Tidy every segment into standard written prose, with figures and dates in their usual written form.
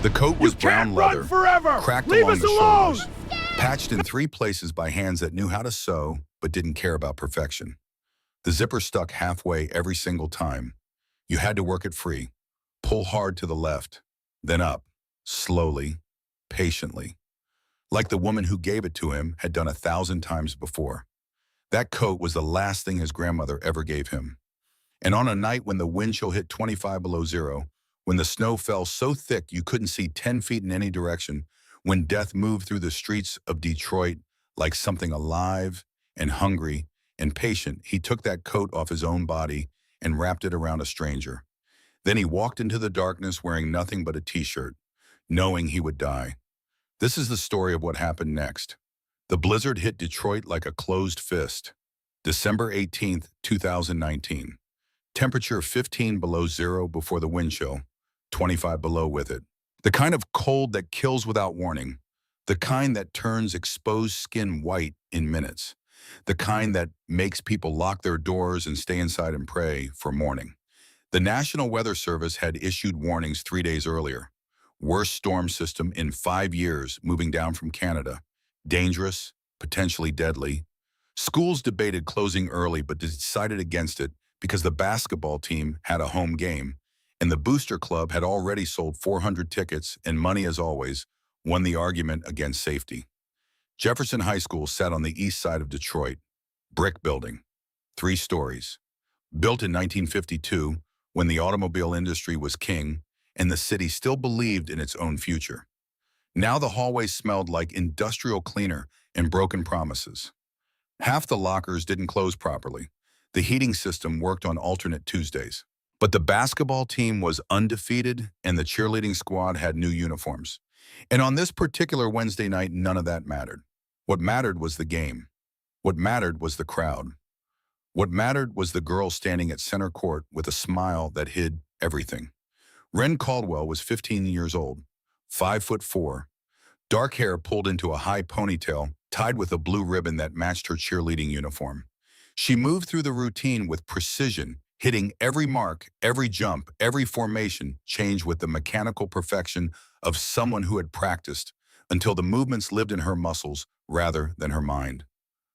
The coat was brown leather, cracked along the shoulders, patched in 3 places by hands that knew how to sew but didn't care about perfection. The zipper stuck halfway every single time. You had to work it free. Pull hard to the left, then up, slowly, patiently, like the woman who gave it to him had done 1,000 times before. That coat was the last thing his grandmother ever gave him. And on a night when the wind chill hit 25 below zero, when the snow fell so thick you couldn't see 10 feet in any direction, when death moved through the streets of Detroit like something alive and hungry and patient, he took that coat off his own body and wrapped it around a stranger. Then he walked into the darkness wearing nothing but a t-shirt, knowing he would die. This is the story of what happened next. The blizzard hit Detroit like a closed fist. December 18th, 2019. Temperature 15 below zero before the wind chill, 25 below with it. The kind of cold that kills without warning. The kind that turns exposed skin white in minutes. The kind that makes people lock their doors and stay inside and pray for morning. The National Weather Service had issued warnings 3 days earlier. Worst storm system in 5 years moving down from Canada. Dangerous, potentially deadly. Schools debated closing early but decided against it because the basketball team had a home game, and the Booster Club had already sold 400 tickets, and money, as always, won the argument against safety. Jefferson High School sat on the east side of Detroit. Brick building. 3 stories. Built in 1952, when the automobile industry was king, and the city still believed in its own future. Now the hallways smelled like industrial cleaner and broken promises. Half the lockers didn't close properly. The heating system worked on alternate Tuesdays. But the basketball team was undefeated and the cheerleading squad had new uniforms. And on this particular Wednesday night, none of that mattered. What mattered was the game. What mattered was the crowd. What mattered was the girl standing at center court with a smile that hid everything. Wren Caldwell was 15 years old, 5'4", dark hair pulled into a high ponytail, tied with a blue ribbon that matched her cheerleading uniform. She moved through the routine with precision, hitting every mark, every jump, every formation change with the mechanical perfection of someone who had practiced until the movements lived in her muscles rather than her mind.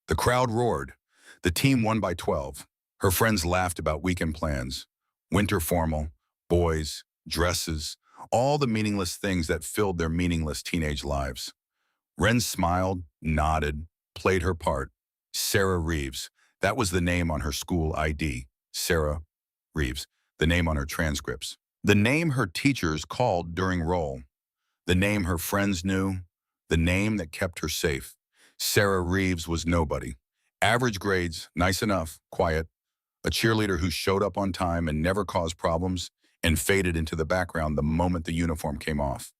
The crowd roared. The team won by 12. Her friends laughed about weekend plans, winter formal, boys, dresses, all the meaningless things that filled their meaningless teenage lives. Wren smiled, nodded, played her part. Sarah Reeves. That was the name on her school ID. Sarah Reeves. The name on her transcripts. The name her teachers called during roll. The name her friends knew. The name that kept her safe. Sarah Reeves was nobody. Average grades, nice enough, quiet. A cheerleader who showed up on time and never caused problems and faded into the background the moment the uniform came off.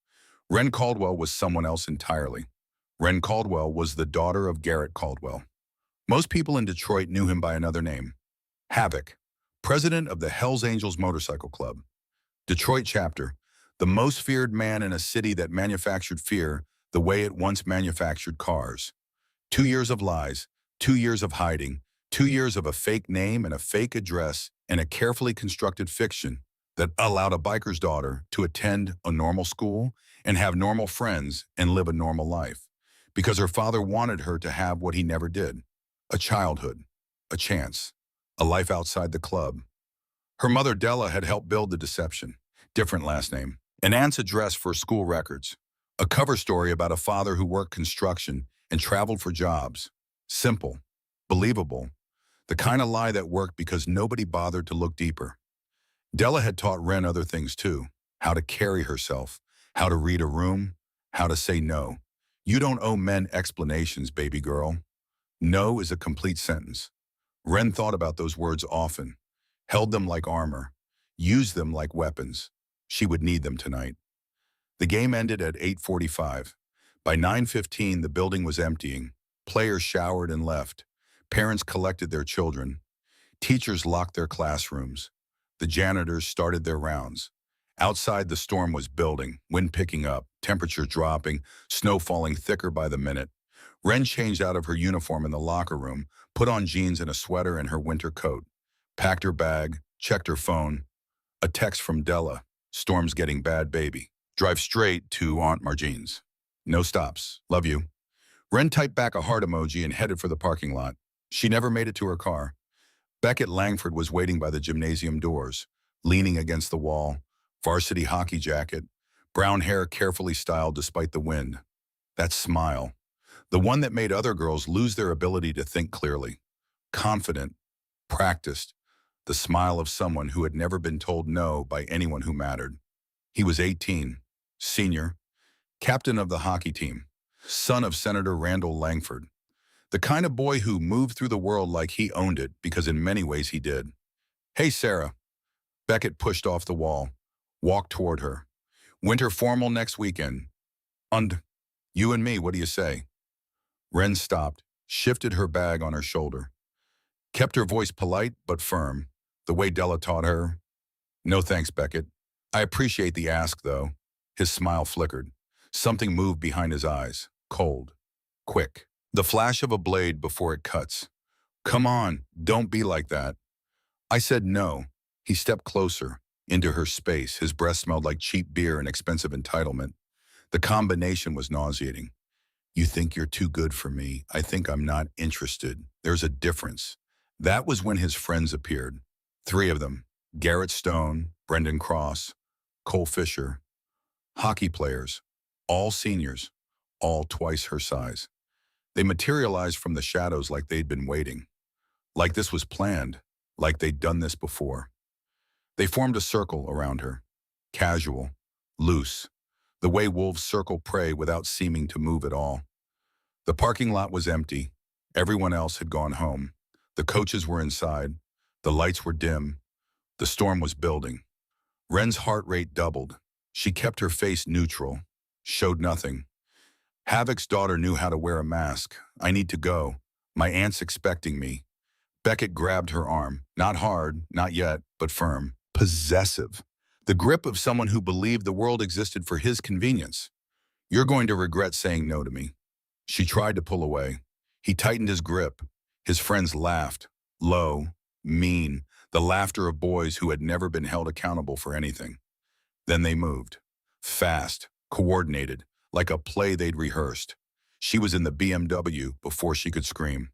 Wren Caldwell was someone else entirely. Wren Caldwell was the daughter of Garrett Caldwell. Most people in Detroit knew him by another name. Havoc, president of the Hells Angels Motorcycle Club. Detroit chapter, the most feared man in a city that manufactured fear the way it once manufactured cars. 2 years of lies, 2 years of hiding, 2 years of a fake name and a fake address and a carefully constructed fiction that allowed a biker's daughter to attend a normal school and have normal friends and live a normal life because her father wanted her to have what he never did. A childhood, a chance, a life outside the club. Her mother Della had helped build the deception. Different last name. An aunt's address for school records. A cover story about a father who worked construction and traveled for jobs. Simple, believable, the kind of lie that worked because nobody bothered to look deeper. Della had taught Wren other things too. How to carry herself, how to read a room, how to say no. You don't owe men explanations, baby girl. No is a complete sentence. Wren thought about those words often, held them like armor, used them like weapons. She would need them tonight. The game ended at 8:45. By 9:15, the building was emptying. Players showered and left. Parents collected their children. Teachers locked their classrooms. The janitors started their rounds. Outside, the storm was building, wind picking up, temperature dropping, snow falling thicker by the minute. Wren changed out of her uniform in the locker room, put on jeans and a sweater and her winter coat, packed her bag, checked her phone. A text from Della. Storm's getting bad, baby. Drive straight to Aunt Margine's. No stops. Love you. Ren typed back a heart emoji and headed for the parking lot. She never made it to her car. Beckett Langford was waiting by the gymnasium doors, leaning against the wall, varsity hockey jacket, brown hair carefully styled despite the wind. That smile, the one that made other girls lose their ability to think clearly. Confident, practiced, the smile of someone who had never been told no by anyone who mattered. He was 18, senior, captain of the hockey team, son of Senator Randall Langford. The kind of boy who moved through the world like he owned it, because in many ways he did. Hey, Sarah. Beckett pushed off the wall, walked toward her. Winter formal next weekend. Und, you and me, what do you say? Wren stopped, shifted her bag on her shoulder. Kept her voice polite but firm, the way Della taught her. No thanks, Beckett. I appreciate the ask, though. His smile flickered. Something moved behind his eyes, cold, quick. The flash of a blade before it cuts. Come on, don't be like that. I said no. He stepped closer, into her space. His breath smelled like cheap beer and expensive entitlement. The combination was nauseating. You think you're too good for me. I think I'm not interested. There's a difference. That was when his friends appeared. 3 of them. Garrett Stone, Brendan Cross, Cole Fisher. Hockey players. All seniors. All twice her size. They materialized from the shadows like they'd been waiting. Like this was planned. Like they'd done this before. They formed a circle around her. Casual. Loose. The way wolves circle prey without seeming to move at all. The parking lot was empty. Everyone else had gone home. The coaches were inside. The lights were dim. The storm was building. Wren's heart rate doubled. She kept her face neutral. Showed nothing. Havoc's daughter knew how to wear a mask. I need to go. My aunt's expecting me. Beckett grabbed her arm. Not hard, not yet, but firm. Possessive. The grip of someone who believed the world existed for his convenience. You're going to regret saying no to me. She tried to pull away. He tightened his grip. His friends laughed. Low, mean, the laughter of boys who had never been held accountable for anything. Then they moved. Fast, coordinated, like a play they'd rehearsed. She was in the BMW before she could scream.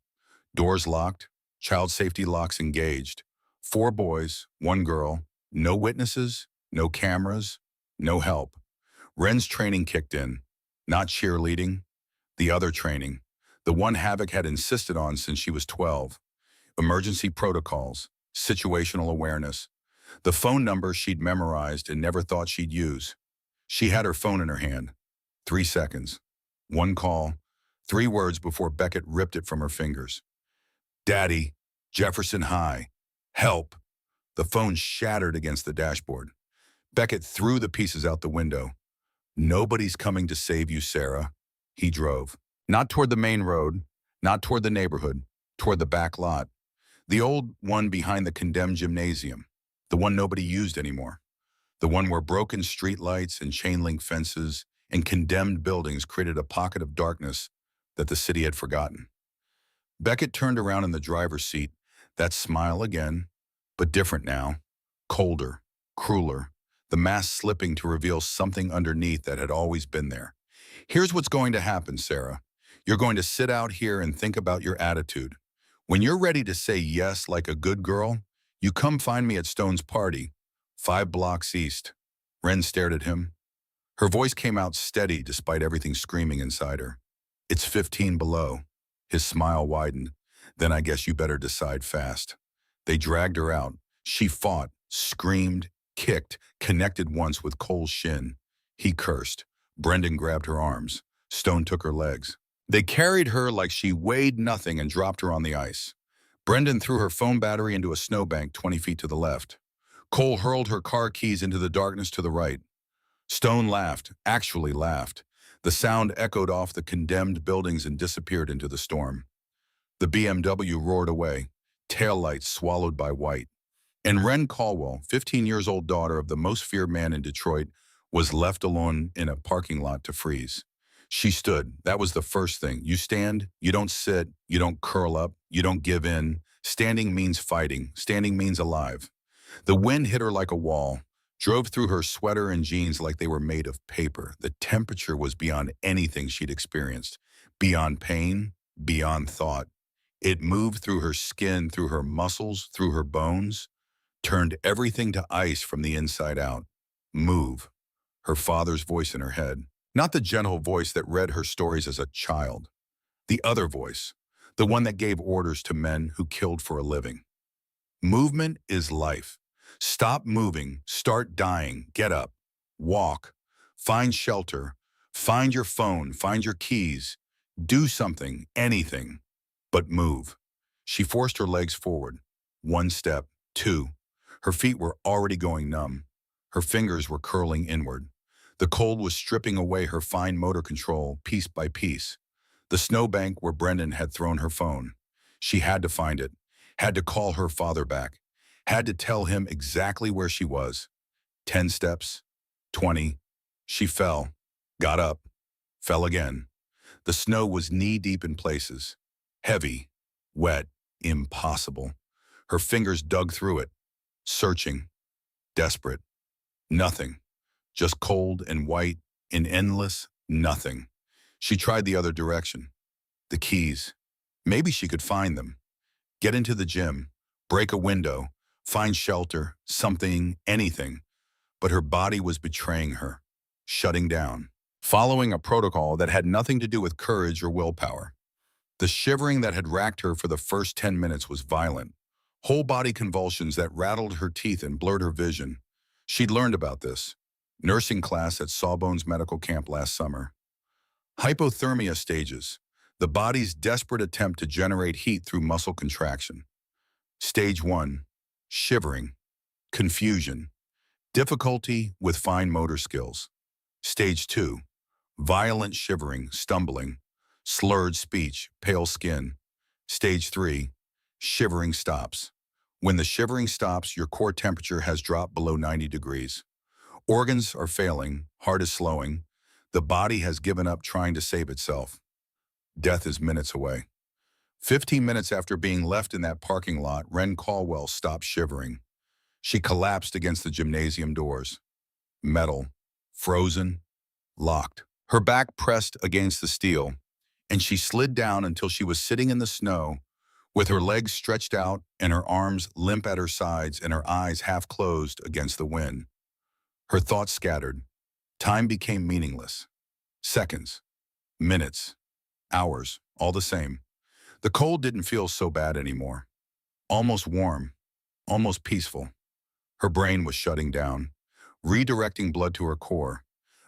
Doors locked, child safety locks engaged. 4 boys, 1 girl, no witnesses, no cameras, no help. Wren's training kicked in. Not cheerleading, the other training. The one Havoc had insisted on since she was 12. Emergency protocols, situational awareness. The phone number she'd memorized and never thought she'd use. She had her phone in her hand. 3 seconds. 1 call. 3 words before Beckett ripped it from her fingers. Daddy, Jefferson High. Help. The phone shattered against the dashboard. Beckett threw the pieces out the window. Nobody's coming to save you, Sarah. He drove. Not toward the main road, not toward the neighborhood, toward the back lot. The old one behind the condemned gymnasium. The one nobody used anymore. The one where broken streetlights and chain-link fences and condemned buildings created a pocket of darkness that the city had forgotten. Beckett turned around in the driver's seat, that smile again, but different now. Colder, crueler, the mask slipping to reveal something underneath that had always been there. Here's what's going to happen, Sarah. You're going to sit out here and think about your attitude. When you're ready to say yes like a good girl, you come find me at Stone's party, 5 blocks east. Wren stared at him. Her voice came out steady despite everything screaming inside her. It's 15 below. His smile widened. Then I guess you better decide fast. They dragged her out. She fought, screamed, kicked, connected once with Cole's shin. He cursed. Brendan grabbed her arms. Stone took her legs. They carried her like she weighed nothing and dropped her on the ice. Brendan threw her phone battery into a snowbank 20 feet to the left. Cole hurled her car keys into the darkness to the right. Stone laughed, actually laughed. The sound echoed off the condemned buildings and disappeared into the storm. The BMW roared away, taillights swallowed by white. And Wren Caldwell, 15-year-old daughter of the most feared man in Detroit, was left alone in a parking lot to freeze. She stood. That was the first thing. You stand, you don't sit, you don't curl up, you don't give in. Standing means fighting. Standing means alive. The wind hit her like a wall. Drove through her sweater and jeans like they were made of paper. The temperature was beyond anything she'd experienced, beyond pain, beyond thought. It moved through her skin, through her muscles, through her bones, turned everything to ice from the inside out. Move. Her father's voice in her head. Not the gentle voice that read her stories as a child. The other voice. The one that gave orders to men who killed for a living. Movement is life. Stop moving, start dying, get up, walk, find shelter, find your phone, find your keys, do something, anything, but move. She forced her legs forward. One step, two. Her feet were already going numb. Her fingers were curling inward. The cold was stripping away her fine motor control piece by piece. The snowbank where Brendan had thrown her phone. She had to find it, had to call her father back, had to tell him exactly where she was. 10 steps, 20. She fell, got up, fell again. The snow was knee-deep in places. Heavy, wet, impossible. Her fingers dug through it, searching, desperate. Nothing, just cold and white, in endless nothing. She tried the other direction. The keys. Maybe she could find them. Get into the gym, break a window, find shelter, something, anything. But her body was betraying her, shutting down, following a protocol that had nothing to do with courage or willpower. The shivering that had racked her for the first 10 minutes was violent. Whole body convulsions that rattled her teeth and blurred her vision. She'd learned about this. Nursing class at Sawbones Medical Camp last summer. Hypothermia stages. The body's desperate attempt to generate heat through muscle contraction. Stage 1. Shivering. Confusion. Difficulty with fine motor skills. Stage 2. Violent shivering, stumbling. Slurred speech, pale skin. Stage 3. Shivering stops. When the shivering stops, your core temperature has dropped below 90 degrees. Organs are failing, heart is slowing. The body has given up trying to save itself. Death is minutes away. 15 minutes after being left in that parking lot, Wren Caldwell stopped shivering. She collapsed against the gymnasium doors. Metal, frozen, locked. Her back pressed against the steel, and she slid down until she was sitting in the snow, with her legs stretched out and her arms limp at her sides and her eyes half closed against the wind. Her thoughts scattered. Time became meaningless. Seconds, minutes, hours, all the same. The cold didn't feel so bad anymore. Almost warm, almost peaceful. Her brain was shutting down, redirecting blood to her core,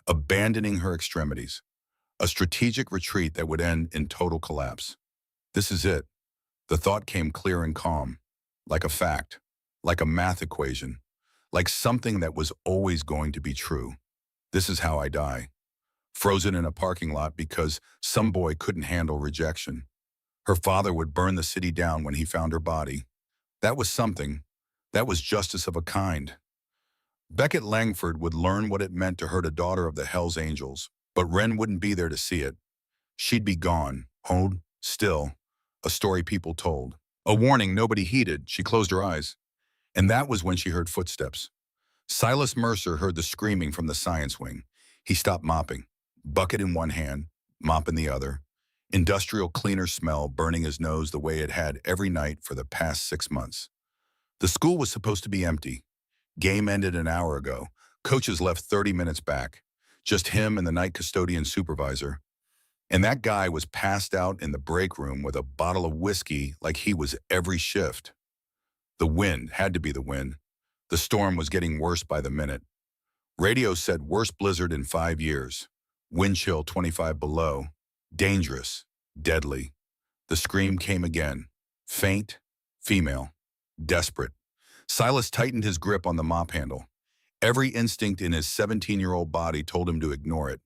abandoning her extremities. A strategic retreat that would end in total collapse. This is it. The thought came clear and calm, like a fact, like a math equation, like something that was always going to be true. This is how I die. Frozen in a parking lot because some boy couldn't handle rejection. Her father would burn the city down when he found her body. That was something. That was justice of a kind. Beckett Langford would learn what it meant to hurt a daughter of the Hells Angels, but Wren wouldn't be there to see it. She'd be gone, hold, still, a story people told. A warning nobody heeded. She closed her eyes. And that was when she heard footsteps. Silas Mercer heard the screaming from the science wing. He stopped mopping, bucket in one hand, mop in the other. Industrial cleaner smell burning his nose the way it had every night for the past 6 months. The school was supposed to be empty. Game ended an hour ago. Coaches left 30 minutes back. Just him and the night custodian supervisor. And that guy was passed out in the break room with a bottle of whiskey like he was every shift. The wind had to be the wind. The storm was getting worse by the minute. Radio said worst blizzard in 5 years. Wind chill 25 below. Dangerous. Deadly. The scream came again. Faint. Female. Desperate. Silas tightened his grip on the mop handle. Every instinct in his 17-year-old body told him to ignore it.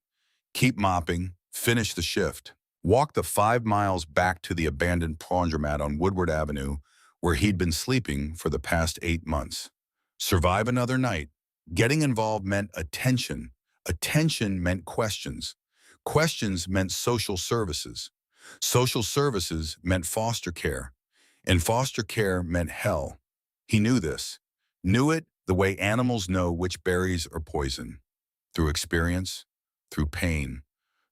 Keep mopping. Finish the shift. Walk the 5 miles back to the abandoned laundromat on Woodward Avenue where he'd been sleeping for the past 8 months. Survive another night. Getting involved meant attention. Attention meant questions. Questions meant social services. Social services meant foster care. And foster care meant hell. He knew this. Knew it The way animals know which berries are poison. Through experience, through pain,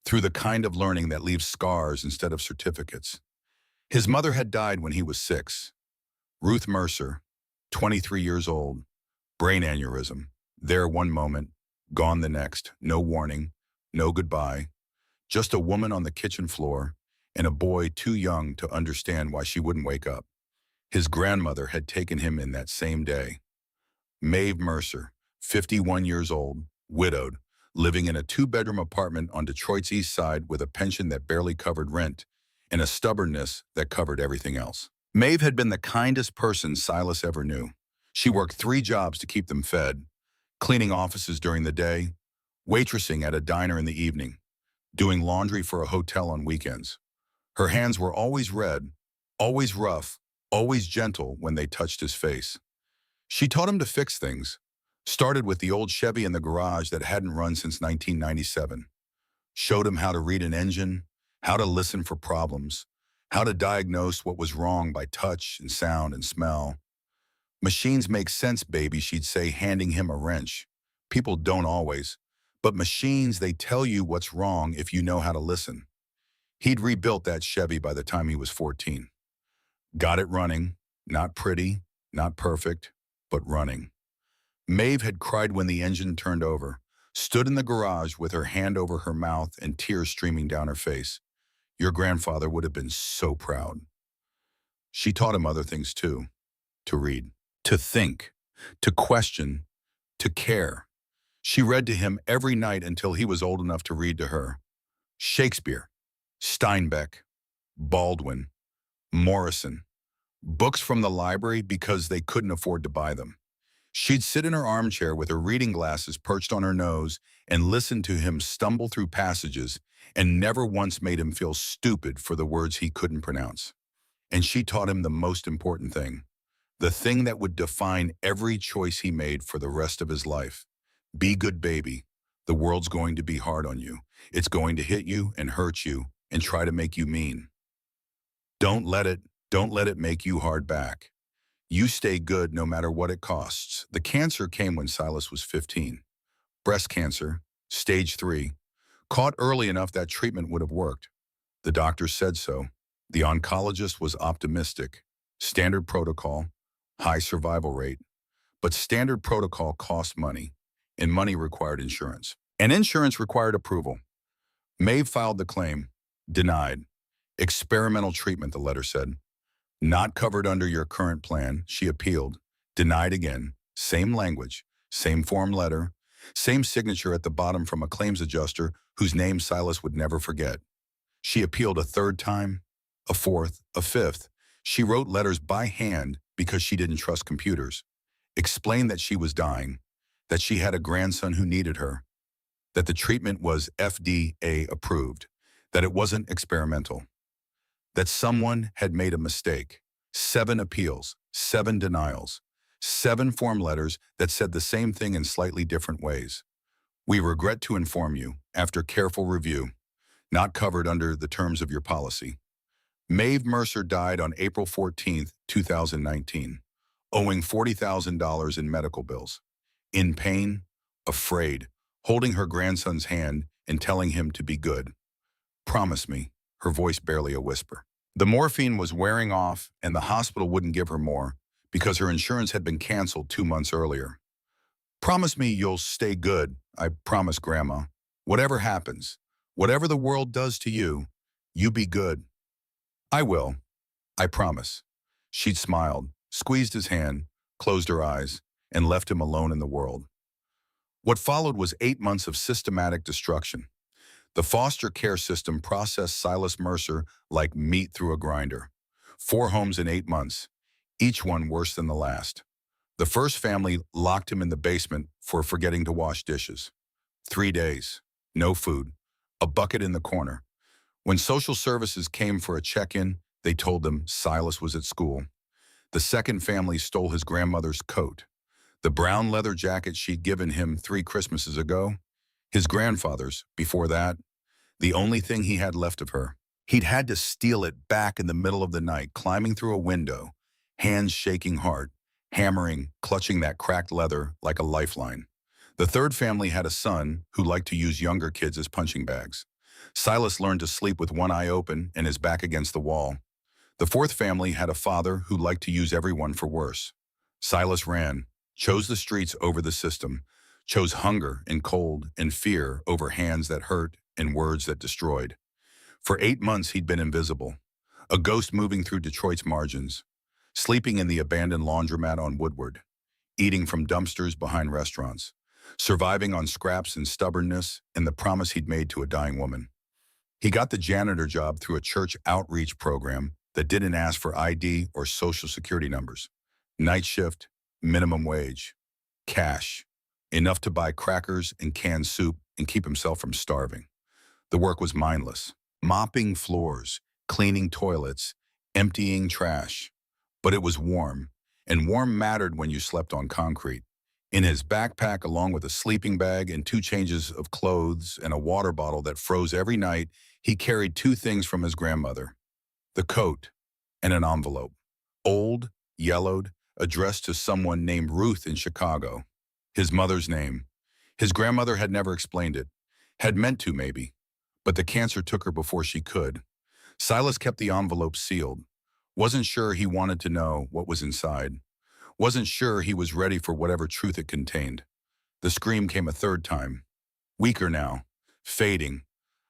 through the kind of learning that leaves scars instead of certificates. His mother had died when he was 6. Ruth Mercer, 23 years old, brain aneurysm. There one moment, gone the next. No warning, no goodbye. Just a woman on the kitchen floor and a boy too young to understand why she wouldn't wake up. His grandmother had taken him in that same day. Maeve Mercer, 51 years old, widowed, living in a 2-bedroom apartment on Detroit's east side with a pension that barely covered rent and a stubbornness that covered everything else. Maeve had been the kindest person Silas ever knew. She worked 3 jobs to keep them fed, cleaning offices during the day, waitressing at a diner in the evening, doing laundry for a hotel on weekends. Her hands were always red, always rough, always gentle when they touched his face. She taught him to fix things, started with the old Chevy in the garage that hadn't run since 1997, showed him how to read an engine, how to listen for problems, how to diagnose what was wrong by touch and sound and smell. Machines make sense, baby, she'd say, handing him a wrench. People don't always, but machines, they tell you what's wrong if you know how to listen. He'd rebuilt that Chevy by the time he was 14. Got it running, not pretty, not perfect, but running. Maeve had cried when the engine turned over, stood in the garage with her hand over her mouth and tears streaming down her face. Your grandfather would have been so proud. She taught him other things too. To read, to think, to question, to care. She read to him every night until he was old enough to read to her. Shakespeare, Steinbeck, Baldwin, Morrison. Books from the library because they couldn't afford to buy them. She'd sit in her armchair with her reading glasses perched on her nose and listen to him stumble through passages and never once made him feel stupid for the words he couldn't pronounce. And she taught him the most important thing, the thing that would define every choice he made for the rest of his life. Be good, baby. The world's going to be hard on you. It's going to hit you and hurt you and try to make you mean. Don't let it make you hard back. You stay good no matter what it costs. The cancer came when Silas was 15. Breast cancer, stage 3, caught early enough that treatment would have worked. The doctor said so. The oncologist was optimistic. Standard protocol, high survival rate. But standard protocol cost money, and money required insurance. And insurance required approval. Maeve filed the claim. Denied. Experimental treatment, the letter said. Not covered under your current plan, she appealed. Denied again. Same language, same form letter, same signature at the bottom from a claims adjuster whose name Silas would never forget. She appealed a 3rd time, a 4th, a 5th. She wrote letters by hand because she didn't trust computers. Explained that she was dying, that she had a grandson who needed her, that the treatment was FDA approved, that it wasn't experimental, that someone had made a mistake. 7 appeals, 7 denials, 7 form letters that said the same thing in slightly different ways. We regret to inform you, after careful review, not covered under the terms of your policy. Maeve Mercer died on April 14, 2019, owing $40,000 in medical bills. In pain, afraid, holding her grandson's hand and telling him to be good. Promise me, her voice barely a whisper. The morphine was wearing off and the hospital wouldn't give her more because her insurance had been canceled 2 months earlier. Promise me you'll stay good, I promise, Grandma. Whatever happens, whatever the world does to you, you be good. I will, I promise. She'd smiled, squeezed his hand, closed her eyes, and left him alone in the world. What followed was 8 months of systematic destruction. The foster care system processed Silas Mercer like meat through a grinder. 4 homes in 8 months, each one worse than the last. The first family locked him in the basement for forgetting to wash dishes. 3 days, no food, a bucket in the corner. When social services came for a check-in, they told them Silas was at school. The second family stole his grandmother's coat, the brown leather jacket she'd given him 3 Christmases ago. His grandfather's, before that, the only thing he had left of her. He'd had to steal it back in the middle of the night, climbing through a window, hands shaking hard, hammering, clutching that cracked leather like a lifeline. The third family had a son who liked to use younger kids as punching bags. Silas learned to sleep with one eye open and his back against the wall. The fourth family had a father who liked to use everyone for worse. Silas ran, chose the streets over the system, chose hunger and cold and fear over hands that hurt and words that destroyed. For 8 months he'd been invisible, a ghost moving through Detroit's margins, sleeping in the abandoned laundromat on Woodward, eating from dumpsters behind restaurants, surviving on scraps and stubbornness and the promise he'd made to a dying woman. He got the janitor job through a church outreach program that didn't ask for ID or social security numbers. Night shift, minimum wage, cash, enough to buy crackers and canned soup and keep himself from starving. The work was mindless, mopping floors, cleaning toilets, emptying trash. But it was warm, and warm mattered when you slept on concrete. In his backpack, along with a sleeping bag and 2 changes of clothes and a water bottle that froze every night, he carried 2 things from his grandmother: the coat and an envelope. Old, yellowed, addressed to someone named Ruth in Chicago. His mother's name. His grandmother had never explained it. Had meant to, maybe. But the cancer took her before she could. Silas kept the envelope sealed. Wasn't sure he wanted to know what was inside. Wasn't sure he was ready for whatever truth it contained. The scream came a third time. Weaker now. Fading.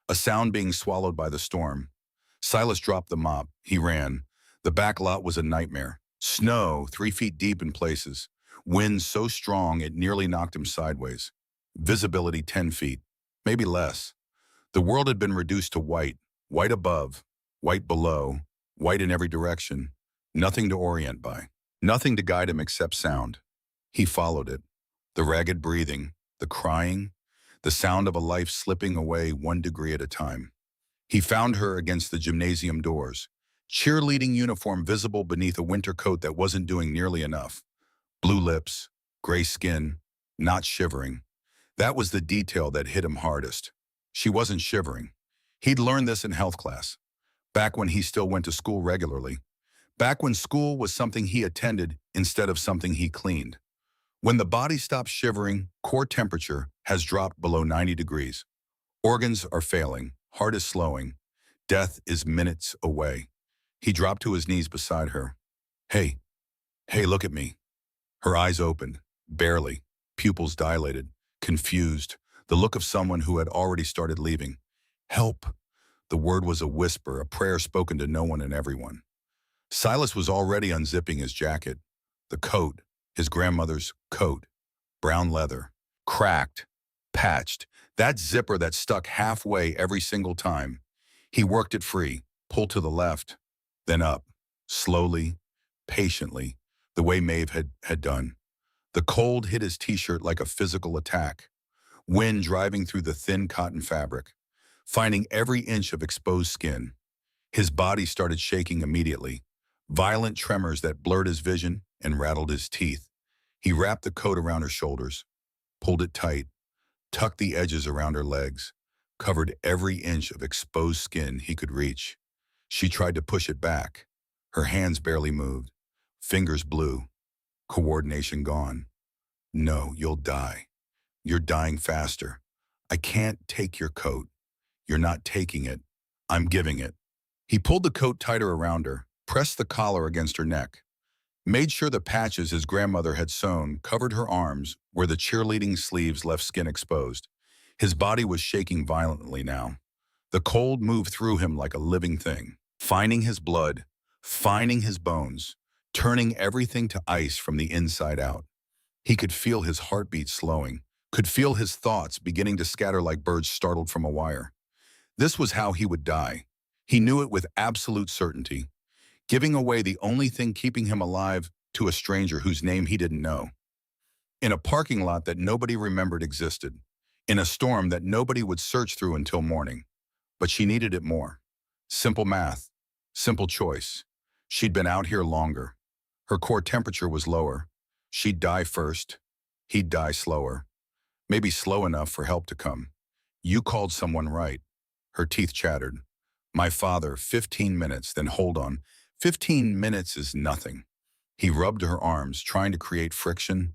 A sound being swallowed by the storm. Silas dropped the mop. He ran. The back lot was a nightmare. Snow 3 feet deep in places. Wind so strong it nearly knocked him sideways. Visibility 10 feet. Maybe less. The world had been reduced to white. White above. White below. White in every direction. Nothing to orient by. Nothing to guide him except sound. He followed it. The ragged breathing, the crying, the sound of a life slipping away 1 degree at a time. He found her against the gymnasium doors, cheerleading uniform visible beneath a winter coat that wasn't doing nearly enough. Blue lips, gray skin, not shivering. That was the detail that hit him hardest. She wasn't shivering. He'd learned this in health class, back when he still went to school regularly. Back when school was something he attended instead of something he cleaned. When the body stops shivering, core temperature has dropped below 90 degrees. Organs are failing, heart is slowing. Death is minutes away. He dropped to his knees beside her. Hey, look at me. Her eyes opened, barely, pupils dilated, confused, the look of someone who had already started leaving. Help. The word was a whisper, a prayer spoken to no one and everyone. Silas was already unzipping his jacket. The coat, his grandmother's coat, brown leather, cracked, patched, that zipper that stuck halfway every single time. He worked it free, pulled to the left, then up, slowly, patiently, the way Maeve had done. The cold hit his t-shirt like a physical attack. Wind driving through the thin cotton fabric, finding every inch of exposed skin. His body started shaking immediately. Violent tremors that blurred his vision and rattled his teeth. He wrapped the coat around her shoulders, pulled it tight, tucked the edges around her legs, covered every inch of exposed skin he could reach. She tried to push it back. Her hands barely moved, fingers blue, coordination gone. No, you'll die. You're dying faster. I can't take your coat. You're not taking it. I'm giving it. He pulled the coat tighter around her, pressed the collar against her neck, made sure the patches his grandmother had sewn covered her arms where the cheerleading sleeves left skin exposed. His body was shaking violently now. The cold moved through him like a living thing, finding his blood, finding his bones, turning everything to ice from the inside out. He could feel his heartbeat slowing, could feel his thoughts beginning to scatter like birds startled from a wire. This was how he would die. He knew it with absolute certainty, giving away the only thing keeping him alive to a stranger whose name he didn't know. In a parking lot that nobody remembered existed, in a storm that nobody would search through until morning. But she needed it more. Simple math, simple choice. She'd been out here longer. Her core temperature was lower. She'd die first. He'd die slower. Maybe slow enough for help to come. You called someone right. Her teeth chattered. My father, 15 minutes, then hold on. 15 minutes is nothing. He rubbed her arms, trying to create friction,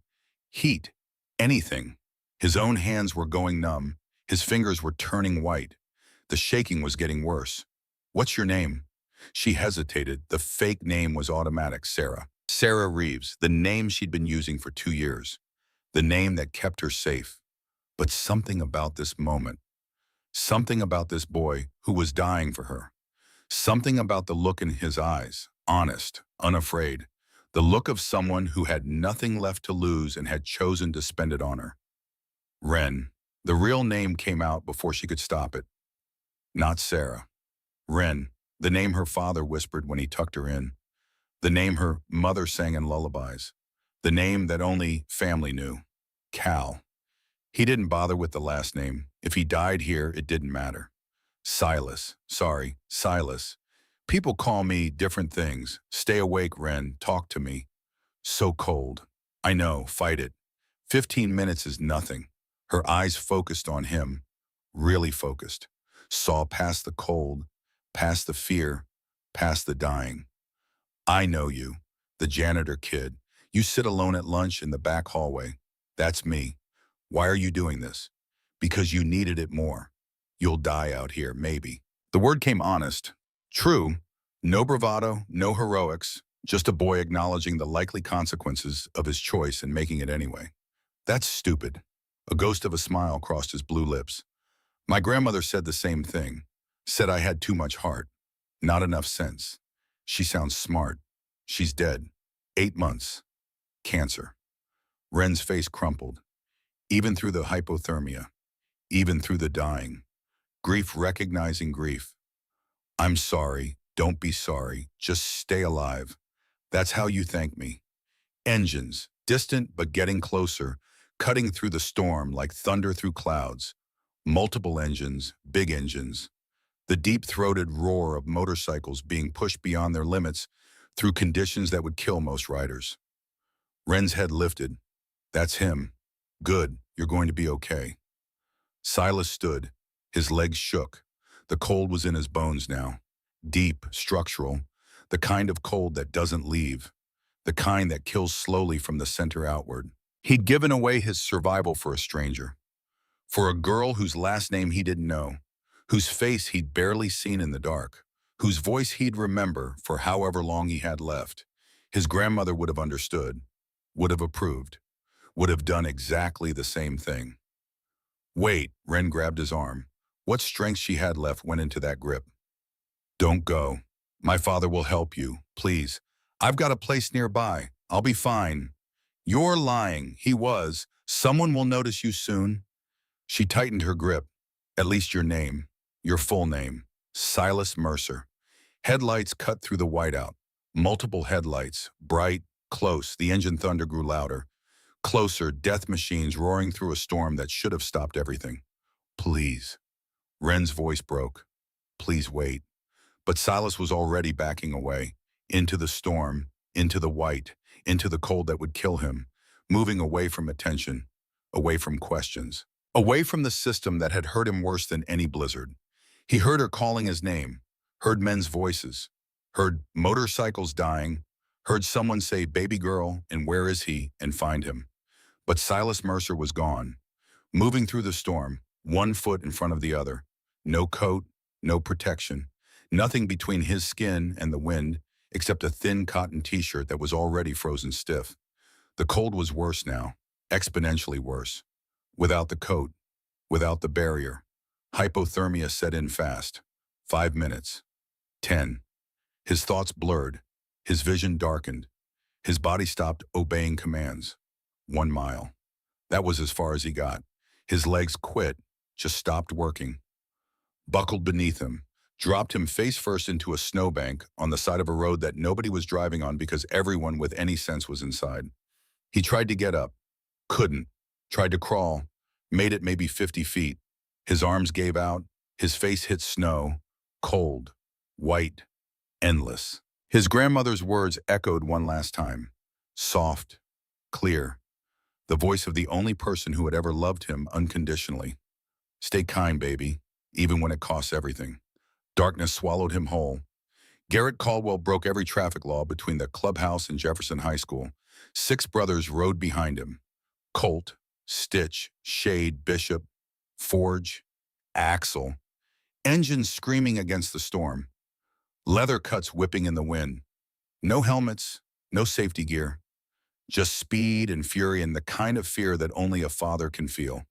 heat, anything. His own hands were going numb. His fingers were turning white. The shaking was getting worse. "What's your name?" She hesitated. The fake name was automatic, Sarah. Sarah Reeves, the name she'd been using for 2 years. The name that kept her safe. But something about this moment, something about this boy who was dying for her, something about the look in his eyes, honest, unafraid, the look of someone who had nothing left to lose and had chosen to spend it on her. Wren. The real name came out before she could stop it. Not Sarah. Wren, the name her father whispered when he tucked her in. The name her mother sang in lullabies. The name that only family knew. Cal. He didn't bother with the last name. If he died here, it didn't matter. Silas. Sorry, Silas. People call me different things. Stay awake, Wren. Talk to me. So cold. I know, fight it. 15 minutes is nothing. Her eyes focused on him. Really focused. Saw past the cold, past the fear, past the dying. I know you, the janitor kid. You sit alone at lunch in the back hallway. That's me. Why are you doing this? Because you needed it more. You'll die out here, maybe. The word came honest. True. No bravado, no heroics, just a boy acknowledging the likely consequences of his choice and making it anyway. That's stupid. A ghost of a smile crossed his blue lips. My grandmother said the same thing. Said I had too much heart. Not enough sense. She sounds smart. She's dead. 8 months. Cancer. Wren's face crumpled. Even through the hypothermia. Even through the dying. Grief recognizing grief. I'm sorry. Don't be sorry. Just stay alive. That's how you thank me. Engines. Distant but getting closer. Cutting through the storm like thunder through clouds. Multiple engines. Big engines. The deep-throated roar of motorcycles being pushed beyond their limits through conditions that would kill most riders. Wren's head lifted. That's him. Good, you're going to be okay. Silas stood. His legs shook. The cold was in his bones now. Deep, structural. The kind of cold that doesn't leave. The kind that kills slowly from the center outward. He'd given away his survival for a stranger. For a girl whose last name he didn't know. Whose face he'd barely seen in the dark, whose voice he'd remember for however long he had left. His grandmother would have understood, would have approved, would have done exactly the same thing. Wait, Wren grabbed his arm. What strength she had left went into that grip. Don't go. My father will help you, please. I've got a place nearby. I'll be fine. You're lying. He was. Someone will notice you soon. She tightened her grip. At least your name. Your full name, Silas Mercer. Headlights cut through the whiteout. Multiple headlights, bright, close. The engine thunder grew louder. Closer, death machines roaring through a storm that should have stopped everything. Please. Wren's voice broke. Please wait. But Silas was already backing away. Into the storm, into the white, into the cold that would kill him. Moving away from attention, away from questions. Away from the system that had hurt him worse than any blizzard. He heard her calling his name, heard men's voices, heard motorcycles dying, heard someone say, baby girl, and where is he, and find him. But Silas Mercer was gone, moving through the storm, one foot in front of the other. No coat, no protection, nothing between his skin and the wind, except a thin cotton t-shirt that was already frozen stiff. The cold was worse now, exponentially worse. Without the coat, without the barrier. Hypothermia set in fast. 5 minutes. 10. His thoughts blurred. His vision darkened. His body stopped obeying commands. 1 mile. That was as far as he got. His legs quit, just stopped working. Buckled beneath him, dropped him face first into a snowbank on the side of a road that nobody was driving on because everyone with any sense was inside. He tried to get up. Couldn't. Tried to crawl. Made it maybe 50 feet. His arms gave out. His face hit snow. Cold. White. Endless. His grandmother's words echoed one last time. Soft. Clear. The voice of the only person who had ever loved him unconditionally. Stay kind, baby, even when it costs everything. Darkness swallowed him whole. Garrett Caldwell broke every traffic law between the clubhouse and Jefferson High School. 6 brothers rode behind him. Colt, Stitch, Shade, Bishop, Forge, Axel. Engines screaming against the storm. Leather cuts whipping in the wind. No helmets, no safety gear. Just speed and fury and the kind of fear that only a father can feel.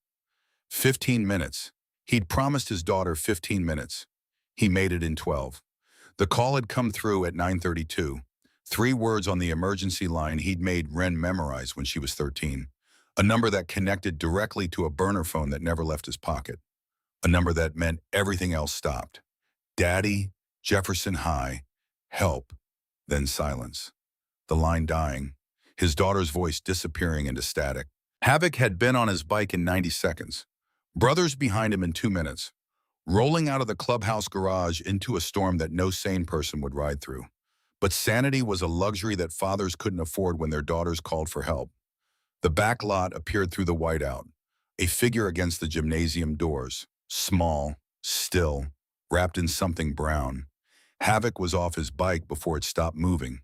15 minutes. He'd promised his daughter 15 minutes. He made it in 12. The call had come through at 9:32. 3 words on the emergency line he'd made Ren memorize when she was 13. A number that connected directly to a burner phone that never left his pocket. A number that meant everything else stopped. Daddy, Jefferson High, help, then silence. The line dying, his daughter's voice disappearing into static. Havoc had been on his bike in 90 seconds. Brothers behind him in 2 minutes. Rolling out of the clubhouse garage into a storm that no sane person would ride through. But sanity was a luxury that fathers couldn't afford when their daughters called for help. The back lot appeared through the whiteout, a figure against the gymnasium doors, small, still, wrapped in something brown. Havoc was off his bike before it stopped moving.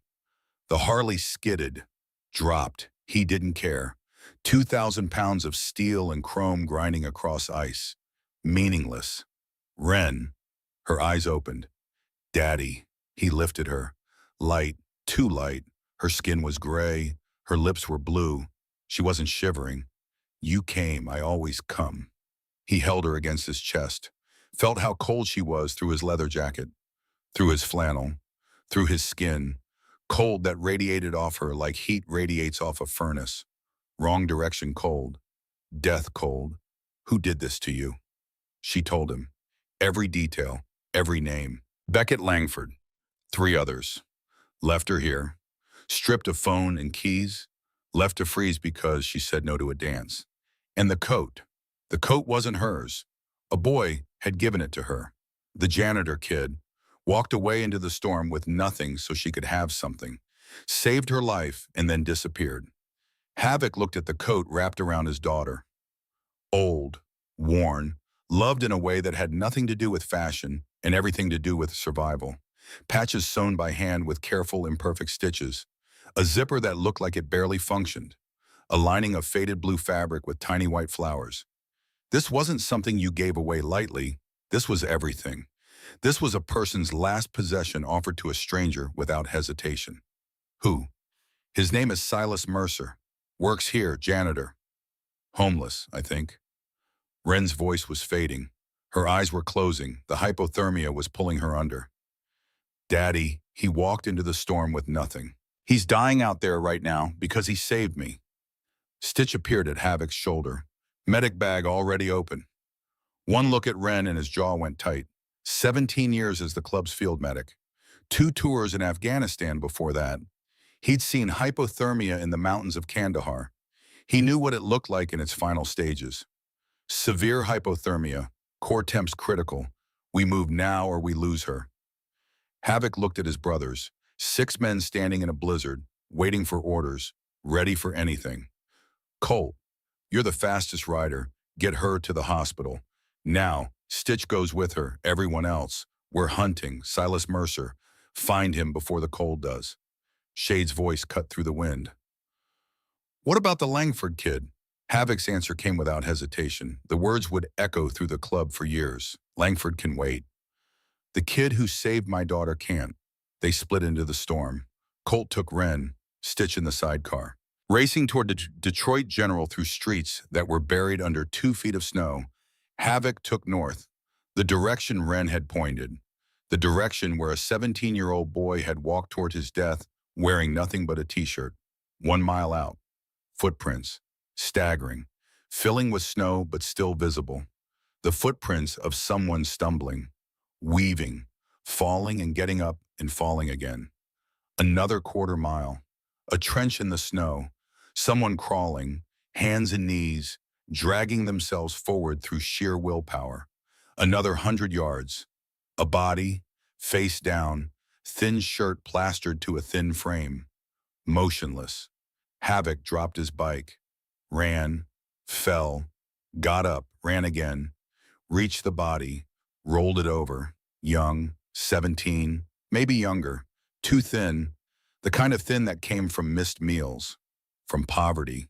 The Harley skidded, dropped. He didn't care. 2,000 pounds of steel and chrome grinding across ice. Meaningless. Ren, her eyes opened. Daddy, he lifted her. Light, too light. Her skin was gray. Her lips were blue. She wasn't shivering. You came, I always come. He held her against his chest, felt how cold she was through his leather jacket, through his flannel, through his skin, cold that radiated off her like heat radiates off a furnace. Wrong direction cold, death cold. Who did this to you? She told him. Every detail, every name. Beckett Langford, 3 others. Left her here, stripped of phone and keys, left to freeze because she said no to a dance. And the coat wasn't hers. A boy had given it to her. The janitor kid walked away into the storm with nothing so she could have something, saved her life and then disappeared. Havoc looked at the coat wrapped around his daughter. Old, worn, loved in a way that had nothing to do with fashion and everything to do with survival. Patches sewn by hand with careful, imperfect stitches. A zipper that looked like it barely functioned. A lining of faded blue fabric with tiny white flowers. This wasn't something you gave away lightly. This was everything. This was a person's last possession offered to a stranger without hesitation. Who? His name is Silas Mercer. Works here, janitor. Homeless, I think. Ren's voice was fading. Her eyes were closing. The hypothermia was pulling her under. Daddy, he walked into the storm with nothing. He's dying out there right now because he saved me. Stitch appeared at Havoc's shoulder. Medic bag already open. One look at Ren and his jaw went tight. 17 years as the club's field medic. 2 tours in Afghanistan before that. He'd seen hypothermia in the mountains of Kandahar. He knew what it looked like in its final stages. Severe hypothermia, core temps critical. We move now or we lose her. Havoc looked at his brothers, 6 men standing in a blizzard, waiting for orders, ready for anything. Colt, you're the fastest rider. Get her to the hospital. Now, Stitch goes with her, everyone else. We're hunting, Silas Mercer. Find him before the cold does. Shade's voice cut through the wind. What about the Langford kid? Havoc's answer came without hesitation. The words would echo through the club for years. Langford can wait. The kid who saved my daughter can't. They split into the storm. Colt took Ren, Stitch in the sidecar. Racing toward the Detroit General through streets that were buried under 2 feet of snow, Havoc took north, the direction Ren had pointed, the direction where a 17-year-old boy had walked toward his death wearing nothing but a t-shirt. 1 mile out. Footprints, staggering, filling with snow but still visible. The footprints of someone stumbling, weaving, falling and getting up and falling again. Another quarter mile. A trench in the snow. Someone crawling, hands and knees, dragging themselves forward through sheer willpower. Another 100 yards. A body, face down, thin shirt plastered to a thin frame. Motionless. Havoc dropped his bike. Ran, fell, got up, ran again, reached the body, rolled it over. Young, 17, maybe younger, too thin, the kind of thin that came from missed meals, from poverty,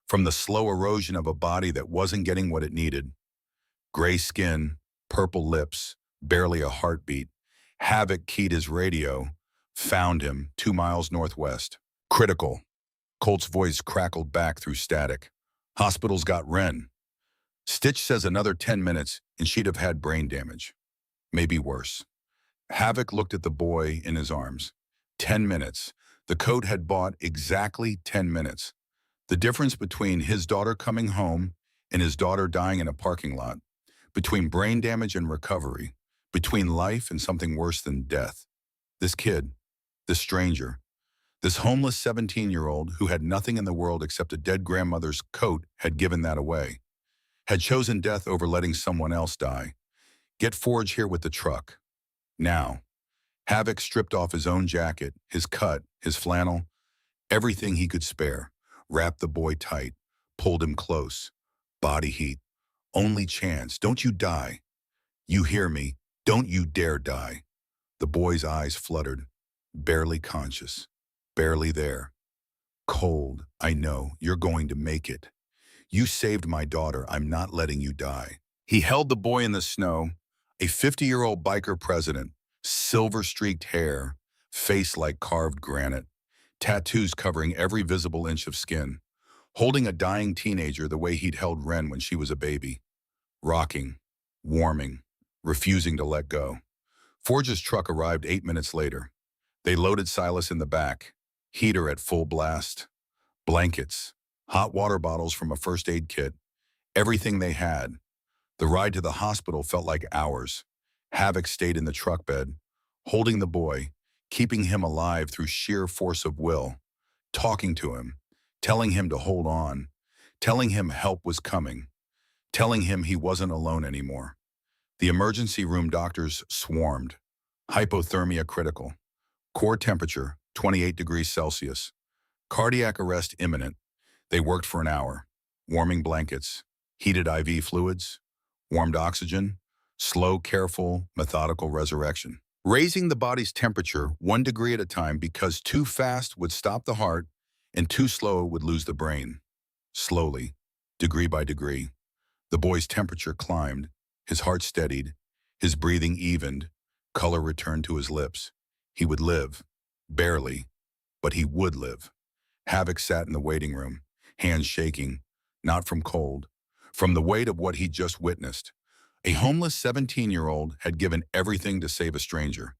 from the slow erosion of a body that wasn't getting what it needed. Gray skin, purple lips, barely a heartbeat. Havoc keyed his radio, found him 2 miles northwest. Critical. Colt's voice crackled back through static. Hospital's got Ren. Stitch says another 10 minutes and she'd have had brain damage. Maybe worse. Havoc looked at the boy in his arms. 10 minutes. The code had bought exactly 10 minutes. The difference between his daughter coming home and his daughter dying in a parking lot, between brain damage and recovery, between life and something worse than death. This kid, this stranger, this homeless 17-year-old who had nothing in the world except a dead grandmother's coat had given that away, had chosen death over letting someone else die. Get Forge here with the truck. Now. Havoc stripped off his own jacket, his cut, his flannel, everything he could spare, wrapped the boy tight, pulled him close. Body heat. Only chance. Don't you die. You hear me. Don't you dare die. The boy's eyes fluttered, barely conscious, barely there. Cold, I know, you're going to make it. You saved my daughter, I'm not letting you die. He held the boy in the snow, a 50-year-old biker president, silver-streaked hair, face like carved granite, tattoos covering every visible inch of skin, holding a dying teenager the way he'd held Ren when she was a baby, rocking, warming, refusing to let go. Forge's truck arrived 8 minutes later. They loaded Silas in the back, heater at full blast, blankets, hot water bottles from a first aid kit, everything they had. The ride to the hospital felt like hours. Havoc stayed in the truck bed, holding the boy, keeping him alive through sheer force of will, talking to him, telling him to hold on, telling him help was coming, telling him he wasn't alone anymore. The emergency room doctors swarmed. Hypothermia critical. Core temperature, 28 degrees Celsius. Cardiac arrest imminent. They worked for an hour. Warming blankets, heated IV fluids, warmed oxygen, slow, careful, methodical resurrection. Raising the body's temperature 1 degree at a time because too fast would stop the heart and too slow would lose the brain. Slowly, degree by degree, the boy's temperature climbed, his heart steadied, his breathing evened, color returned to his lips. He would live, barely, but he would live. Havoc sat in the waiting room, hands shaking, not from cold, from the weight of what he'd just witnessed. A homeless 17-year-old had given everything to save a stranger,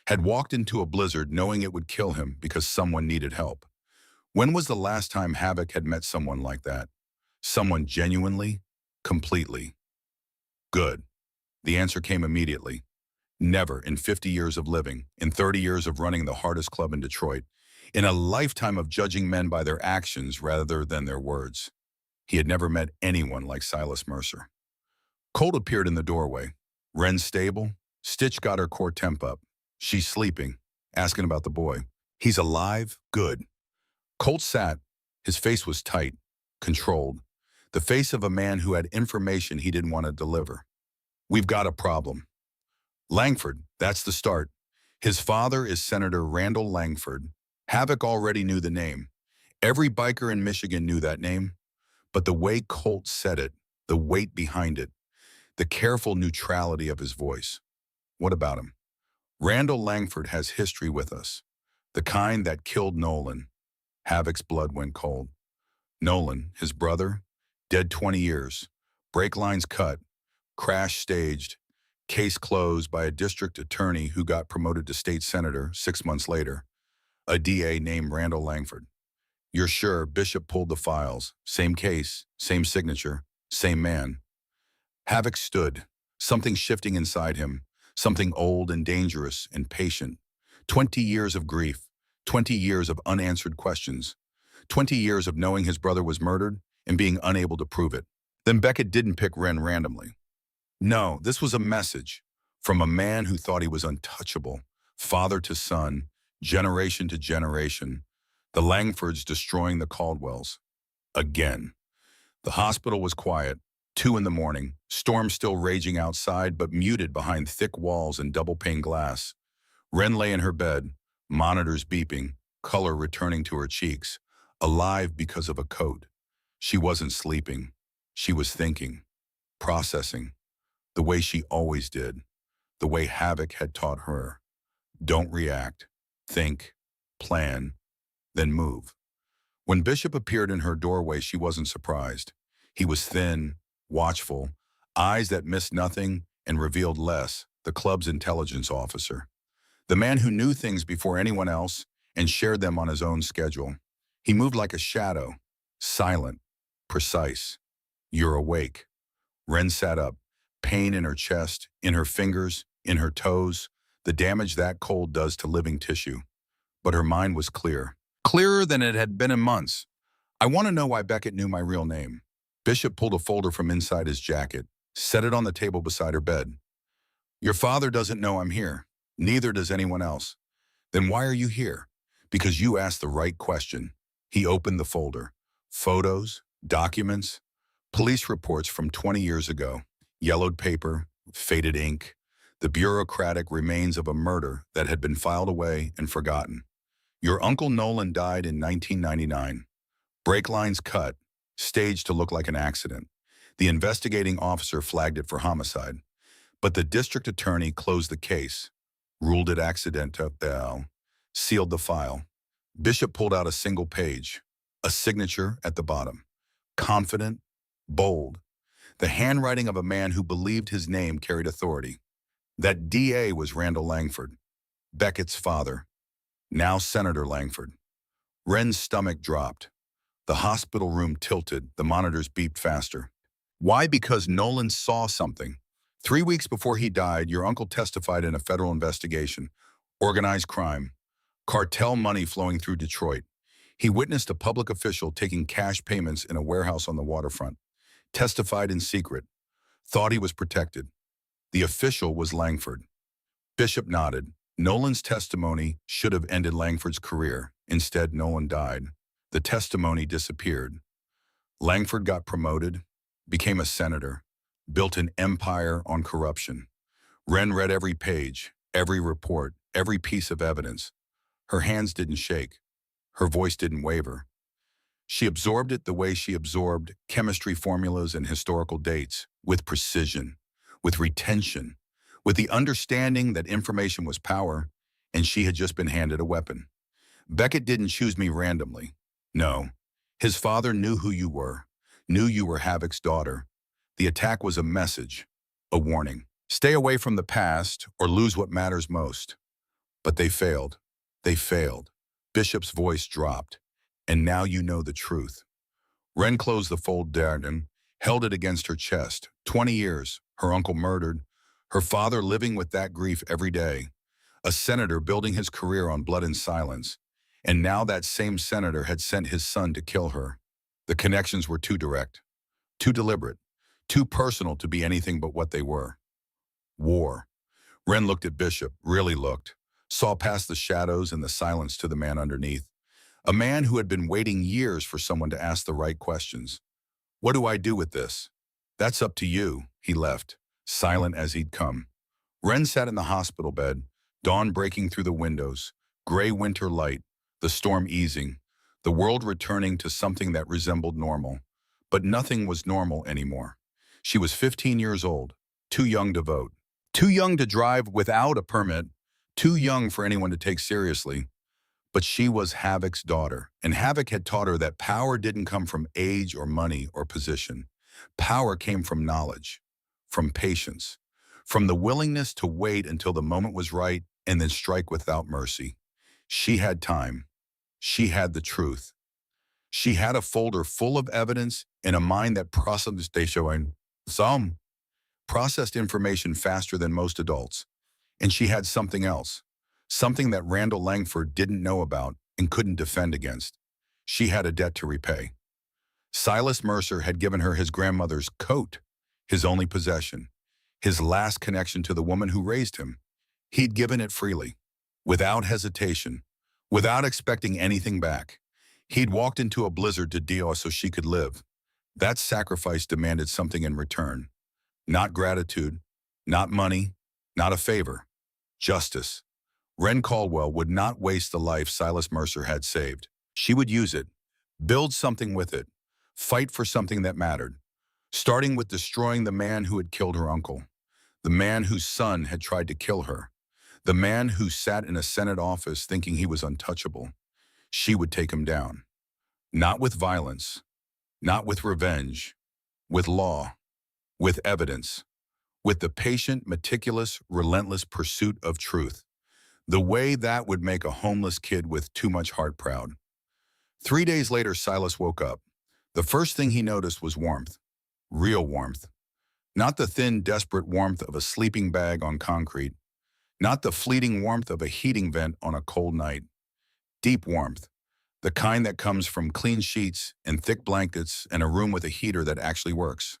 had walked into a blizzard knowing it would kill him because someone needed help. When was the last time Havoc had met someone like that? Someone genuinely, completely. Good. The answer came immediately. Never in 50 years of living, in 30 years of running the hardest club in Detroit, in a lifetime of judging men by their actions rather than their words. He had never met anyone like Silas Mercer. Colt appeared in the doorway. Ren stable. Stitch got her core temp up. She's sleeping, asking about the boy. He's alive? Good. Colt sat. His face was tight, controlled. The face of a man who had information he didn't want to deliver. We've got a problem. Langford, that's the start. His father is Senator Randall Langford. Havoc already knew the name. Every biker in Michigan knew that name. But the way Colt said it, the weight behind it, the careful neutrality of his voice. What about him? Randall Langford has history with us. The kind that killed Nolan. Havoc's blood went cold. Nolan, his brother, dead 20 years. Brake lines cut. Crash staged. Case closed by a district attorney who got promoted to state senator 6 months later. A DA named Randall Langford. You're sure Bishop pulled the files. Same case, same signature, same man. Havoc stood, something shifting inside him, something old and dangerous and patient. 20 years of grief, 20 years of unanswered questions, 20 years of knowing his brother was murdered and being unable to prove it. Then Beckett didn't pick Ren randomly. No, this was a message from a man who thought he was untouchable, father to son, generation to generation. The Langfords destroying the Caldwells. Again. The hospital was quiet. 2 in the morning. Storm still raging outside, but muted behind thick walls and double-pane glass. Wren lay in her bed, monitors beeping, color returning to her cheeks, alive because of a coat. She wasn't sleeping. She was thinking, processing, the way she always did, the way Havoc had taught her. Don't react. Think. Plan. Then move. When Bishop appeared in her doorway, she wasn't surprised. He was thin, watchful, eyes that missed nothing and revealed less, the club's intelligence officer. The man who knew things before anyone else and shared them on his own schedule. He moved like a shadow, silent, precise. You're awake. Wren sat up, pain in her chest, in her fingers, in her toes, the damage that cold does to living tissue. But her mind was clear, clearer than it had been in months. I want to know why Beckett knew my real name. Bishop pulled a folder from inside his jacket, set it on the table beside her bed. Your father doesn't know I'm here. Neither does anyone else. Then why are you here? Because you asked the right question. He opened the folder. Photos, documents, police reports from 20 years ago, yellowed paper, faded ink, the bureaucratic remains of a murder that had been filed away and forgotten. Your Uncle Nolan died in 1999. Brake lines cut, staged to look like an accident. The investigating officer flagged it for homicide. But the district attorney closed the case, ruled it accidental, sealed the file. Bishop pulled out a single page, a signature at the bottom. Confident, bold, the handwriting of a man who believed his name carried authority. That DA was Randall Langford, Beckett's father, now Senator Langford. Wren's stomach dropped. The hospital room tilted, the monitors beeped faster. Why? Because Nolan saw something. 3 weeks before he died, your uncle testified in a federal investigation. Organized crime. Cartel money flowing through Detroit. He witnessed a public official taking cash payments in a warehouse on the waterfront. Testified in secret. Thought he was protected. The official was Langford. Bishop nodded. Nolan's testimony should have ended Langford's career. Instead, Nolan died. The testimony disappeared. Langford got promoted, became a senator, built an empire on corruption. Wren read every page, every report, every piece of evidence. Her hands didn't shake. Her voice didn't waver. She absorbed it the way she absorbed chemistry formulas and historical dates, with precision, with retention, with the understanding that information was power, and she had just been handed a weapon. Beckett didn't choose me randomly. No. His father knew who you were, knew you were Havoc's daughter. The attack was a message, a warning. Stay away from the past or lose what matters most. But they failed. They failed. Bishop's voice dropped. And now you know the truth. Wren closed the fold down and held it against her chest. 20 years, her uncle murdered, her father living with that grief every day, a senator building his career on blood and silence. And now that same senator had sent his son to kill her. The connections were too direct, too deliberate, too personal to be anything but what they were. War. Wren looked at Bishop, really looked, saw past the shadows and the silence to the man underneath. A man who had been waiting years for someone to ask the right questions. What do I do with this? That's up to you, he left, silent as he'd come. Wren sat in the hospital bed, dawn breaking through the windows, gray winter light, the storm easing, the world returning to something that resembled normal. But nothing was normal anymore. She was 15 years old, too young to vote, too young to drive without a permit, too young for anyone to take seriously. But she was Havoc's daughter, and Havoc had taught her that power didn't come from age or money or position. Power came from knowledge, from patience, from the willingness to wait until the moment was right and then strike without mercy. She had time. She had the truth. She had a folder full of evidence and a mind that processed information faster than most adults. And she had something else. Something that Randall Langford didn't know about and couldn't defend against. She had a debt to repay. Silas Mercer had given her his grandmother's coat, his only possession, his last connection to the woman who raised him. He'd given it freely, without hesitation, without expecting anything back. He'd walked into a blizzard to deal so she could live. That sacrifice demanded something in return. Not gratitude, not money, not a favor. Justice. Wren Caldwell would not waste the life Silas Mercer had saved. She would use it, build something with it, fight for something that mattered, starting with destroying the man who had killed her uncle, the man whose son had tried to kill her, the man who sat in a Senate office thinking he was untouchable. She would take him down. Not with violence, not with revenge, with law, with evidence, with the patient, meticulous, relentless pursuit of truth. The way that would make a homeless kid with too much heart proud. 3 days later, Silas woke up. The first thing he noticed was warmth. Real warmth. Not the thin, desperate warmth of a sleeping bag on concrete. Not the fleeting warmth of a heating vent on a cold night. Deep warmth. The kind that comes from clean sheets and thick blankets and a room with a heater that actually works.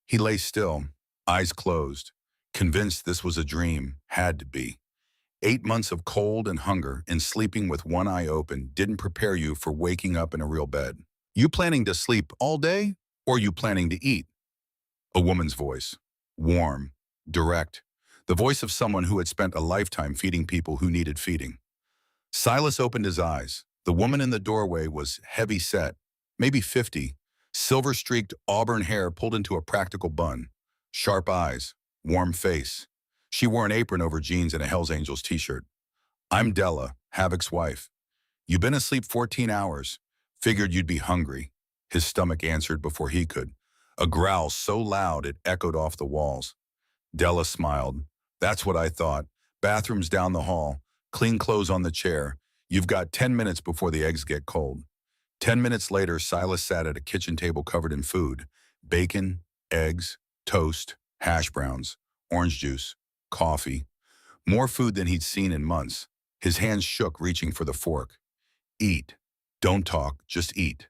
He lay still, eyes closed, convinced this was a dream, had to be. 8 months of cold and hunger and sleeping with one eye open didn't prepare you for waking up in a real bed. You planning to sleep all day, or you planning to eat? A woman's voice. Warm, direct. The voice of someone who had spent a lifetime feeding people who needed feeding. Silas opened his eyes. The woman in the doorway was heavy set, maybe 50, silver-streaked auburn hair pulled into a practical bun, sharp eyes, warm face. She wore an apron over jeans and a Hells Angels t-shirt. "I'm Della, Havoc's wife. You been asleep 14 hours. Figured you'd be hungry," his stomach answered before he could. A growl so loud it echoed off the walls. Della smiled. "That's what I thought. Bathrooms down the hall. Clean clothes on the chair. You've got 10 minutes before the eggs get cold." 10 minutes later, Silas sat at a kitchen table covered in food. Bacon, eggs, toast, hash browns, orange juice, coffee. More food than he'd seen in months. His hands shook, reaching for the fork. "Eat. Don't talk, just eat."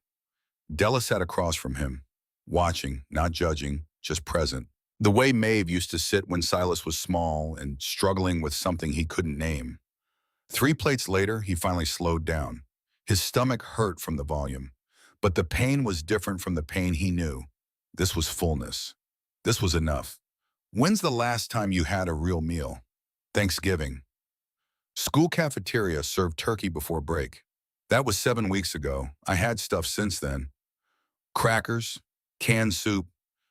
Della sat across from him, watching, not judging, just present. The way Maeve used to sit when Silas was small and struggling with something he couldn't name. 3 plates later, he finally slowed down. His stomach hurt from the volume, but the pain was different from the pain he knew. This was fullness. This was enough. "When's the last time you had a real meal?" "Thanksgiving." "School cafeteria served turkey before break." "That was 7 weeks ago. I had stuff since then." "Crackers, canned soup.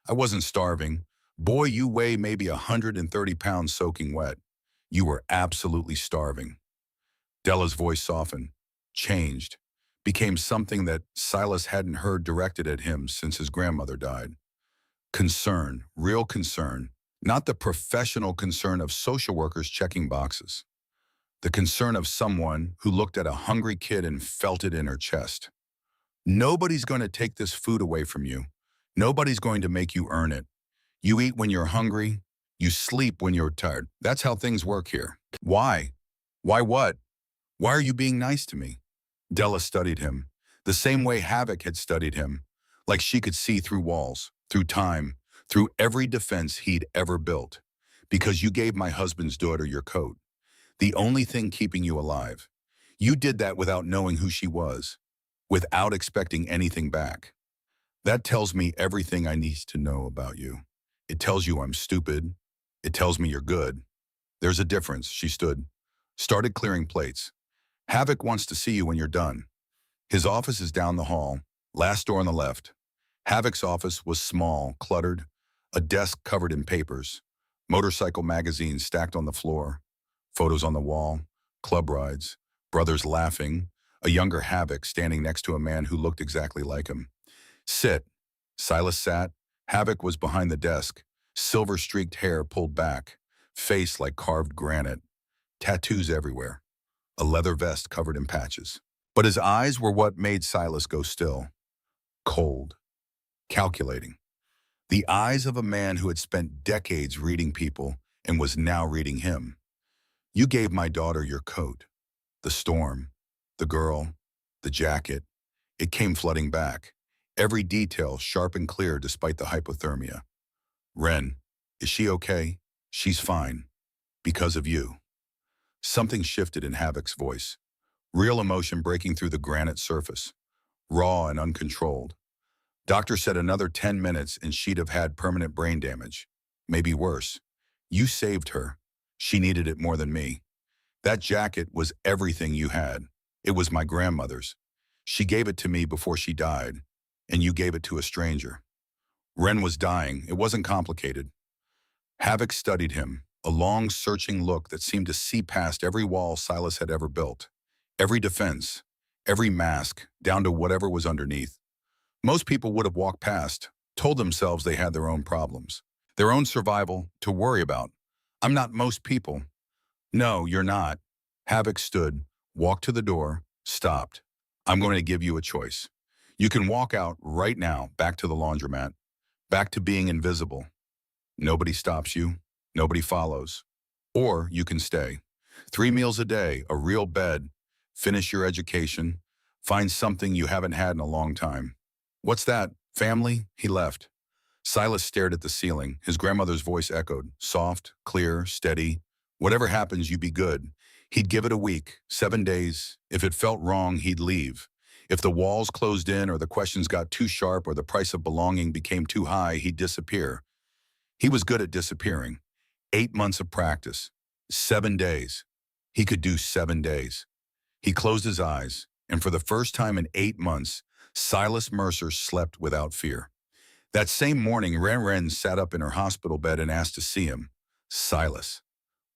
I wasn't starving. Boy, you weigh maybe 130 pounds soaking wet. You were absolutely starving." Della's voice softened, changed, became something that Silas hadn't heard directed at him since his grandmother died. Concern, real concern, not the professional concern of social workers checking boxes. The concern of someone who looked at a hungry kid and felt it in her chest. "Nobody's going to take this food away from you. Nobody's going to make you earn it. You eat when you're hungry. You sleep when you're tired. That's how things work here." "Why? Why what? Why are you being nice to me?" Della studied him, the same way Havoc had studied him, like she could see through walls, through time, through every defense he'd ever built. "Because you gave my husband's daughter your coat. The only thing keeping you alive. You did that without knowing who she was, without expecting anything back. That tells me everything I need to know about you. It tells you I'm stupid. It tells me you're good. There's a difference." She stood, started clearing plates. "Havoc wants to see you when you're done. His office is down the hall, last door on the left." Havoc's office was small, cluttered, a desk covered in papers, motorcycle magazines stacked on the floor, photos on the wall, club rides, brothers laughing, a younger Havoc standing next to a man who looked exactly like him. "Sit." Silas sat. Havoc was behind the desk, silver-streaked hair pulled back, face like carved granite, tattoos everywhere, a leather vest covered in patches. But his eyes were what made Silas go still. Cold. Calculating. The eyes of a man who had spent decades reading people and was now reading him. "You gave my daughter your coat. The storm, the girl, the jacket. It came flooding back. Every detail sharp and clear despite the hypothermia. Wren, is she okay?" "She's fine. Because of you." Something shifted in Havoc's voice. Real emotion breaking through the granite surface. Raw and uncontrolled. "Doctor said another 10 minutes and she'd have had permanent brain damage. Maybe worse. You saved her. She needed it more than me. That jacket was everything you had. It was my grandmother's. She gave it to me before she died, and you gave it to a stranger. Ren was dying. It wasn't complicated. Havoc studied him, a long, searching look that seemed to see past every wall Silas had ever built, every defense, every mask, down to whatever was underneath. Most people would have walked past, told themselves they had their own problems, their own survival to worry about. I'm not most people. No, you're not. Havoc stood, walked to the door, stopped. I'm going to give you a choice. You can walk out right now, back to the laundromat, back to being invisible. Nobody stops you. Nobody follows. Or you can stay. 3 meals a day, a real bed, finish your education, find something you haven't had in a long time. What's that? Family? He left. Silas stared at the ceiling. His grandmother's voice echoed, soft, clear, steady. Whatever happens, you be good. He'd give it a week, 7 days. If it felt wrong, he'd leave. If the walls closed in or the questions got too sharp or the price of belonging became too high, he'd disappear. He was good at disappearing. 8 months of practice. 7 days. He could do 7 days. He closed his eyes, and for the first time in 8 months, Silas Mercer slept without fear. That same morning, Ren sat up in her hospital bed and asked to see him. Silas,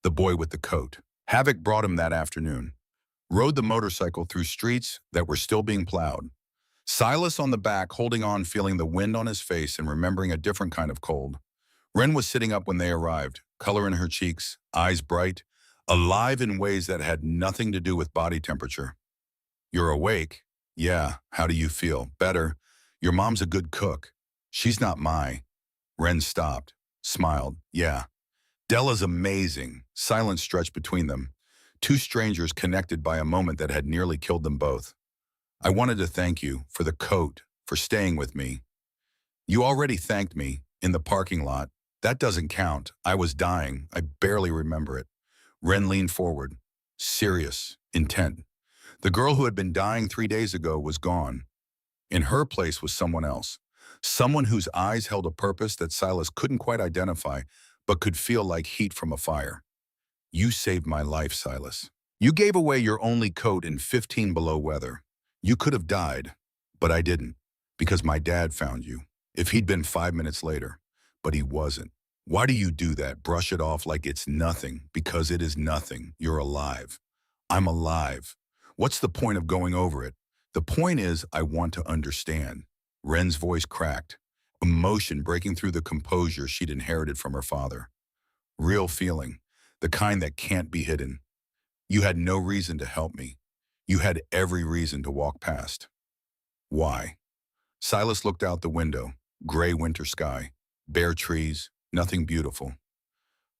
the boy with the coat. Havoc brought him that afternoon. Rode the motorcycle through streets that were still being plowed. Silas on the back, holding on, feeling the wind on his face and remembering a different kind of cold. Ren was sitting up when they arrived, color in her cheeks, eyes bright, alive in ways that had nothing to do with body temperature. You're awake? Yeah, how do you feel? Better. Your mom's a good cook. She's not my. Ren stopped, smiled. Yeah. Della's amazing. Silence stretched between them. Two strangers connected by a moment that had nearly killed them both. I wanted to thank you for the coat, for staying with me. You already thanked me in the parking lot. That doesn't count. I was dying. I barely remember it. Ren leaned forward, serious, intent. The girl who had been dying 3 days ago was gone. In her place was someone else. Someone whose eyes held a purpose that Silas couldn't quite identify, but could feel like heat from a fire. You saved my life, Silas. You gave away your only coat in 15 below weather. You could have died, but I didn't, because my dad found you. If he'd been 5 minutes later, but he wasn't. Why do you do that? Brush it off like it's nothing, because it is nothing. You're alive. I'm alive. What's the point of going over it? The point is, I want to understand. Ren's voice cracked, emotion breaking through the composure she'd inherited from her father. Real feeling, the kind that can't be hidden. You had no reason to help me. You had every reason to walk past. Why? Silas looked out the window, gray winter sky, bare trees, nothing beautiful.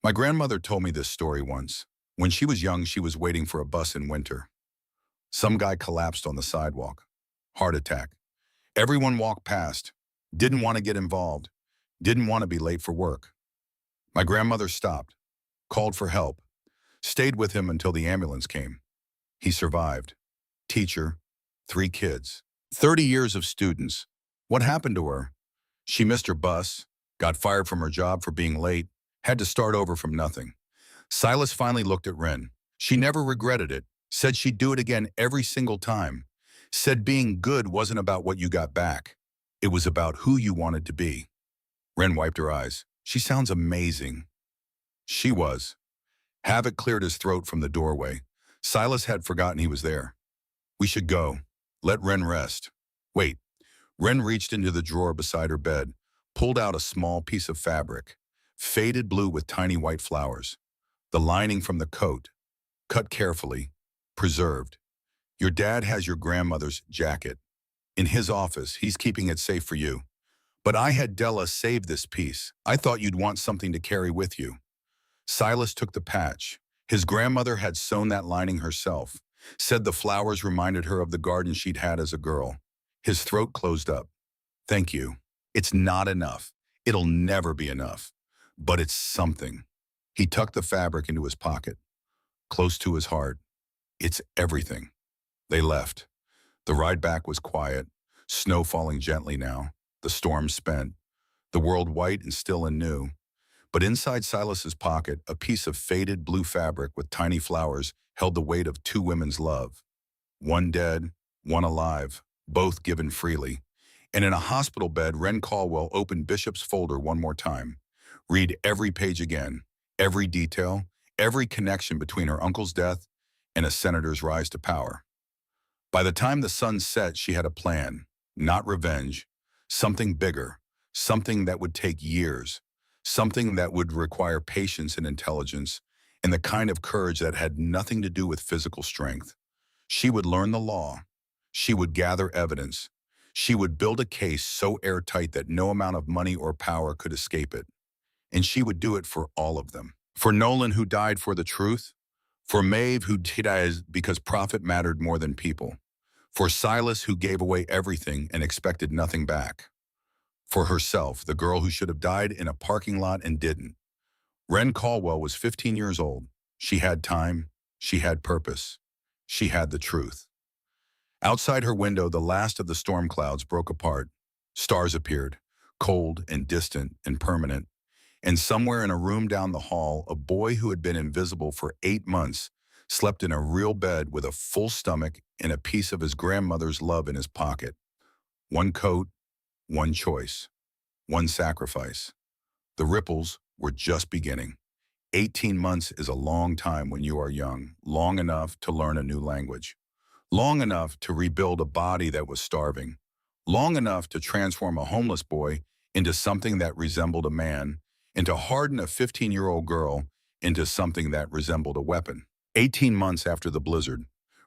My grandmother told me this story once. When she was young, she was waiting for a bus in winter. Some guy collapsed on the sidewalk. Heart attack. Everyone walked past, didn't want to get involved, didn't want to be late for work. My grandmother stopped, called for help, stayed with him until the ambulance came. He survived. Teacher, 3 kids, 30 years of students. What happened to her? She missed her bus, got fired from her job for being late, had to start over from nothing. Silas finally looked at Ren. She never regretted it, said she'd do it again every single time. Said being good wasn't about what you got back. It was about who you wanted to be. Ren wiped her eyes. She sounds amazing. She was. Havoc cleared his throat from the doorway. Silas had forgotten he was there. We should go. Let Ren rest. Wait. Ren reached into the drawer beside her bed, pulled out a small piece of fabric, faded blue with tiny white flowers. The lining from the coat, cut carefully, preserved. Your dad has your grandmother's jacket. In his office, he's keeping it safe for you. But I had Della save this piece. I thought you'd want something to carry with you. Silas took the patch. His grandmother had sewn that lining herself, said the flowers reminded her of the garden she'd had as a girl. His throat closed up. Thank you. It's not enough. It'll never be enough. But it's something. He tucked the fabric into his pocket, close to his heart. It's everything. They left. The ride back was quiet, snow falling gently now, the storm spent, the world white and still and new. But inside Silas's pocket, a piece of faded blue fabric with tiny flowers held the weight of two women's love. One dead, one alive, both given freely. And in a hospital bed, Ren Caldwell opened Bishop's folder one more time. Read every page again, every detail, every connection between her uncle's death and a senator's rise to power. By the time the sun set, she had a plan, not revenge, something bigger, something that would take years, something that would require patience and intelligence, and the kind of courage that had nothing to do with physical strength. She would learn the law. She would gather evidence. She would build a case so airtight that no amount of money or power could escape it. And she would do it for all of them. For Nolan, who died for the truth. For Maeve, who died because profit mattered more than people. For Silas, who gave away everything and expected nothing back. For herself, the girl who should have died in a parking lot and didn't. Ren Caldwell was 15 years old. She had time. She had purpose. She had the truth. Outside her window, the last of the storm clouds broke apart. Stars appeared, cold and distant and permanent. And somewhere in a room down the hall, a boy who had been invisible for 8 months slept in a real bed with a full stomach and a piece of his grandmother's love in his pocket. One coat, one choice, one sacrifice. The ripples were just beginning. 18 months is a long time when you are young, long enough to learn a new language, long enough to rebuild a body that was starving, long enough to transform a homeless boy into something that resembled a man, and to harden a 15-year-old girl into something that resembled a weapon. 18 months after the blizzard,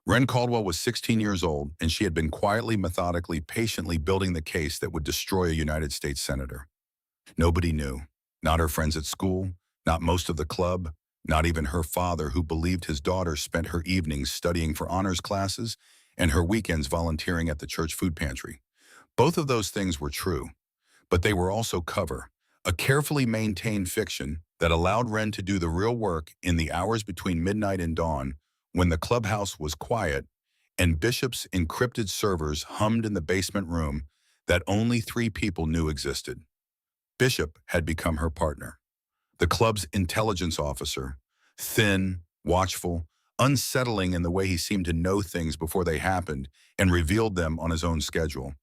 Ren Caldwell was 16 years old, and she had been quietly, methodically, patiently building the case that would destroy a United States senator. Nobody knew. Not her friends at school, not most of the club, not even her father, who believed his daughter spent her evenings studying for honors classes and her weekends volunteering at the church food pantry. Both of those things were true, but they were also cover, a carefully maintained fiction that allowed Ren to do the real work in the hours between midnight and dawn, when the clubhouse was quiet and Bishop's encrypted servers hummed in the basement room that only 3 people knew existed. Bishop had become her partner, the club's intelligence officer, thin, watchful, unsettling in the way he seemed to know things before they happened and revealed them on his own schedule.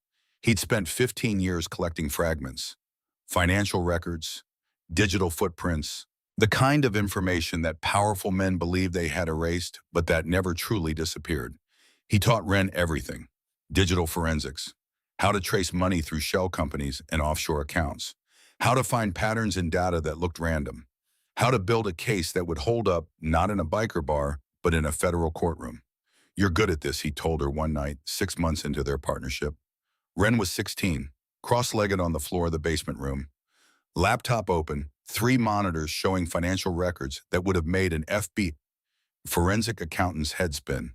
He'd spent 15 years collecting fragments, financial records, digital footprints, the kind of information that powerful men believed they had erased, but that never truly disappeared. He taught Ren everything: digital forensics, how to trace money through shell companies and offshore accounts, how to find patterns in data that looked random, how to build a case that would hold up not in a biker bar, but in a federal courtroom. "You're good at this," he told her one night, 6 months into their partnership. Ren was 16, cross-legged on the floor of the basement room. Laptop open, 3 monitors showing financial records that would have made an FB forensic accountant's head spin.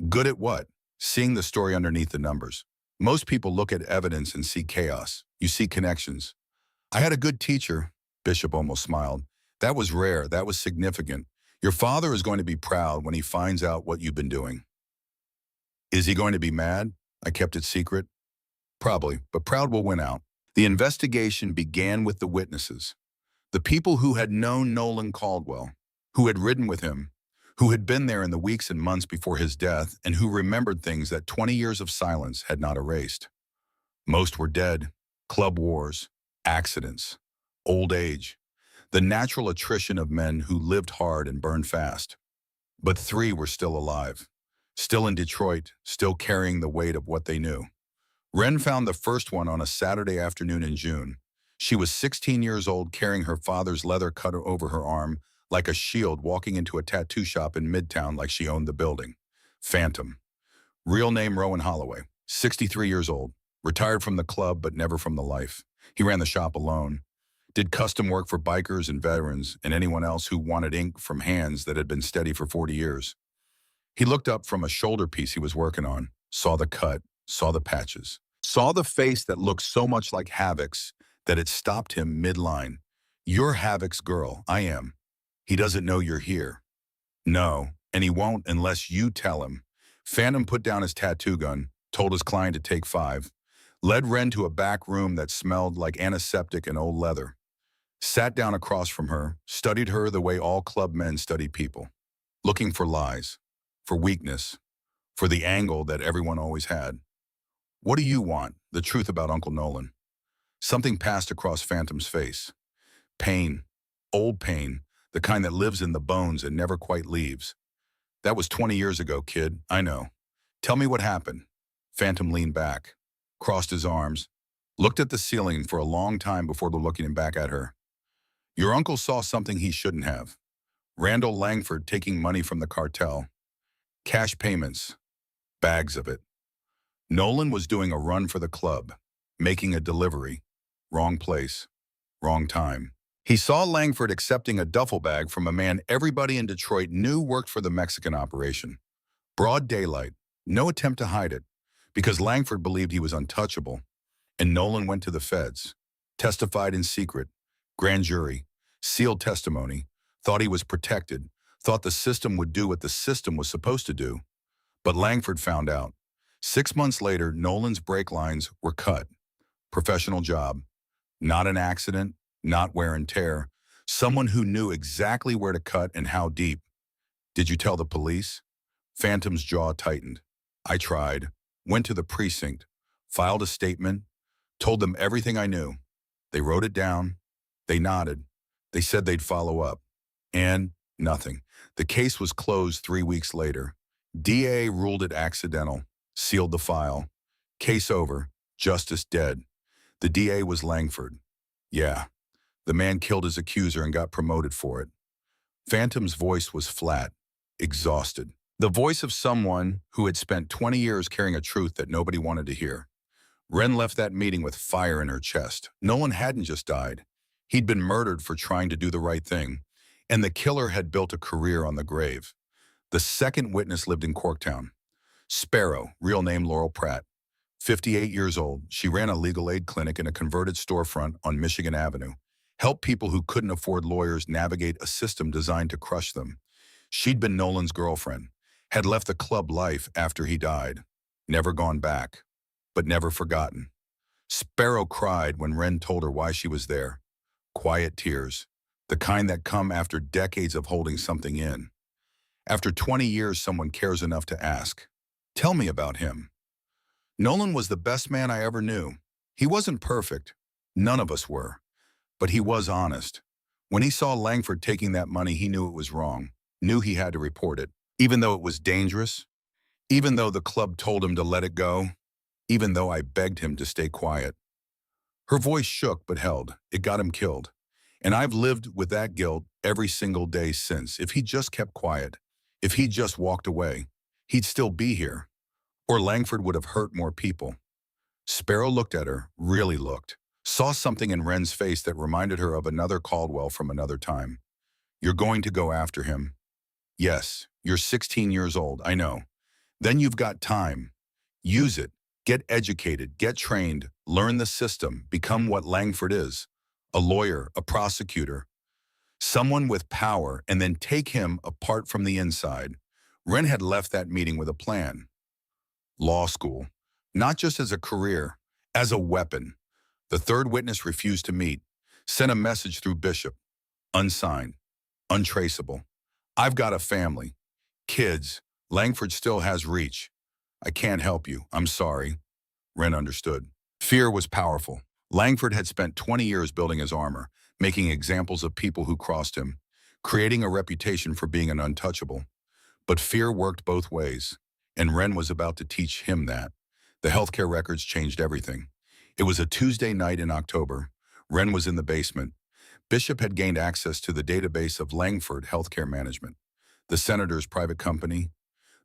Good at what? Seeing the story underneath the numbers. Most people look at evidence and see chaos. You see connections. "I had a good teacher," Bishop almost smiled. "That was rare. That was significant. Your father is going to be proud when he finds out what you've been doing." "Is he going to be mad I kept it secret?" "Probably, but proud will win out." The investigation began with the witnesses, the people who had known Nolan Caldwell, who had ridden with him, who had been there in the weeks and months before his death, and who remembered things that 20 years of silence had not erased. Most were dead: club wars, accidents, old age, the natural attrition of men who lived hard and burned fast. But 3 were still alive, still in Detroit, still carrying the weight of what they knew. Ren found the first one on a Saturday afternoon in June. She was 16 years old, carrying her father's leather cutter over her arm like a shield, walking into a tattoo shop in Midtown like she owned the building. Phantom. Real name Rowan Holloway, 63 years old, retired from the club but never from the life. He ran the shop alone, did custom work for bikers and veterans and anyone else who wanted ink from hands that had been steady for 40 years. He looked up from a shoulder piece he was working on, saw the cut, saw the patches, saw the face that looked so much like Havoc's that it stopped him mid-line. "You're Havoc's girl, I am. He doesn't know you're here." "No, and he won't unless you tell him." Phantom put down his tattoo gun, told his client to take 5, led Ren to a back room that smelled like antiseptic and old leather, sat down across from her, studied her the way all club men study people. looking for lies, for weakness, for the angle that everyone always had. What do you want? The truth about Uncle Nolan. Something passed across Phantom's face. Pain. Old pain. The kind that lives in the bones and never quite leaves. That was 20 years ago, kid. I know. Tell me what happened. Phantom leaned back, crossed his arms, looked at the ceiling for a long time before looking back at her. Your uncle saw something he shouldn't have. Randall Langford taking money from the cartel. Cash payments. Bags of it. Nolan was doing a run for the club, making a delivery. Wrong place. Wrong time. He saw Langford accepting a duffel bag from a man everybody in Detroit knew worked for the Mexican operation. Broad daylight. No attempt to hide it, because Langford believed he was untouchable. And Nolan went to the feds, testified in secret, grand jury, sealed testimony, thought he was protected, thought the system would do what the system was supposed to do. But Langford found out. 6 months later, Nolan's brake lines were cut. Professional job. Not an accident, not wear and tear. Someone who knew exactly where to cut and how deep. Did you tell the police? Phantom's jaw tightened. I tried. Went to the precinct. Filed a statement. Told them everything I knew. They wrote it down. They nodded. They said they'd follow up. And nothing. The case was closed 3 weeks later. DA ruled it accidental. Sealed the file. Case over. Justice dead. The DA was Langford. Yeah. The man killed his accuser and got promoted for it. Phantom's voice was flat, exhausted. The voice of someone who had spent 20 years carrying a truth that nobody wanted to hear. Wren left that meeting with fire in her chest. Nolan hadn't just died. He'd been murdered for trying to do the right thing, and the killer had built a career on the grave. The second witness lived in Corktown. Sparrow, real name Laurel Pratt. 58 years old, she ran a legal aid clinic in a converted storefront on Michigan Avenue. Helped people who couldn't afford lawyers navigate a system designed to crush them. She'd been Nolan's girlfriend, had left the club life after he died. Never gone back, but never forgotten. Sparrow cried when Wren told her why she was there. Quiet tears, the kind that come after decades of holding something in. After 20 years, someone cares enough to ask, tell me about him. Nolan was the best man I ever knew. He wasn't perfect. None of us were. But he was honest. When he saw Langford taking that money, he knew it was wrong, knew he had to report it, even though it was dangerous, even though the club told him to let it go, even though I begged him to stay quiet. Her voice shook but held. It got him killed. And I've lived with that guilt every single day since. If he just kept quiet, if he just walked away, he'd still be here. Or Langford would have hurt more people. Sparrow looked at her, really looked. Saw something in Wren's face that reminded her of another Caldwell from another time. You're going to go after him. Yes, you're 16 years old, I know. Then you've got time. Use it. Get educated, get trained, learn the system, become what Langford is. A lawyer, a prosecutor, someone with power, and then take him apart from the inside. Wren had left that meeting with a plan. Law school, not just as a career, as a weapon. The third witness refused to meet, sent a message through Bishop, unsigned, untraceable. I've got a family, kids. Langford still has reach. I can't help you. I'm sorry. Wren understood. Fear was powerful. Langford had spent 20 years building his armor, making examples of people who crossed him, creating a reputation for being an untouchable. But fear worked both ways, and Wren was about to teach him that. The healthcare records changed everything. It was a Tuesday night in October. Wren was in the basement. Bishop had gained access to the database of Langford Healthcare Management, the senator's private company,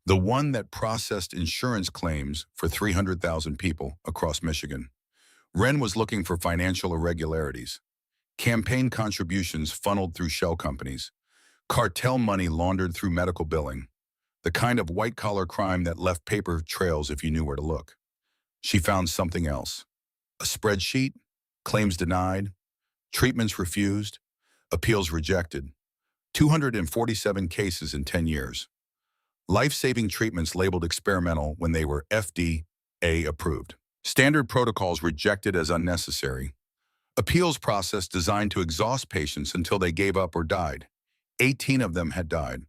the one that processed insurance claims for 300,000 people across Michigan. Wren was looking for financial irregularities, campaign contributions funneled through shell companies, cartel money laundered through medical billing, the kind of white-collar crime that left paper trails if you knew where to look. She found something else. A spreadsheet, claims denied, treatments refused, appeals rejected, 247 cases in 10 years. Life-saving treatments labeled experimental when they were FDA approved. Standard protocols rejected as unnecessary. Appeals process designed to exhaust patients until they gave up or died. 18 of them had died.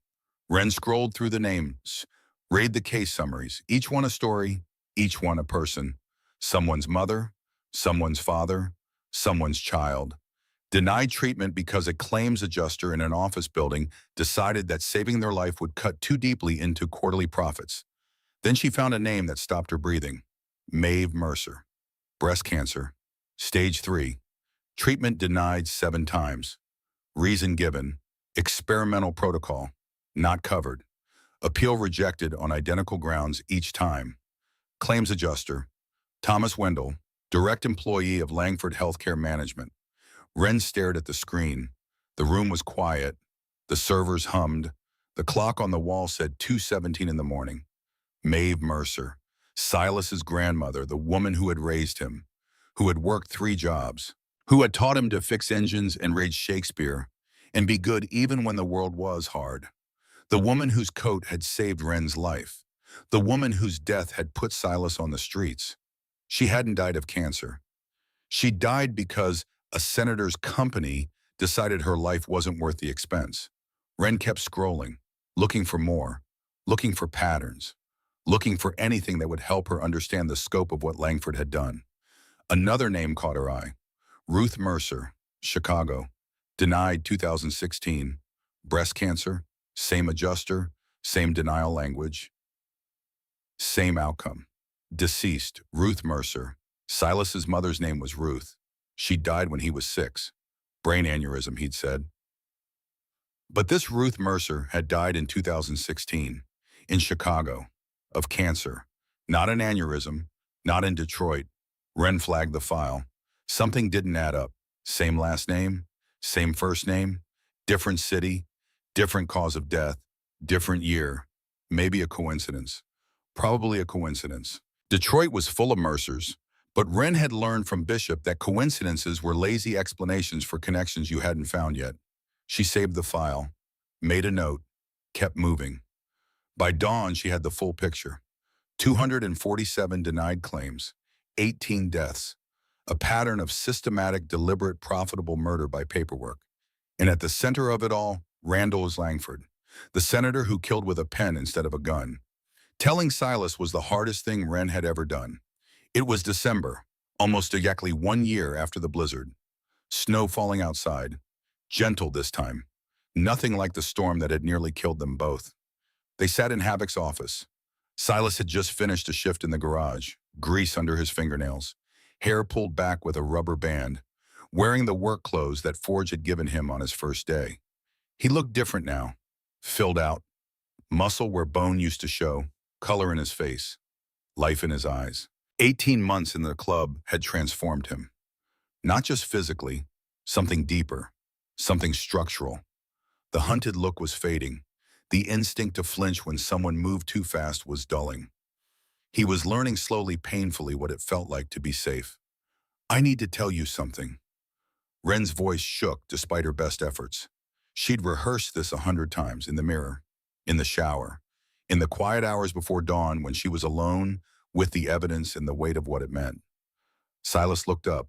Wren scrolled through the names, read the case summaries, each one a story, each one a person. Someone's mother, someone's father, someone's child. Denied treatment because a claims adjuster in an office building decided that saving their life would cut too deeply into quarterly profits. Then she found a name that stopped her breathing. Maeve Mercer. Breast cancer. Stage 3. Treatment denied 7 times. Reason given. Experimental protocol. Not covered. Appeal rejected on identical grounds each time. Claims adjuster. Thomas Wendell, direct employee of Langford Healthcare Management. Wren stared at the screen. The room was quiet. The servers hummed. The clock on the wall said 2:17 in the morning. Maeve Mercer, Silas's grandmother, the woman who had raised him, who had worked 3 jobs, who had taught him to fix engines and read Shakespeare, and be good even when the world was hard. The woman whose coat had saved Wren's life. The woman whose death had put Silas on the streets. She hadn't died of cancer. She died because a senator's company decided her life wasn't worth the expense. Wren kept scrolling, looking for more, looking for patterns, looking for anything that would help her understand the scope of what Langford had done. Another name caught her eye. Ruth Mercer, Chicago. Denied 2016. Breast cancer, same adjuster, same denial language, same outcome. Deceased, Ruth Mercer. Silas's mother's name was Ruth. She died when he was 6. Brain aneurysm, he'd said. But this Ruth Mercer had died in 2016, in Chicago, of cancer. Not an aneurysm, not in Detroit. Wren flagged the file. Something didn't add up. Same last name, same first name, different city, different cause of death, different year. Maybe a coincidence. Probably a coincidence. Detroit was full of Mercers, but Wren had learned from Bishop that coincidences were lazy explanations for connections you hadn't found yet. She saved the file, made a note, kept moving. By dawn, she had the full picture. 247 denied claims, 18 deaths, a pattern of systematic, deliberate, profitable murder by paperwork. And at the center of it all, Randall Langford, the senator who killed with a pen instead of a gun. Telling Silas was the hardest thing Wren had ever done. It was December, almost exactly 1 year after the blizzard. Snow falling outside. Gentle this time. Nothing like the storm that had nearly killed them both. They sat in Havoc's office. Silas had just finished a shift in the garage, grease under his fingernails, hair pulled back with a rubber band, wearing the work clothes that Forge had given him on his first day. He looked different now, filled out, muscle where bone used to show, color in his face, life in his eyes. 18 months in the club had transformed him. Not just physically, something deeper, something structural. The hunted look was fading. The instinct to flinch when someone moved too fast was dulling. He was learning slowly, painfully, what it felt like to be safe. I need to tell you something. Wren's voice shook despite her best efforts. She'd rehearsed this 100 times in the mirror, in the shower, in the quiet hours before dawn when she was alone with the evidence and the weight of what it meant. Silas looked up,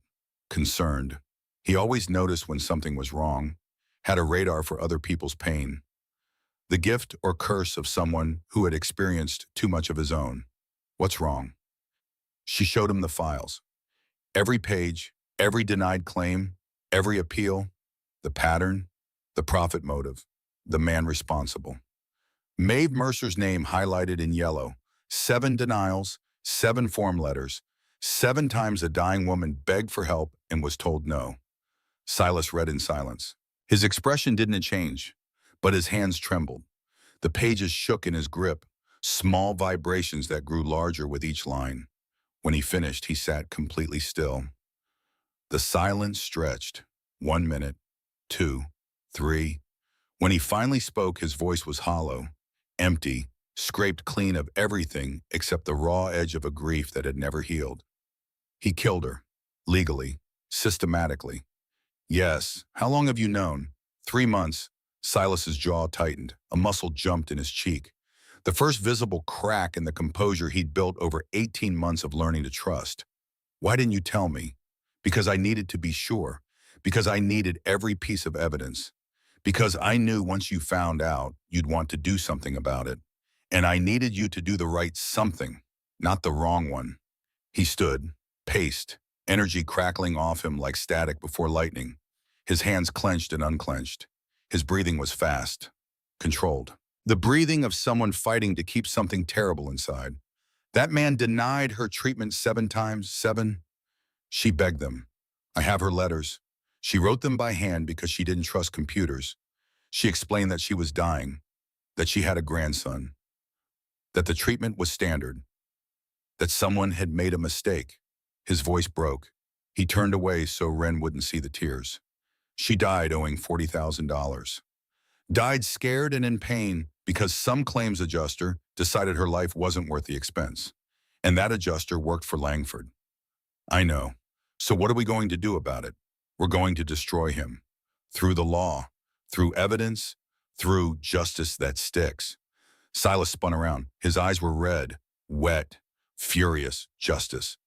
concerned. He always noticed when something was wrong, had a radar for other people's pain. The gift or curse of someone who had experienced too much of his own. What's wrong? She showed him the files. Every page, every denied claim, every appeal, the pattern, the profit motive, the man responsible. Maeve Mercer's name highlighted in yellow. 7 denials, 7 form letters, 7 times a dying woman begged for help and was told no. Silas read in silence. His expression didn't change, but his hands trembled. The pages shook in his grip, small vibrations that grew larger with each line. When he finished, he sat completely still. The silence stretched. 1 minute, 2, 3. When he finally spoke, his voice was hollow, empty, scraped clean of everything except the raw edge of a grief that had never healed. He killed her, legally, systematically. Yes, how long have you known? 3 months. Silas's jaw tightened. A muscle jumped in his cheek. The first visible crack in the composure he'd built over 18 months of learning to trust. Why didn't you tell me? Because I needed to be sure. Because I needed every piece of evidence. Because I knew once you found out, you'd want to do something about it. And I needed you to do the right something, not the wrong one. He stood, paced, energy crackling off him like static before lightning. His hands clenched and unclenched. His breathing was fast, controlled. The breathing of someone fighting to keep something terrible inside. That man denied her treatment 7 times, 7. She begged them. I have her letters. She wrote them by hand because she didn't trust computers. She explained that she was dying, that she had a grandson, that the treatment was standard, that someone had made a mistake. His voice broke. He turned away so Ren wouldn't see the tears. She died owing $40,000. Died scared and in pain because some claims adjuster decided her life wasn't worth the expense. And that adjuster worked for Langford. I know. So what are we going to do about it? We're going to destroy him. Through the law, through evidence, through justice that sticks. Silas spun around. His eyes were red, wet, furious. Justice.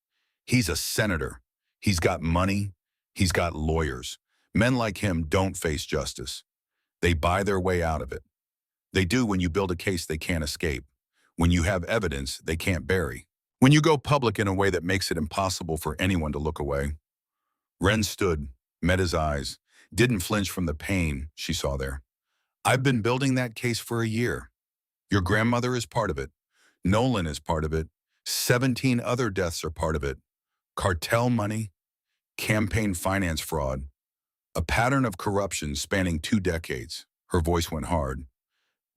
He's a senator. He's got money. He's got lawyers. Men like him don't face justice. They buy their way out of it. They do when you build a case they can't escape. When you have evidence they can't bury. When you go public in a way that makes it impossible for anyone to look away. Ren stood, met his eyes, didn't flinch from the pain she saw there. I've been building that case for a year. Your grandmother is part of it. Nolan is part of it. 17 other deaths are part of it. Cartel money, campaign finance fraud, a pattern of corruption spanning 2 decades. Her voice went hard.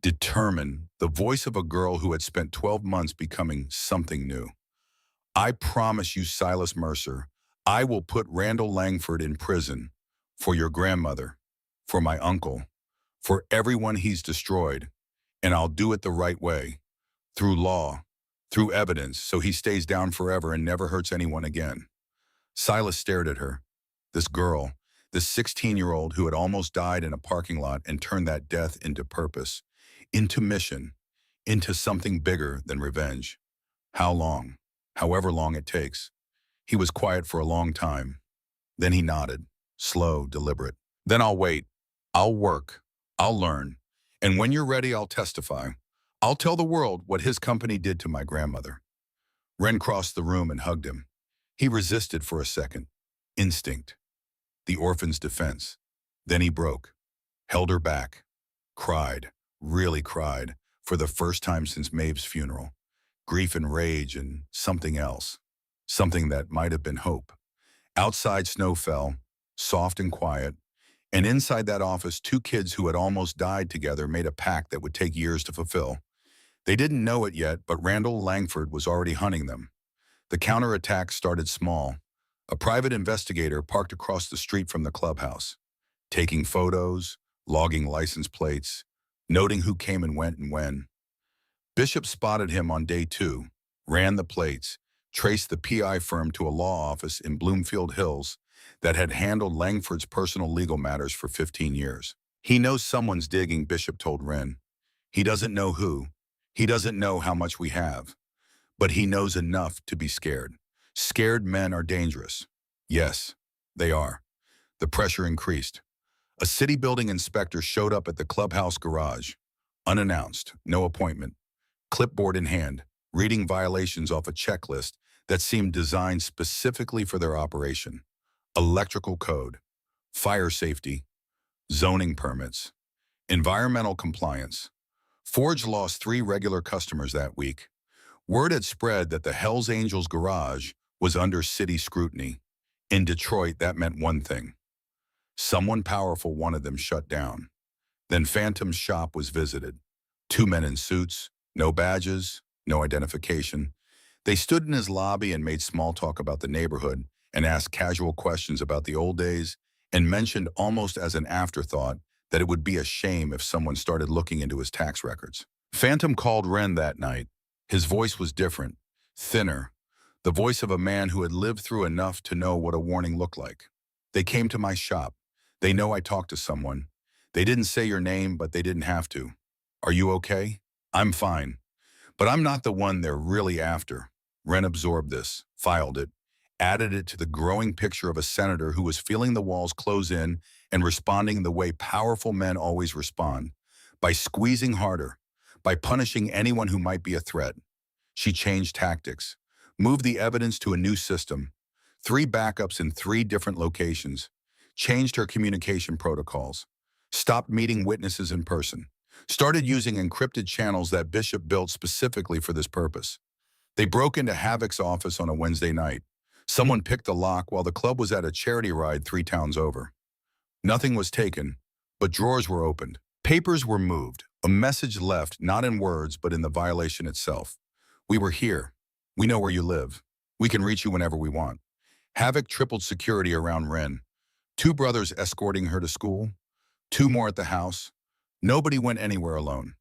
Determined, the voice of a girl who had spent 12 months becoming something new. I promise you, Silas Mercer, I will put Randall Langford in prison for your grandmother, for my uncle, for everyone he's destroyed, and I'll do it the right way, through law, through evidence, so he stays down forever and never hurts anyone again. Silas stared at her. This girl, this 16-year-old who had almost died in a parking lot and turned that death into purpose, into mission, into something bigger than revenge. How long? However long it takes. He was quiet for a long time. Then he nodded, slow, deliberate. Then I'll wait. I'll work. I'll learn. And when you're ready, I'll testify. I'll tell the world what his company did to my grandmother. Ren crossed the room and hugged him. He resisted for a second. Instinct. The orphan's defense. Then he broke. Held her back. Cried. Really cried. For the first time since Maeve's funeral. Grief and rage and something else. Something that might have been hope. Outside snow fell, soft and quiet, and inside that office 2 kids who had almost died together made a pact that would take years to fulfill. They didn't know it yet, but Randall Langford was already hunting them. The counterattack started small. A private investigator parked across the street from the clubhouse, taking photos, logging license plates, noting who came and went and when. Bishop spotted him on day 2, ran the plates, traced the PI firm to a law office in Bloomfield Hills that had handled Langford's personal legal matters for 15 years. He knows someone's digging, Bishop told Ren. He doesn't know who. He doesn't know how much we have. But he knows enough to be scared. Scared men are dangerous. Yes, they are. The pressure increased. A city building inspector showed up at the clubhouse garage. Unannounced, no appointment. Clipboard in hand, reading violations off a checklist that seemed designed specifically for their operation. Electrical code, fire safety, zoning permits, environmental compliance. Forge lost 3 regular customers that week. Word had spread that the Hells Angels garage was under city scrutiny. In Detroit, that meant one thing. Someone powerful wanted them shut down. Then Phantom's shop was visited. 2 men in suits, no badges, no identification. They stood in his lobby and made small talk about the neighborhood and asked casual questions about the old days and mentioned almost as an afterthought that it would be a shame if someone started looking into his tax records. Phantom called Ren that night. His voice was different, thinner, the voice of a man who had lived through enough to know what a warning looked like. They came to my shop. They know I talked to someone. They didn't say your name, but they didn't have to. Are you okay? I'm fine. But I'm not the one they're really after. Ren absorbed this, filed it, added it to the growing picture of a senator who was feeling the walls close in and responding the way powerful men always respond, by squeezing harder, by punishing anyone who might be a threat. She changed tactics, moved the evidence to a new system, 3 backups in 3 different locations, changed her communication protocols, stopped meeting witnesses in person, started using encrypted channels that Bishop built specifically for this purpose. They broke into Havoc's office on a Wednesday night. Someone picked the lock while the club was at a charity ride 3 towns over. Nothing was taken, but drawers were opened. Papers were moved, a message left not in words but in the violation itself. We were here. We know where you live. We can reach you whenever we want. Havoc tripled security around Wren. 2 brothers escorting her to school, 2 more at the house. Nobody went anywhere alone.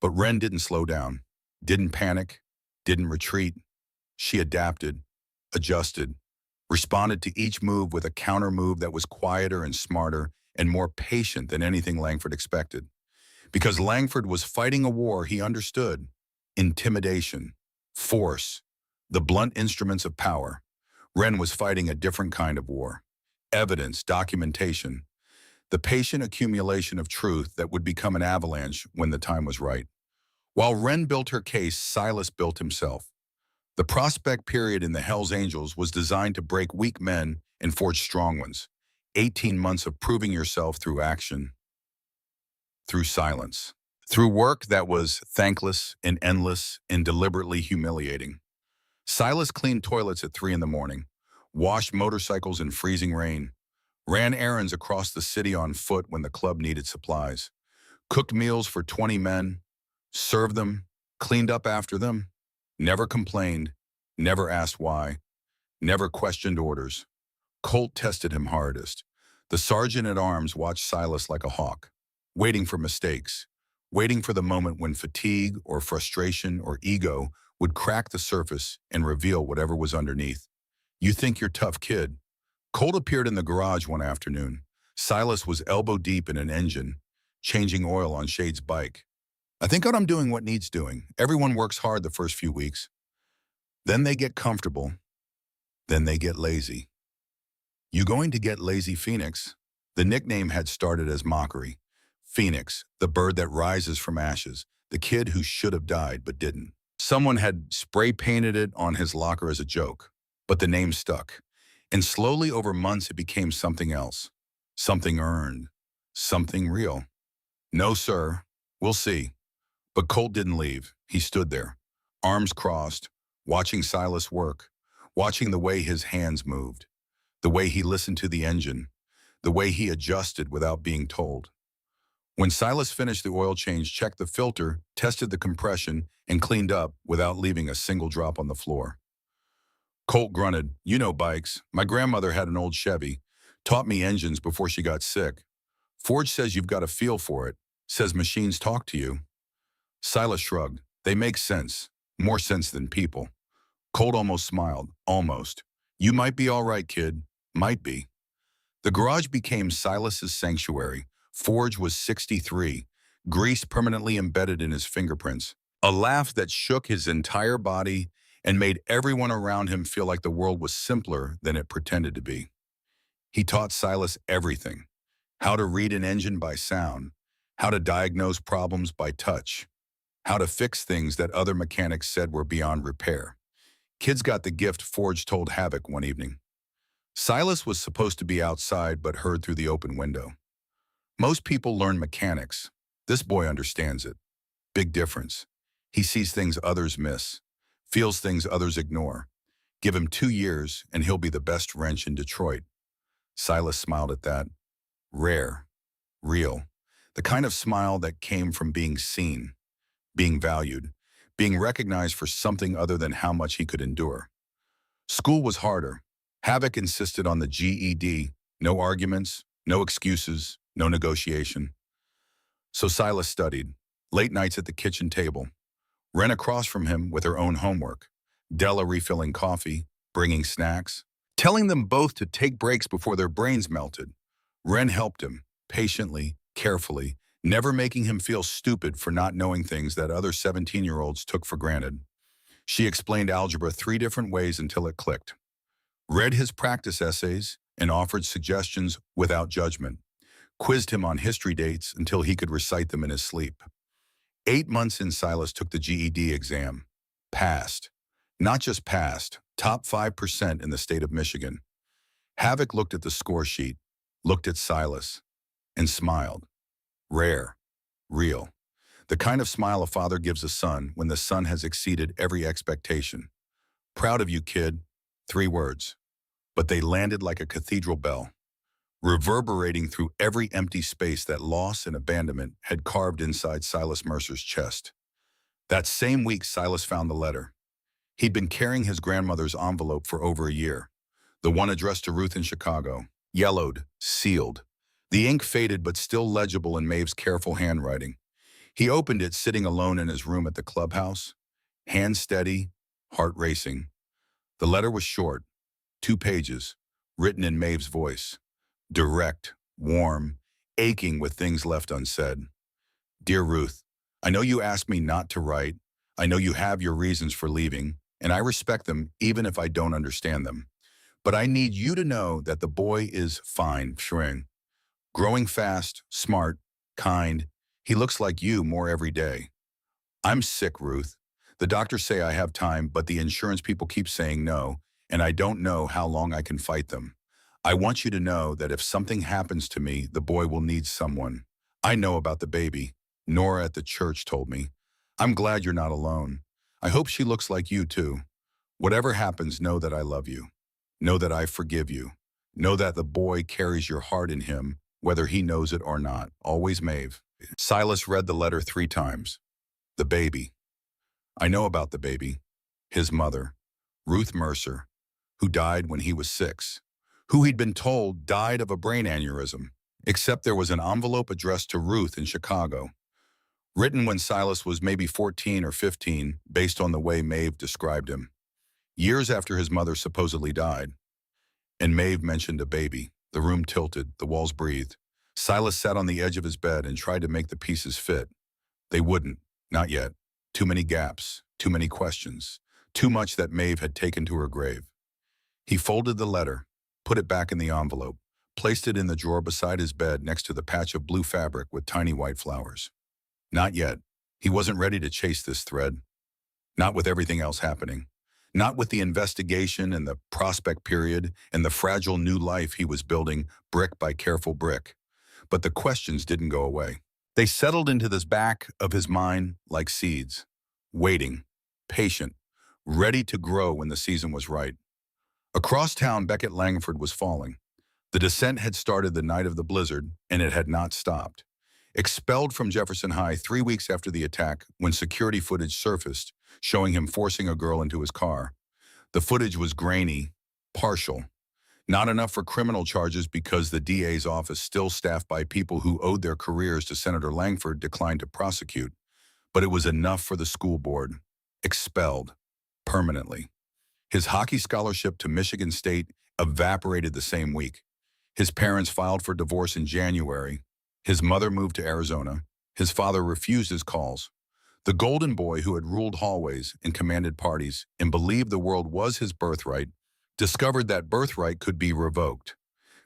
But Wren didn't slow down, didn't panic, didn't retreat. She adapted, adjusted, responded to each move with a counter move that was quieter and smarter and more patient than anything Langford expected. Because Langford was fighting a war he understood: intimidation, force, the blunt instruments of power. Wren was fighting a different kind of war: evidence, documentation, the patient accumulation of truth that would become an avalanche when the time was right. While Wren built her case, Silas built himself. The prospect period in the Hells Angels was designed to break weak men and forge strong ones. 18 months of proving yourself through action, through silence, through work that was thankless and endless and deliberately humiliating. Silas cleaned toilets at 3 in the morning, washed motorcycles in freezing rain, ran errands across the city on foot when the club needed supplies, cooked meals for 20 men, served them, cleaned up after them, never complained, never asked why, never questioned orders. Colt tested him hardest. The sergeant-at-arms watched Silas like a hawk, waiting for mistakes, waiting for the moment when fatigue or frustration or ego would crack the surface and reveal whatever was underneath. You think you're tough, kid. Colt appeared in the garage one afternoon. Silas was elbow deep in an engine, changing oil on Shade's bike. I think I'm doing what needs doing. Everyone works hard the first few weeks. Then they get comfortable. Then they get lazy. You going to get lazy, Phoenix? The nickname had started as mockery. Phoenix, the bird that rises from ashes, the kid who should have died but didn't. Someone had spray painted it on his locker as a joke, but the name stuck. And slowly over months it became something else. Something earned. Something real. No, sir. We'll see. But Colt didn't leave. He stood there, arms crossed, watching Silas work, watching the way his hands moved, the way he listened to the engine, the way he adjusted without being told. When Silas finished the oil change, checked the filter, tested the compression, and cleaned up without leaving a single drop on the floor, Colt grunted, "You know bikes. My grandmother had an old Chevy, taught me engines before she got sick. Forge says you've got a feel for it, says machines talk to you." Silas shrugged. "They make sense. More sense than people." Colt almost smiled. "Almost. You might be all right, kid. Might be." The garage became Silas's sanctuary. Forge was 63, grease permanently embedded in his fingerprints. A laugh that shook his entire body and made everyone around him feel like the world was simpler than it pretended to be. He taught Silas everything: how to read an engine by sound, how to diagnose problems by touch, how to fix things that other mechanics said were beyond repair. Kids got the gift, Forge told Havoc one evening. Silas was supposed to be outside but heard through the open window. Most people learn mechanics. This boy understands it. Big difference. He sees things others miss, feels things others ignore. Give him 2 years and he'll be the best wrench in Detroit. Silas smiled at that. Rare, real, the kind of smile that came from being seen, being valued, being recognized for something other than how much he could endure. School was harder. Havoc insisted on the GED, no arguments, no excuses, no negotiation. So Silas studied, late nights at the kitchen table. Wren across from him with her own homework. Della refilling coffee, bringing snacks, telling them both to take breaks before their brains melted. Wren helped him, patiently, carefully, never making him feel stupid for not knowing things that other 17-year-olds took for granted. She explained algebra 3 different ways until it clicked. read his practice essays, and offered suggestions without judgment, quizzed him on history dates until he could recite them in his sleep. 8 months in, Silas took the GED exam. Passed. Not just passed, top 5% in the state of Michigan. Havoc looked at the score sheet, looked at Silas, and smiled. Rare. Real. The kind of smile a father gives a son when the son has exceeded every expectation. Proud of you, kid. 3 words. But they landed like a cathedral bell, reverberating through every empty space that loss and abandonment had carved inside Silas Mercer's chest. That same week, Silas found the letter. He'd been carrying his grandmother's envelope for over a year, the one addressed to Ruth in Chicago, yellowed, sealed. The ink faded but still legible in Maeve's careful handwriting. He opened it sitting alone in his room at the clubhouse, hand steady, heart racing. The letter was short, 2 pages, written in Maeve's voice. Direct, warm, aching with things left unsaid. Dear Ruth, I know you asked me not to write. I know you have your reasons for leaving, and I respect them even if I don't understand them. But I need you to know that the boy is fine, Shring. Growing fast, smart, kind. He looks like you more every day. I'm sick, Ruth. The doctors say I have time, but the insurance people keep saying no, and I don't know how long I can fight them. I want you to know that if something happens to me, the boy will need someone. I know about the baby. Nora at the church told me. I'm glad you're not alone. I hope she looks like you too. Whatever happens, know that I love you. Know that I forgive you. Know that the boy carries your heart in him, whether he knows it or not. Always, Maeve. Silas read the letter 3 times. The baby. I know about the baby. His mother, Ruth Mercer, who died when he was 6, who he'd been told died of a brain aneurysm, except there was an envelope addressed to Ruth in Chicago, written when Silas was maybe 14 or 15, based on the way Maeve described him. Years after his mother supposedly died. And Maeve mentioned a baby. The room tilted, the walls breathed. Silas sat on the edge of his bed and tried to make the pieces fit. They wouldn't, not yet. Too many gaps, too many questions, too much that Maeve had taken to her grave. He folded the letter, put it back in the envelope, placed it in the drawer beside his bed next to the patch of blue fabric with tiny white flowers. Not yet. He wasn't ready to chase this thread. Not with everything else happening. Not with the investigation and the prospect period and the fragile new life he was building brick by careful brick. But the questions didn't go away. They settled into the back of his mind like seeds, waiting, patient, ready to grow when the season was right. Across town, Beckett Langford was falling. The descent had started the night of the blizzard, and it had not stopped. Expelled from Jefferson High 3 weeks after the attack, when security footage surfaced, showing him forcing a girl into his car. The footage was grainy, partial. Not enough for criminal charges because the DA's office, still staffed by people who owed their careers to Senator Langford, declined to prosecute. But it was enough for the school board. Expelled. Permanently. His hockey scholarship to Michigan State evaporated the same week. His parents filed for divorce in January. His mother moved to Arizona. His father refused his calls. The golden boy who had ruled hallways and commanded parties and believed the world was his birthright discovered that birthright could be revoked.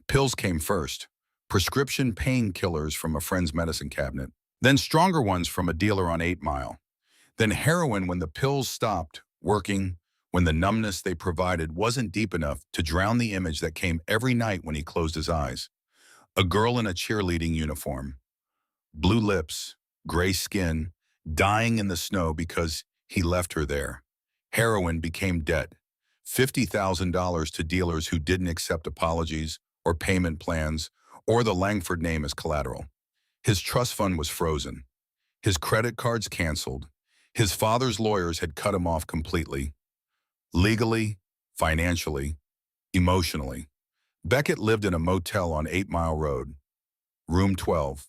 Pills came first, prescription painkillers from a friend's medicine cabinet, then stronger ones from a dealer on 8 Mile, then heroin when the pills stopped working, when the numbness they provided wasn't deep enough to drown the image that came every night when he closed his eyes. A girl in a cheerleading uniform, blue lips, gray skin, dying in the snow because he left her there. Heroin became debt. $50,000 to dealers who didn't accept apologies or payment plans or the Langford name as collateral. His trust fund was frozen. His credit cards canceled. His father's lawyers had cut him off completely. Legally, financially, emotionally. Beckett lived in a motel on 8 Mile Road. Room 12.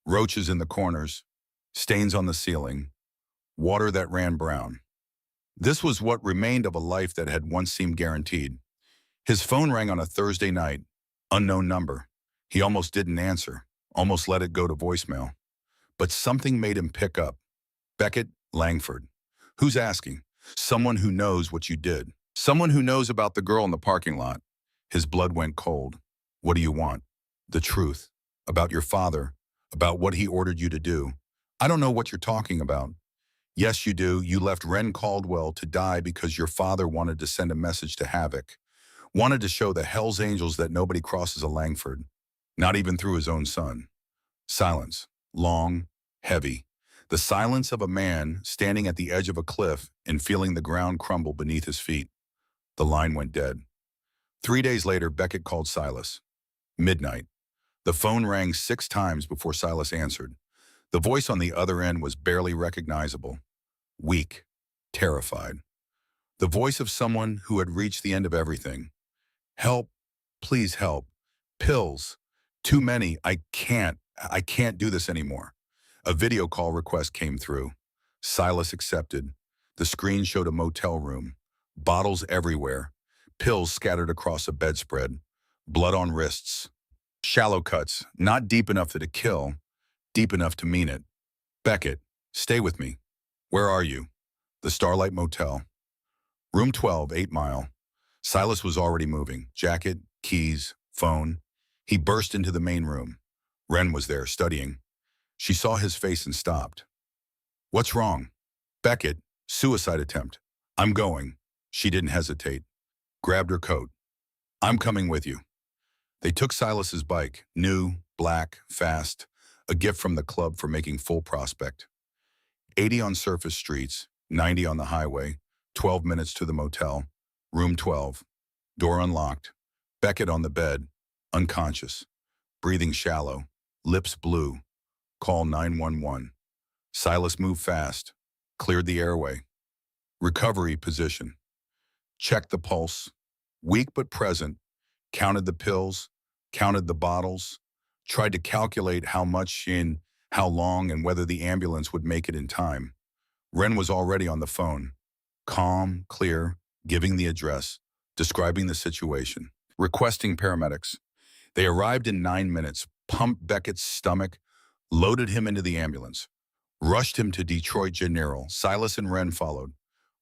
Roaches in the corners, stains on the ceiling, water that ran brown. This was what remained of a life that had once seemed guaranteed. His phone rang on a Thursday night, unknown number. He almost didn't answer, almost let it go to voicemail. But something made him pick up. Beckett Langford. Who's asking? Someone who knows what you did. Someone who knows about the girl in the parking lot. His blood went cold. What do you want? The truth. About your father. About what he ordered you to do. I don't know what you're talking about. Yes, you do. You left Ren Caldwell to die because your father wanted to send a message to Havoc. Wanted to show the Hell's Angels that nobody crosses a Langford. Not even through his own son. Silence. Long, heavy. The silence of a man standing at the edge of a cliff and feeling the ground crumble beneath his feet. The line went dead. 3 days later, Beckett called Silas. Midnight. The phone rang 6 times before Silas answered. The voice on the other end was barely recognizable. Weak. Terrified. The voice of someone who had reached the end of everything. Help. Please help. Pills. Too many. I can't do this anymore. A video call request came through. Silas accepted. The screen showed a motel room. Bottles everywhere. Pills scattered across a bedspread. Blood on wrists. Shallow cuts, not deep enough to kill, deep enough to mean it. Beckett, stay with me. Where are you? The Starlight Motel. Room 12, 8 Mile. Silas was already moving. Jacket, keys, phone. He burst into the main room. Ren was there, studying. She saw his face and stopped. What's wrong? Beckett, suicide attempt. I'm going. She didn't hesitate. Grabbed her coat. I'm coming with you. They took Silas's bike, new, black, fast, a gift from the club for making full prospect. 80 on surface streets, 90 on the highway, 12 minutes to the motel. Room 12. Door unlocked. Beckett on the bed, unconscious, breathing shallow, lips blue. Call 911. Silas moved fast, cleared the airway. Recovery position. Checked the pulse. Weak but present. Counted the pills. Counted the bottles. Tried to calculate how much in, how long, and whether the ambulance would make it in time. Ren was already on the phone. Calm, clear, giving the address, describing the situation, requesting paramedics. They arrived in 9 minutes, pumped Beckett's stomach, loaded him into the ambulance, rushed him to Detroit General. Silas and Ren followed,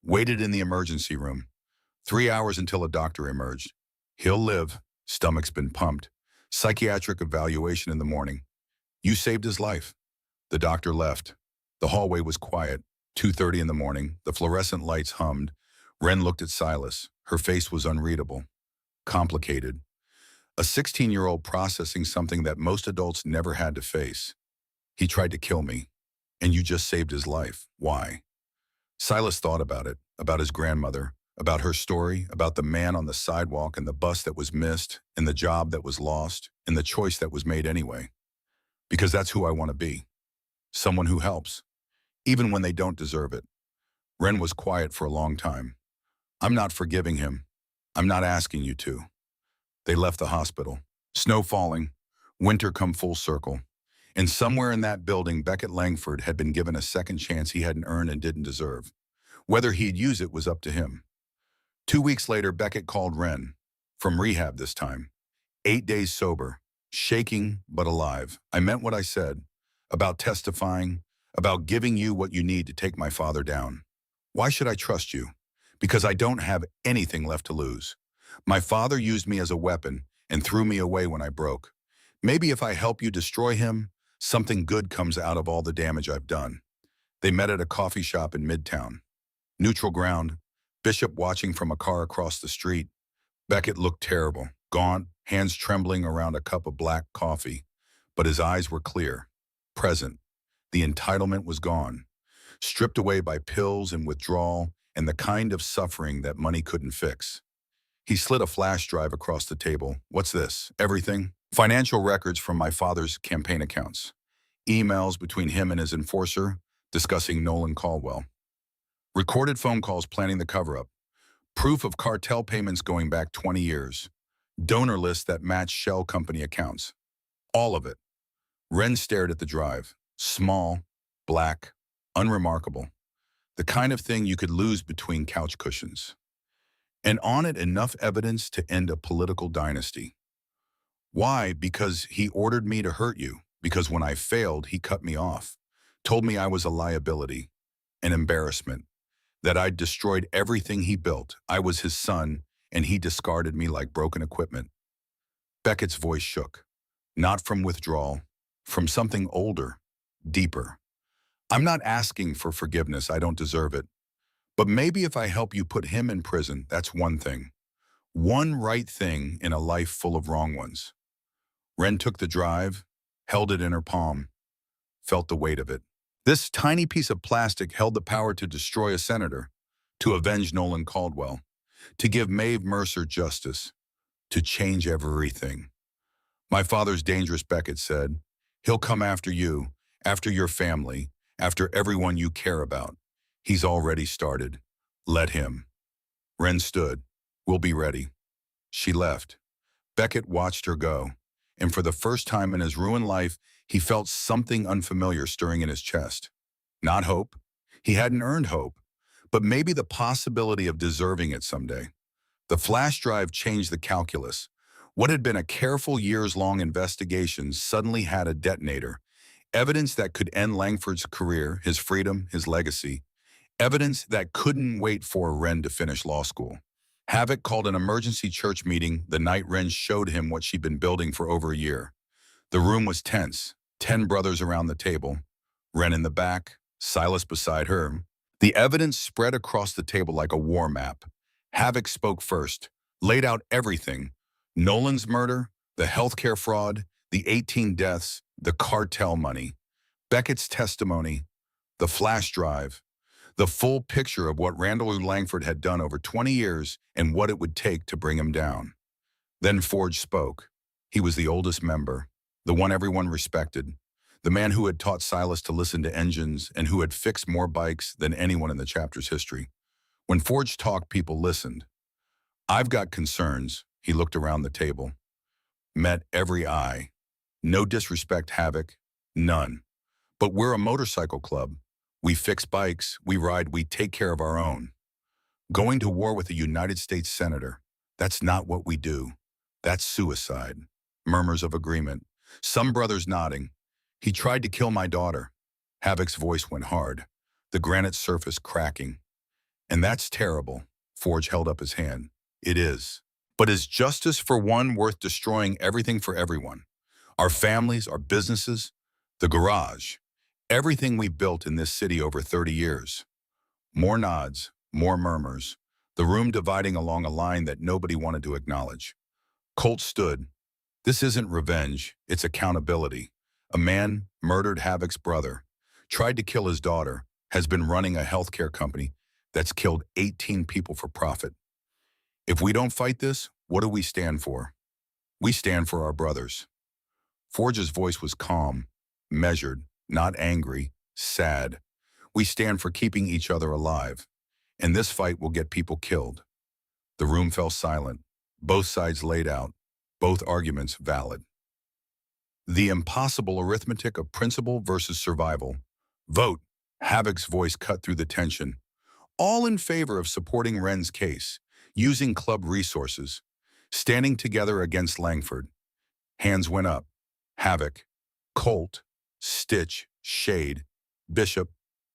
waited in the emergency room. 3 hours until a doctor emerged. He'll live. Stomach's been pumped. Psychiatric evaluation in the morning. You saved his life. The doctor left. The hallway was quiet. 2:30 in the morning. The fluorescent lights hummed. Ren looked at Silas. Her face was unreadable. Complicated. A 16-year-old processing something that most adults never had to face. He tried to kill me, and you just saved his life. Why? Silas thought about it, about his grandmother, about her story, about the man on the sidewalk and the bus that was missed, and the job that was lost, and the choice that was made anyway. Because that's who I want to be. Someone who helps, even when they don't deserve it. Ren was quiet for a long time. I'm not forgiving him. I'm not asking you to. They left the hospital. Snow falling, winter come full circle. And somewhere in that building, Beckett Langford had been given a second chance he hadn't earned and didn't deserve. Whether he'd use it was up to him. 2 weeks later, Beckett called Ren, from rehab this time. 8 days sober, shaking but alive. I meant what I said, about testifying, about giving you what you need to take my father down. Why should I trust you? Because I don't have anything left to lose. My father used me as a weapon and threw me away when I broke. Maybe if I help you destroy him, something good comes out of all the damage I've done. They met at a coffee shop in Midtown. Neutral ground, Bishop watching from a car across the street. Beckett looked terrible, gaunt, hands trembling around a cup of black coffee. But his eyes were clear, present. The entitlement was gone, stripped away by pills and withdrawal and the kind of suffering that money couldn't fix. He slid a flash drive across the table. What's this? Everything? Financial records from my father's campaign accounts. Emails between him and his enforcer discussing Nolan Caldwell. Recorded phone calls planning the cover-up. Proof of cartel payments going back 20 years. Donor lists that match shell company accounts. All of it. Ren stared at the drive. Small, black, unremarkable. The kind of thing you could lose between couch cushions. And on it, enough evidence to end a political dynasty. Why? Because he ordered me to hurt you. Because when I failed, he cut me off. Told me I was a liability, an embarrassment. that I'd destroyed everything he built. I was his son, and he discarded me like broken equipment. Beckett's voice shook, not from withdrawal, from something older, deeper. I'm not asking for forgiveness, I don't deserve it. But maybe if I help you put him in prison, that's one thing. One right thing in a life full of wrong ones. Wren took the drive, held it in her palm, felt the weight of it. This tiny piece of plastic held the power to destroy a senator, to avenge Nolan Caldwell, to give Maeve Mercer justice, to change everything. My father's dangerous, Beckett said. He'll come after you, after your family, after everyone you care about. He's already started. Let him. Wren stood. We'll be ready. She left. Beckett watched her go, and for the first time in his ruined life, he felt something unfamiliar stirring in his chest. Not hope. He hadn't earned hope, but maybe the possibility of deserving it someday. The flash drive changed the calculus. What had been a careful years-long investigation suddenly had a detonator. Evidence that could end Langford's career, his freedom, his legacy. Evidence that couldn't wait for Wren to finish law school. Havoc called an emergency church meeting the night Wren showed him what she'd been building for over a year. The room was tense, 10 brothers around the table, Wren in the back, Silas beside her. The evidence spread across the table like a war map. Havoc spoke first, laid out everything. Nolan's murder, the healthcare fraud, the 18 deaths, the cartel money. Beckett's testimony, the flash drive, the full picture of what Randall Langford had done over 20 years and what it would take to bring him down. Then Forge spoke. He was the oldest member, the one everyone respected, the man who had taught Silas to listen to engines and who had fixed more bikes than anyone in the chapter's history. When Forge talked, people listened. I've got concerns, he looked around the table. Met every eye. No disrespect, Havoc. None. But we're a motorcycle club. We fix bikes, we ride, we take care of our own. Going to war with a United States senator, that's not what we do. That's suicide. Murmurs of agreement. Some brothers nodding. He tried to kill my daughter. Havoc's voice went hard, the granite surface cracking. And that's terrible. Forge held up his hand. It is. But is justice for one worth destroying everything for everyone? Our families, our businesses, the garage, everything we built in this city over 30 years. More nods, more murmurs, the room dividing along a line that nobody wanted to acknowledge. Colt stood. This isn't revenge, it's accountability. A man murdered Havoc's brother, tried to kill his daughter, has been running a healthcare company that's killed 18 people for profit. If we don't fight this, what do we stand for? We stand for our brothers. Forge's voice was calm, measured, not angry, sad. We stand for keeping each other alive, and this fight will get people killed. The room fell silent, both sides laid out, both arguments valid. The impossible arithmetic of principle versus survival. Vote. Havoc's voice cut through the tension. All in favor of supporting Wren's case, using club resources, standing together against Langford. Hands went up. Havoc, Colt, Stitch, Shade, Bishop,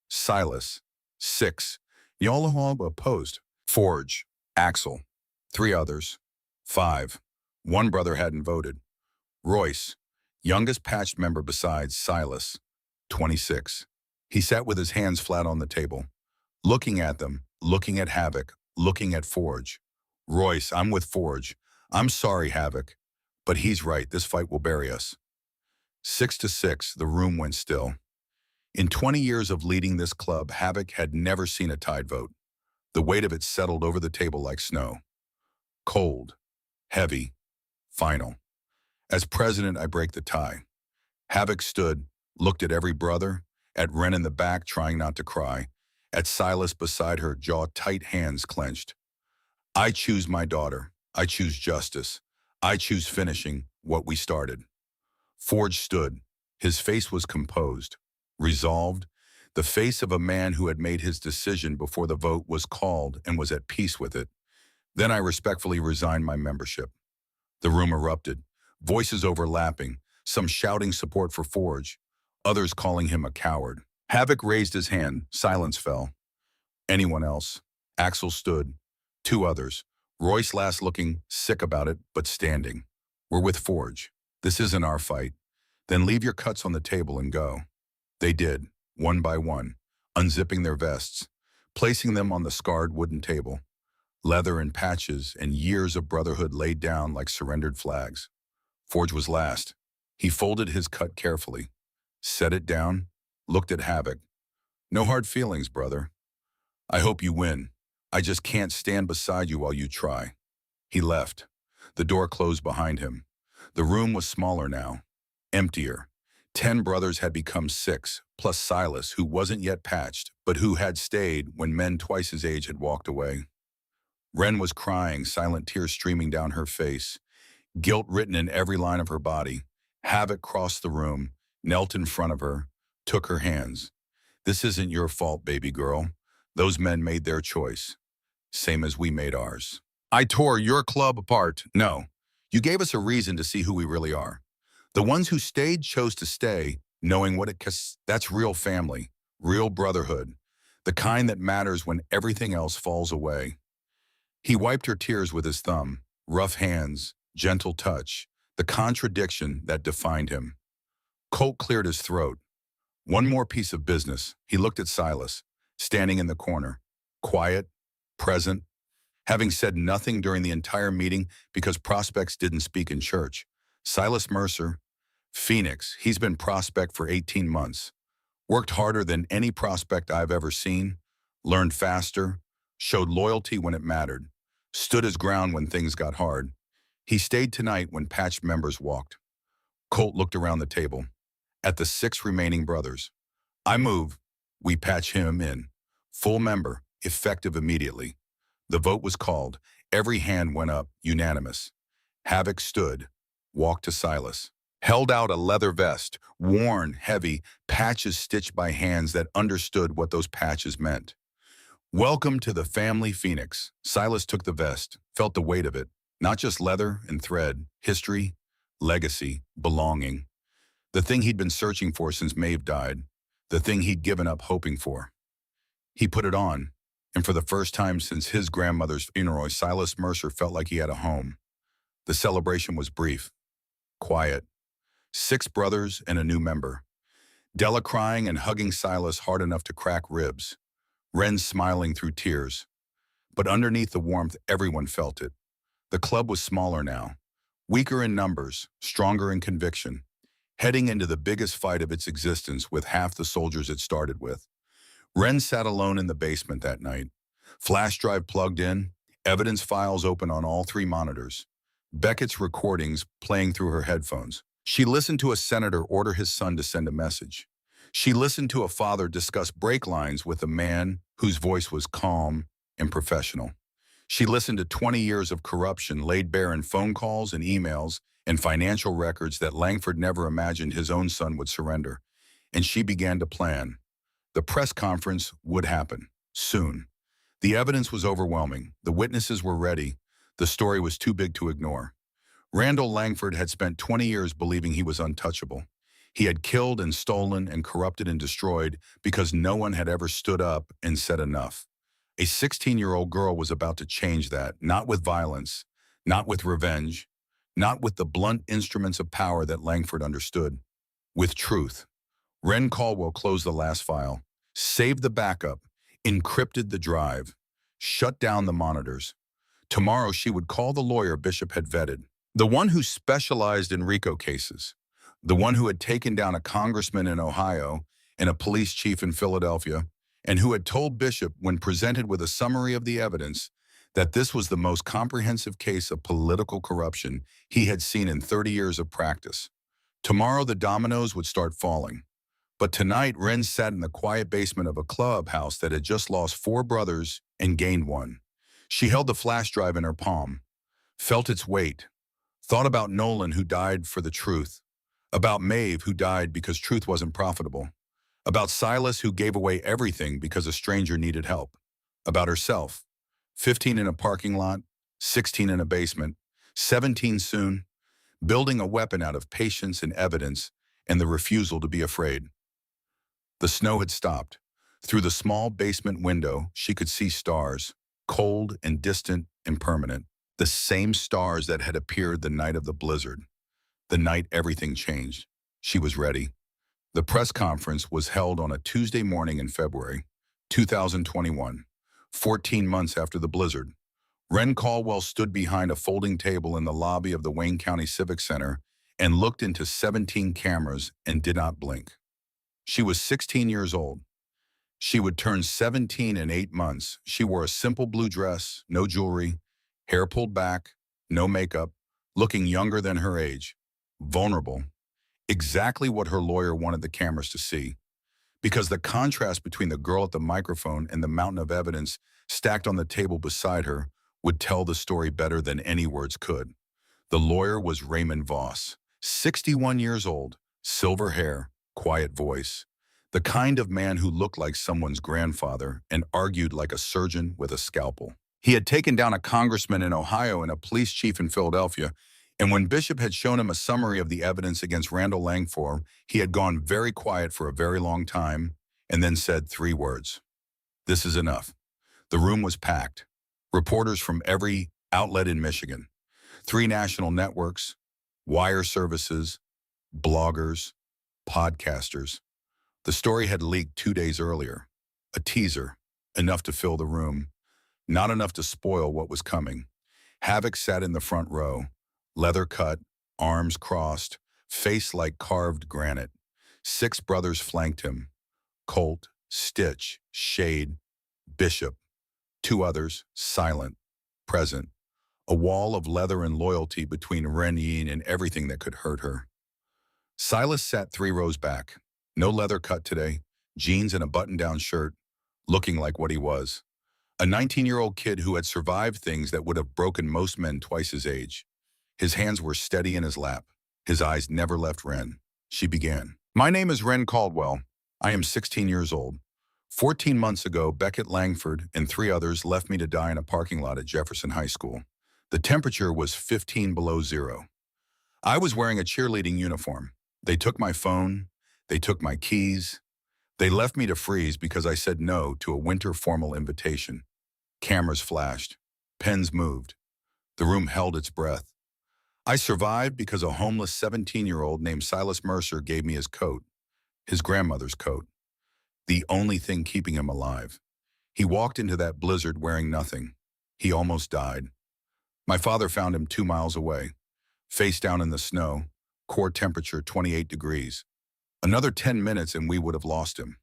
Silas. 6. Y'all opposed. Forge, Axel. 3 others. 5. One brother hadn't voted. Royce, youngest patched member besides Silas. 26. He sat with his hands flat on the table, looking at them, looking at Havoc, looking at Forge. Royce, I'm with Forge. I'm sorry, Havoc, but he's right. This fight will bury us. 6-6, the room went still. In 20 years of leading this club, Havoc had never seen a tied vote. The weight of it settled over the table like snow. Cold, heavy, final. As president, I break the tie. Havoc stood, looked at every brother, at Wren in the back trying not to cry, at Silas beside her, jaw tight, hands clenched. I choose my daughter. I choose justice. I choose finishing what we started. Forge stood. His face was composed, resolved, the face of a man who had made his decision before the vote was called and was at peace with it. Then I respectfully resigned my membership. The room erupted, voices overlapping, some shouting support for Forge, others calling him a coward. Havoc raised his hand. Silence fell. Anyone else? Axel stood. Two others. Royce last looking sick about it, but standing. We're with Forge. This isn't our fight. Then leave your cuts on the table and go. They did, one by one, unzipping their vests, placing them on the scarred wooden table. Leather and patches and years of brotherhood laid down like surrendered flags. Forge was last. He folded his cut carefully, set it down, looked at Havoc. No hard feelings, brother. I hope you win. I just can't stand beside you while you try. He left. The door closed behind him. The room was smaller now, emptier. 10 brothers had become 6, plus Silas, who wasn't yet patched, but who had stayed when men twice his age had walked away. Ren was crying, silent tears streaming down her face, guilt written in every line of her body. Havoc crossed the room, knelt in front of her, took her hands. This isn't your fault, baby girl. Those men made their choice, same as we made ours. I tore your club apart. No, you gave us a reason to see who we really are. The ones who stayed chose to stay, knowing what it costs. That's real family, real brotherhood, the kind that matters when everything else falls away. He wiped her tears with his thumb, rough hands, gentle touch, the contradiction that defined him. Colt cleared his throat. One more piece of business. He looked at Silas, standing in the corner, quiet, present, having said nothing during the entire meeting because prospects didn't speak in church. Silas Mercer, Phoenix, he's been prospect for 18 months. Worked harder than any prospect I've ever seen, learned faster, showed loyalty when it mattered, stood his ground when things got hard. He stayed tonight when patched members walked. Colt looked around the table, at the 6 remaining brothers. I move, we patch him in. Full member, effective immediately. The vote was called. Every hand went up, unanimous. Havoc stood, walked to Silas, held out a leather vest, worn, heavy, patches stitched by hands that understood what those patches meant. Welcome to the family, Phoenix. Silas took the vest, felt the weight of it. Not just leather and thread, history, legacy, belonging. The thing he'd been searching for since Maeve died. The thing he'd given up hoping for. He put it on, and for the first time since his grandmother's funeral, Silas Mercer felt like he had a home. The celebration was brief, quiet. 6 brothers and a new member. Della crying and hugging Silas hard enough to crack ribs. Ren smiling through tears. But underneath the warmth, everyone felt it. The club was smaller now, weaker in numbers, stronger in conviction, heading into the biggest fight of its existence with half the soldiers it started with. Ren sat alone in the basement that night, flash drive plugged in, evidence files open on all 3 monitors, Beckett's recordings playing through her headphones. She listened to a senator order his son to send a message. She listened to a father discuss brake lines with a man whose voice was calm and professional. She listened to 20 years of corruption laid bare in phone calls and emails and financial records that Langford never imagined his own son would surrender. And she began to plan. The press conference would happen, soon. The evidence was overwhelming. The witnesses were ready. The story was too big to ignore. Randall Langford had spent 20 years believing he was untouchable. He had killed and stolen and corrupted and destroyed because no one had ever stood up and said enough. A 16-year-old girl was about to change that, not with violence, not with revenge, not with the blunt instruments of power that Langford understood. With truth. Ren Caldwell closed the last file, saved the backup, encrypted the drive, shut down the monitors. Tomorrow she would call the lawyer Bishop had vetted, the one who specialized in RICO cases, the one who had taken down a congressman in Ohio and a police chief in Philadelphia, and who had told Bishop, when presented with a summary of the evidence, that this was the most comprehensive case of political corruption he had seen in 30 years of practice. Tomorrow the dominoes would start falling. But tonight, Ren sat in the quiet basement of a clubhouse that had just lost 4 brothers and gained 1. She held the flash drive in her palm, felt its weight, thought about Nolan, who died for the truth, about Maeve, who died because truth wasn't profitable, about Silas, who gave away everything because a stranger needed help, about herself, 15 in a parking lot, 16 in a basement, 17 soon, building a weapon out of patience and evidence and the refusal to be afraid. The snow had stopped. Through the small basement window, she could see stars, cold and distant and permanent, the same stars that had appeared the night of the blizzard, the night everything changed. She was ready. The press conference was held on a Tuesday morning in February 2021, 14 months after the blizzard. Ren Caldwell stood behind a folding table in the lobby of the Wayne County Civic Center and looked into 17 cameras and did not blink. She was 16 years old. She would turn 17 in 8 months. She wore a simple blue dress, no jewelry, hair pulled back, no makeup, looking younger than her age, vulnerable, exactly what her lawyer wanted the cameras to see. Because the contrast between the girl at the microphone and the mountain of evidence stacked on the table beside her would tell the story better than any words could. The lawyer was Raymond Voss, 61 years old, silver hair, quiet voice, the kind of man who looked like someone's grandfather and argued like a surgeon with a scalpel. He had taken down a congressman in Ohio and a police chief in Philadelphia, and when Bishop had shown him a summary of the evidence against Randall Langford, he had gone very quiet for a very long time and then said 3 words. "This is enough." The room was packed. Reporters from every outlet in Michigan, 3 national networks, wire services, bloggers, podcasters. The story had leaked 2 days earlier. A teaser, enough to fill the room, not enough to spoil what was coming. Havoc sat in the front row, leather cut, arms crossed, face like carved granite. 6 brothers flanked him: Colt, Stitch, Shade, Bishop. 2 others, silent, present. A wall of leather and loyalty between Ren Yin and everything that could hurt her. Silas sat 3 rows back. No leather cut today, jeans and a button-down shirt, looking like what he was. A 19-year-old kid who had survived things that would have broken most men twice his age. His hands were steady in his lap. His eyes never left Ren. She began. "My name is Ren Caldwell. I am 16 years old. 14 months ago, Beckett Langford and 3 others left me to die in a parking lot at Jefferson High School. The temperature was 15 below zero. I was wearing a cheerleading uniform. They took my phone. They took my keys. They left me to freeze because I said no to a winter formal invitation. Cameras flashed. Pens moved. The room held its breath. I survived because a homeless 17-year-old named Silas Mercer gave me his coat, his grandmother's coat, the only thing keeping him alive. He walked into that blizzard wearing nothing. He almost died. My father found him 2 miles away, face down in the snow, core temperature 28 degrees. Another 10 minutes and we would have lost him."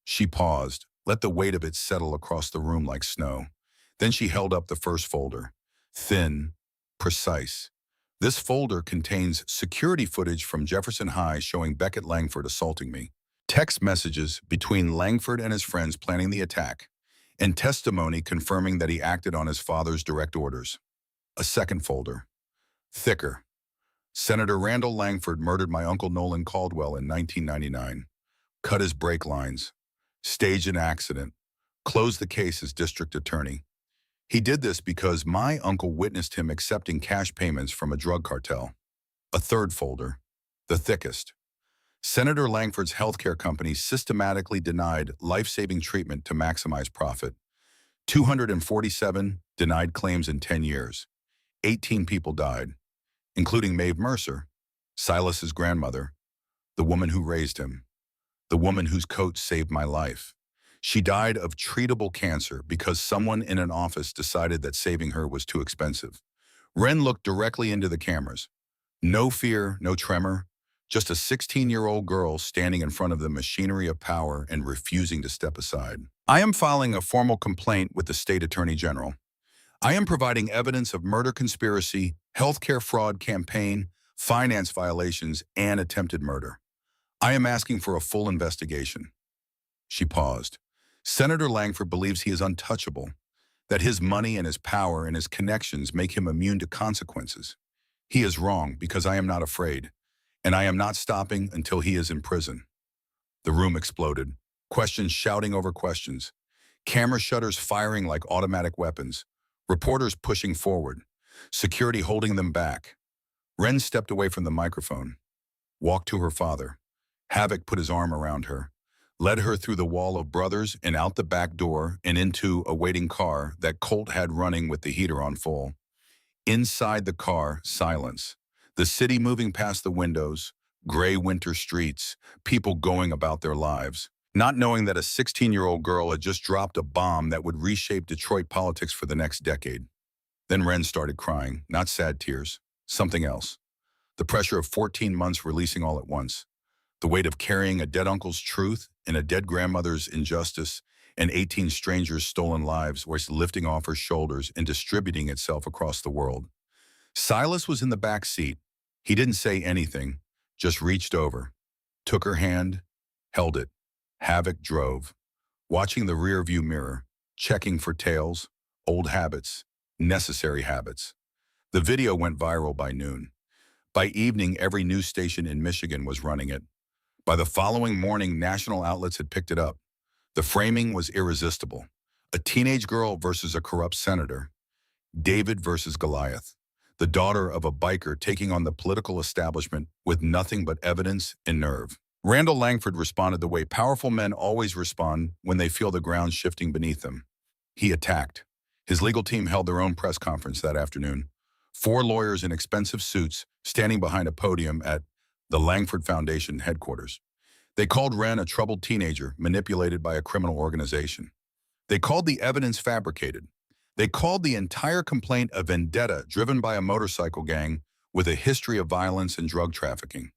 She paused, let the weight of it settle across the room like snow. Then she held up the first folder. Thin, precise. This folder contains security footage from Jefferson High showing Beckett Langford assaulting me, text messages between Langford and his friends planning the attack, and testimony confirming that he acted on his father's direct orders. A second folder. Thicker. Senator Randall Langford murdered my uncle Nolan Caldwell in 1999. Cut his brake lines. Staged an accident. Closed the case as district attorney. He did this because my uncle witnessed him accepting cash payments from a drug cartel. A third folder. The thickest. Senator Langford's healthcare company systematically denied life-saving treatment to maximize profit. 247 denied claims in 10 years. 18 people died, including Maeve Mercer, Silas's grandmother, the woman who raised him, the woman whose coat saved my life. She died of treatable cancer because someone in an office decided that saving her was too expensive. Ren looked directly into the cameras. No fear, no tremor, just a 16-year-old girl standing in front of the machinery of power and refusing to step aside. "I am filing a formal complaint with the state attorney general. I am providing evidence of murder conspiracy, healthcare fraud campaign, finance violations, and attempted murder. I am asking for a full investigation." She paused. "Senator Langford believes he is untouchable, that his money and his power and his connections make him immune to consequences. He is wrong because I am not afraid, and I am not stopping until he is in prison." The room exploded, questions shouting over questions, camera shutters firing like automatic weapons, reporters pushing forward, security holding them back. Ren stepped away from the microphone, walked to her father. Havoc put his arm around her. led her through the wall of brothers and out the back door and into a waiting car that Colt had running with the heater on full. Inside the car, silence. The city moving past the windows, gray winter streets, people going about their lives, not knowing that a 16-year-old girl had just dropped a bomb that would reshape Detroit politics for the next decade. Then Ren started crying, not sad tears, something else. The pressure of 14 months releasing all at once. The weight of carrying a dead uncle's truth and a dead grandmother's injustice and 18 strangers' stolen lives was lifting off her shoulders and distributing itself across the world. Silas was in the back seat. He didn't say anything, just reached over, took her hand, held it. Havoc drove, watching the rearview mirror, checking for tails, old habits, necessary habits. The video went viral by noon. By evening, every news station in Michigan was running it. By the following morning, national outlets had picked it up. The framing was irresistible. A teenage girl versus a corrupt senator. David versus Goliath. The daughter of a biker taking on the political establishment with nothing but evidence and nerve. Randall Langford responded the way powerful men always respond when they feel the ground shifting beneath them. He attacked. His legal team held their own press conference that afternoon. 4 lawyers in expensive suits standing behind a podium at the Langford Foundation headquarters. They called Ren a troubled teenager manipulated by a criminal organization. They called the evidence fabricated. They called the entire complaint a vendetta driven by a motorcycle gang with a history of violence and drug trafficking.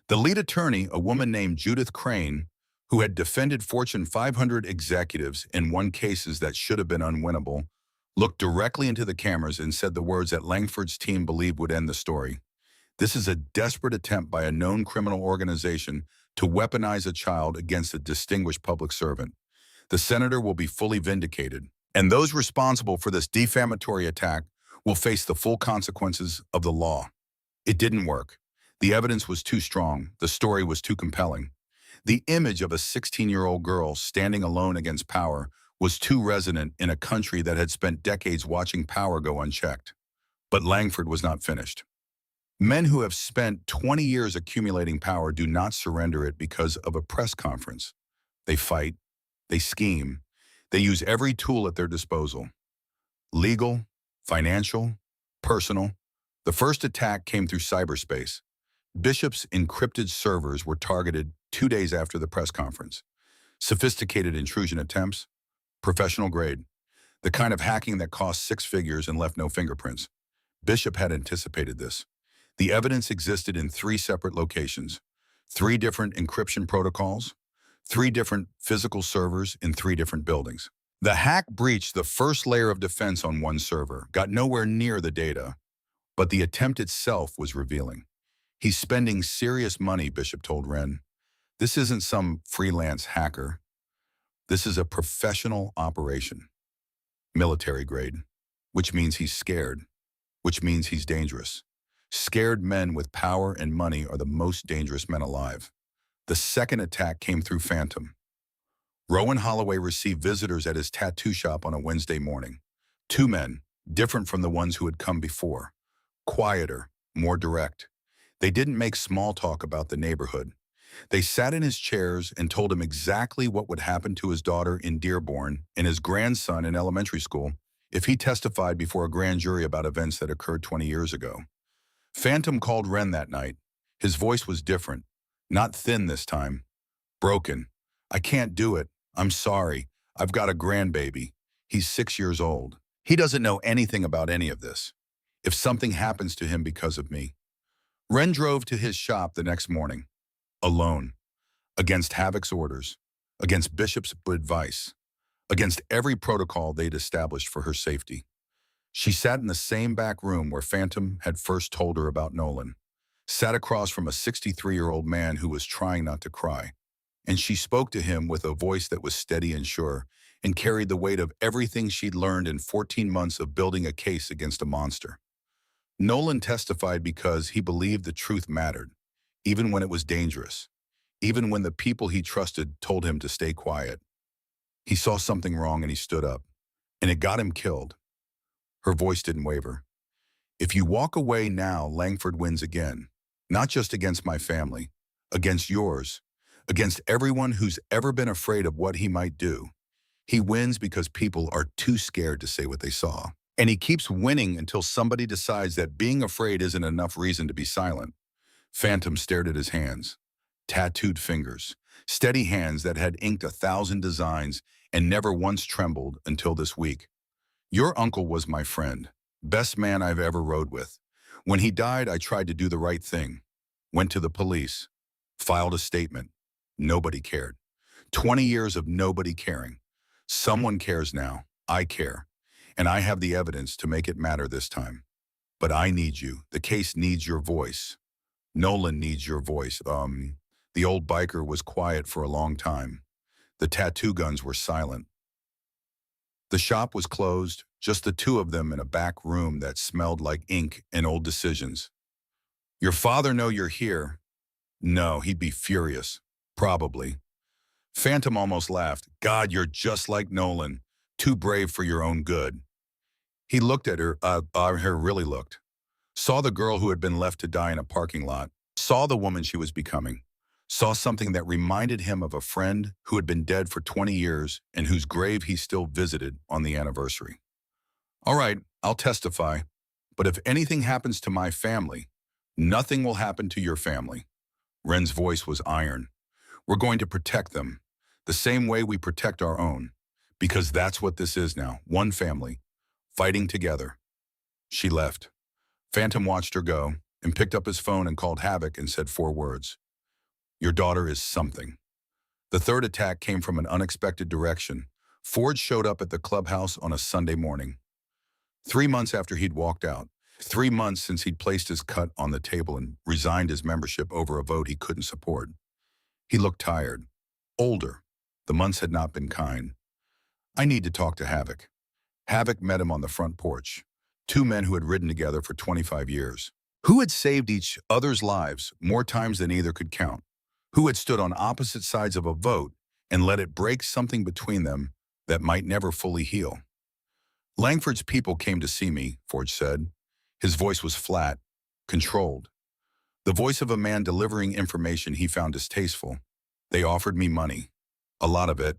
The lead attorney, a woman named Judith Crane, who had defended Fortune 500 executives and won cases that should have been unwinnable, looked directly into the cameras and said the words that Langford's team believed would end the story. This is a desperate attempt by a known criminal organization to weaponize a child against a distinguished public servant. The senator will be fully vindicated, and those responsible for this defamatory attack will face the full consequences of the law. It didn't work. The evidence was too strong. The story was too compelling. The image of a 16-year-old girl standing alone against power was too resonant in a country that had spent decades watching power go unchecked. But Langford was not finished. Men who have spent 20 years accumulating power do not surrender it because of a press conference. They fight, they scheme, they use every tool at their disposal. Legal, financial, personal. The first attack came through cyberspace. Bishop's encrypted servers were targeted 2 days after the press conference. Sophisticated intrusion attempts, professional grade. The kind of hacking that cost 6 figures and left no fingerprints. Bishop had anticipated this. The evidence existed in 3 separate locations, 3 different encryption protocols, 3 different physical servers in 3 different buildings. The hack breached the first layer of defense on one server, got nowhere near the data, but the attempt itself was revealing. He's spending serious money, Bishop told Ren. This isn't some freelance hacker. This is a professional operation. Military grade, which means he's scared, which means he's dangerous. Scared men with power and money are the most dangerous men alive. The second attack came through Phantom. Rowan Holloway received visitors at his tattoo shop on a Wednesday morning. 2 men, different from the ones who had come before. Quieter, more direct. They didn't make small talk about the neighborhood. They sat in his chairs and told him exactly what would happen to his daughter in Dearborn and his grandson in elementary school if he testified before a grand jury about events that occurred 20 years ago. Phantom called Ren that night. His voice was different, not thin this time. Broken. I can't do it. I'm sorry. I've got a grandbaby. He's 6 years old. He doesn't know anything about any of this. If something happens to him because of me. Ren drove to his shop the next morning, alone, against Havoc's orders, against Bishop's advice, against every protocol they'd established for her safety. She sat in the same back room where Phantom had first told her about Nolan, sat across from a 63-year-old man who was trying not to cry, and she spoke to him with a voice that was steady and sure and carried the weight of everything she'd learned in 14 months of building a case against a monster. Nolan testified because he believed the truth mattered, even when it was dangerous, even when the people he trusted told him to stay quiet. He saw something wrong and he stood up, and it got him killed. Her voice didn't waver. If you walk away now, Langford wins again, not just against my family, against yours, against everyone who's ever been afraid of what he might do. He wins because people are too scared to say what they saw. And he keeps winning until somebody decides that being afraid isn't enough reason to be silent. Phantom stared at his hands. Tattooed fingers. Steady hands that had inked 1,000 designs and never once trembled until this week. Your uncle was my friend. Best man I've ever rode with. When he died, I tried to do the right thing. Went to the police. Filed a statement. Nobody cared. 20 years of nobody caring. Someone cares now. I care. And I have the evidence to make it matter this time. But I need you. The case needs your voice. Nolan needs your voice. The old biker was quiet for a long time. The tattoo guns were silent. The shop was closed, just the two of them in a back room that smelled like ink and old decisions. Your father know you're here? No, he'd be furious. Probably. Phantom almost laughed. God, you're just like Nolan. Too brave for your own good. He looked at her, really looked. Saw the girl who had been left to die in a parking lot. Saw the woman she was becoming. Saw something that reminded him of a friend who had been dead for 20 years and whose grave he still visited on the anniversary. All right, I'll testify. But if anything happens to my family, nothing will happen to your family. Ren's voice was iron. We're going to protect them, the same way we protect our own, because that's what this is now, one family, fighting together. She left. Phantom watched her go and picked up his phone and called Havoc and said 4 words. Your daughter is something. The third attack came from an unexpected direction. Ford showed up at the clubhouse on a Sunday morning. 3 months after he'd walked out. 3 months since he'd placed his cut on the table and resigned his membership over a vote he couldn't support. He looked tired, older. The months had not been kind. I need to talk to Havoc. Havoc met him on the front porch. 2 men who had ridden together for 25 years. Who had saved each other's lives more times than either could count. Who had stood on opposite sides of a vote and let it break something between them that might never fully heal. Langford's people came to see me, Forge said. His voice was flat, controlled. The voice of a man delivering information he found distasteful. They offered me money, a lot of it.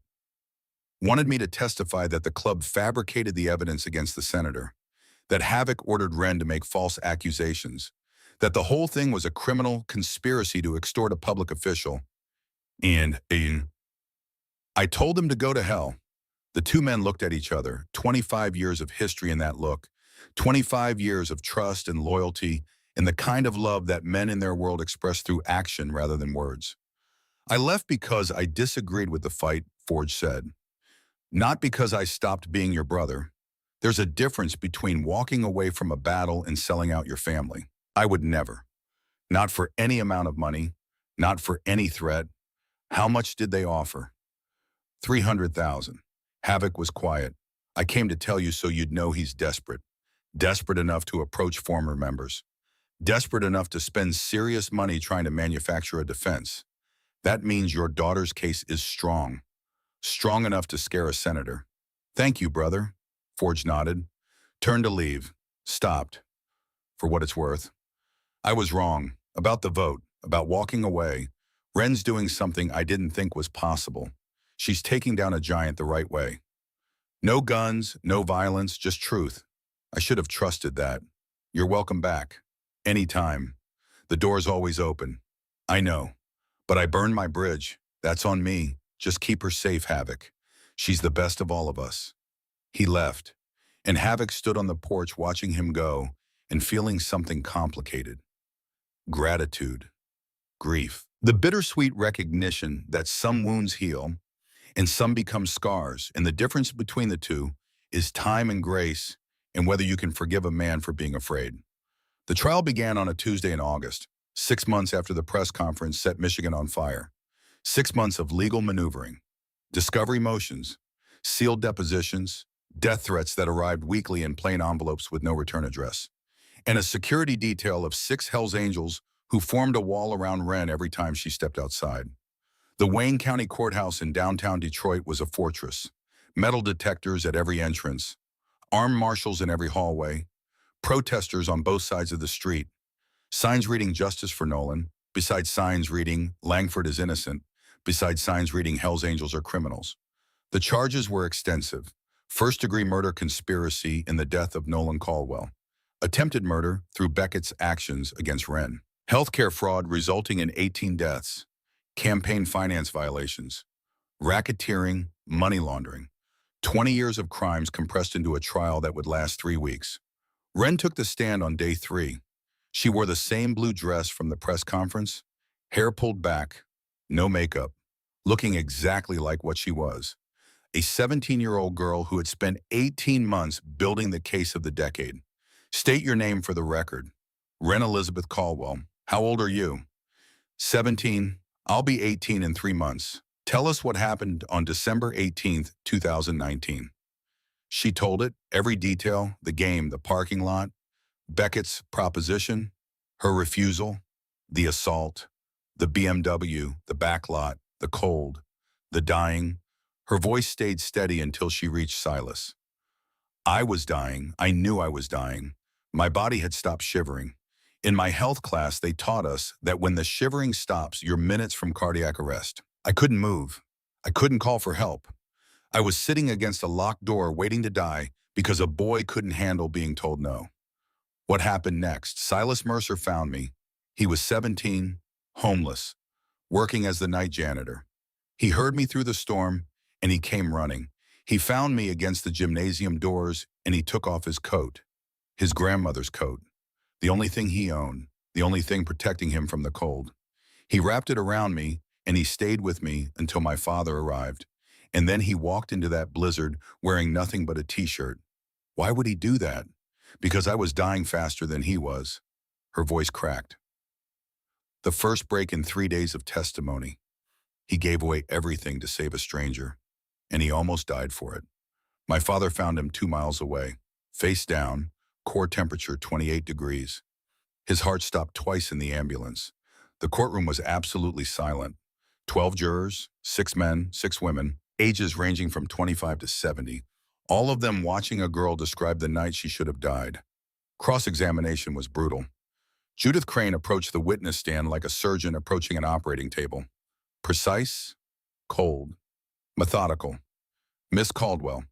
Wanted me to testify that the club fabricated the evidence against the senator, that Havoc ordered Ren to make false accusations, that the whole thing was a criminal conspiracy to extort a public official. And I told him to go to hell. The 2 men looked at each other, 25 years of history in that look, 25 years of trust and loyalty, and the kind of love that men in their world express through action rather than words. I left because I disagreed with the fight, Forge said. Not because I stopped being your brother. There's a difference between walking away from a battle and selling out your family. I would never. Not for any amount of money, not for any threat. How much did they offer? 300,000. Havoc was quiet. I came to tell you so you'd know he's desperate. Desperate enough to approach former members. Desperate enough to spend serious money trying to manufacture a defense. That means your daughter's case is strong. Strong enough to scare a senator. Thank you, brother. Forge nodded. Turned to leave. Stopped. For what it's worth. I was wrong. About the vote. About walking away. Ren's doing something I didn't think was possible. She's taking down a giant the right way. No guns, no violence, just truth. I should have trusted that. You're welcome back. Anytime. The door's always open. I know. But I burned my bridge. That's on me. Just keep her safe, Havoc. She's the best of all of us. He left, and Havoc stood on the porch watching him go and feeling something complicated. Gratitude. Grief. The bittersweet recognition that some wounds heal and some become scars, and the difference between the two is time and grace and whether you can forgive a man for being afraid. The trial began on a Tuesday in August, 6 months after the press conference set Michigan on fire. 6 months of legal maneuvering, discovery motions, sealed depositions, death threats that arrived weekly in plain envelopes with no return address, and a security detail of 6 Hells Angels who formed a wall around Ren every time she stepped outside. The Wayne County Courthouse in downtown Detroit was a fortress. Metal detectors at every entrance, armed marshals in every hallway, protesters on both sides of the street, signs reading justice for Nolan, besides signs reading Langford is innocent, besides signs reading Hell's Angels or criminals. The charges were extensive. First-degree murder conspiracy in the death of Nolan Caldwell. Attempted murder through Beckett's actions against Wren. Healthcare fraud resulting in 18 deaths. Campaign finance violations. Racketeering, money laundering. 20 years of crimes compressed into a trial that would last 3 weeks. Wren took the stand on day 3. She wore the same blue dress from the press conference, hair pulled back, no makeup, looking exactly like what she was. A 17-year-old girl who had spent 18 months building the case of the decade. State your name for the record. Wren Elizabeth Caldwell. How old are you? 17. I'll be 18 in 3 months. Tell us what happened on December 18th, 2019. She told it, every detail, the game, the parking lot, Beckett's proposition, her refusal, the assault, the BMW, the backlot, the cold, the dying. Her voice stayed steady until she reached Silas. I was dying. I knew I was dying. My body had stopped shivering. In my health class, they taught us that when the shivering stops, you're minutes from cardiac arrest. I couldn't move. I couldn't call for help. I was sitting against a locked door waiting to die because a boy couldn't handle being told no. What happened next? Silas Mercer found me. He was 17, homeless, working as the night janitor. He heard me through the storm, and he came running. He found me against the gymnasium doors, and he took off his coat, his grandmother's coat, the only thing he owned, the only thing protecting him from the cold. He wrapped it around me, and he stayed with me until my father arrived. And then he walked into that blizzard wearing nothing but a t-shirt. Why would he do that? Because I was dying faster than he was. Her voice cracked. The first break in 3 days of testimony. He gave away everything to save a stranger, and he almost died for it. My father found him 2 miles away, face down, core temperature 28 degrees. His heart stopped twice in the ambulance. The courtroom was absolutely silent. 12 jurors, 6 men, 6 women, ages ranging from 25 to 70, all of them watching a girl describe the night she should have died. Cross-examination was brutal. Judith Crane approached the witness stand like a surgeon approaching an operating table. Precise, cold, methodical. Miss Caldwell,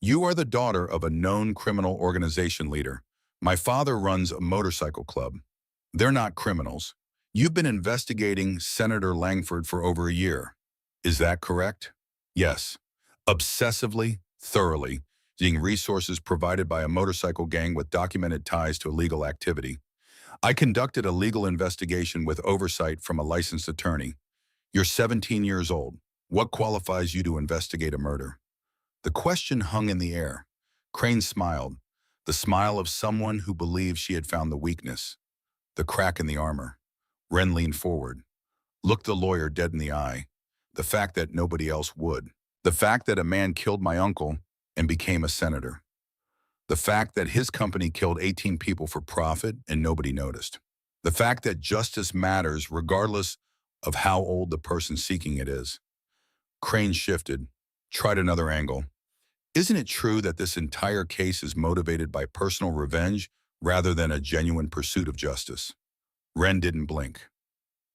you are the daughter of a known criminal organization leader. My father runs a motorcycle club. They're not criminals. You've been investigating Senator Langford for over a year. Is that correct? Yes. Obsessively, thoroughly, using resources provided by a motorcycle gang with documented ties to illegal activity. I conducted a legal investigation with oversight from a licensed attorney. You're 17 years old. What qualifies you to investigate a murder? The question hung in the air. Crane smiled, the smile of someone who believed she had found the weakness, the crack in the armor. Wren leaned forward, looked the lawyer dead in the eye. The fact that nobody else would. The fact that a man killed my uncle and became a senator. The fact that his company killed 18 people for profit and nobody noticed. The fact that justice matters regardless of how old the person seeking it is. Crane shifted, tried another angle. Isn't it true that this entire case is motivated by personal revenge rather than a genuine pursuit of justice? Wren didn't blink.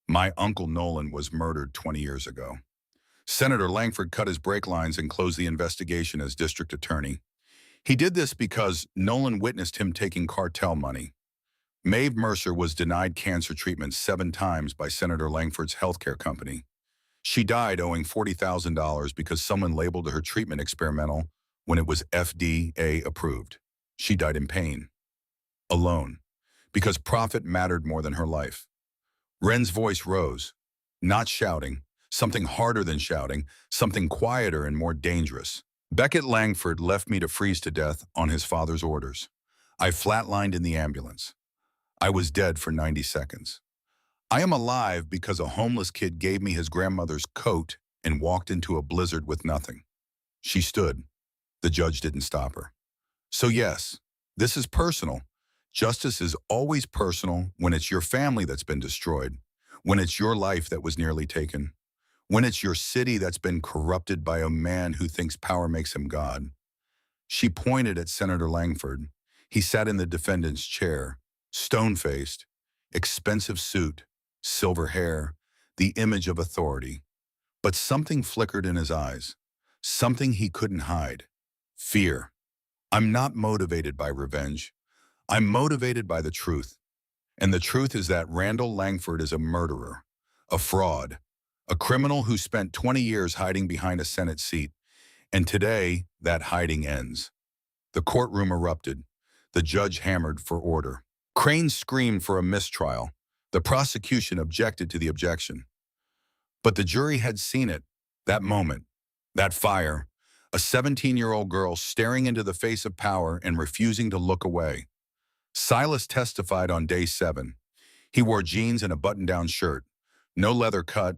My uncle Nolan was murdered 20 years ago. Senator Langford cut his brake lines and closed the investigation as district attorney. He did this because Nolan witnessed him taking cartel money. Maeve Mercer was denied cancer treatment 7 times by Senator Langford's healthcare company. She died owing $40,000 because someone labeled her treatment experimental when it was FDA approved. She died in pain, alone, because profit mattered more than her life. Wren's voice rose, not shouting, something harder than shouting, something quieter and more dangerous. Beckett Langford left me to freeze to death on his father's orders. I flatlined in the ambulance. I was dead for 90 seconds. I am alive because a homeless kid gave me his grandmother's coat and walked into a blizzard with nothing. She stood. The judge didn't stop her. So yes, this is personal. Justice is always personal when it's your family that's been destroyed, when it's your life that was nearly taken, when it's your city that's been corrupted by a man who thinks power makes him God. She pointed at Senator Langford. He sat in the defendant's chair, stone-faced, expensive suit, silver hair, the image of authority. But something flickered in his eyes, something he couldn't hide. Fear. I'm not motivated by revenge. I'm motivated by the truth. And the truth is that Randall Langford is a murderer, a fraud, a criminal who spent 20 years hiding behind a Senate seat. And today, that hiding ends. The courtroom erupted. The judge hammered for order. Crane screamed for a mistrial. The prosecution objected to the objection. But the jury had seen it, that moment, that fire, a 17-year-old girl staring into the face of power and refusing to look away. Silas testified on day 7. He wore jeans and a button-down shirt, no leather cut,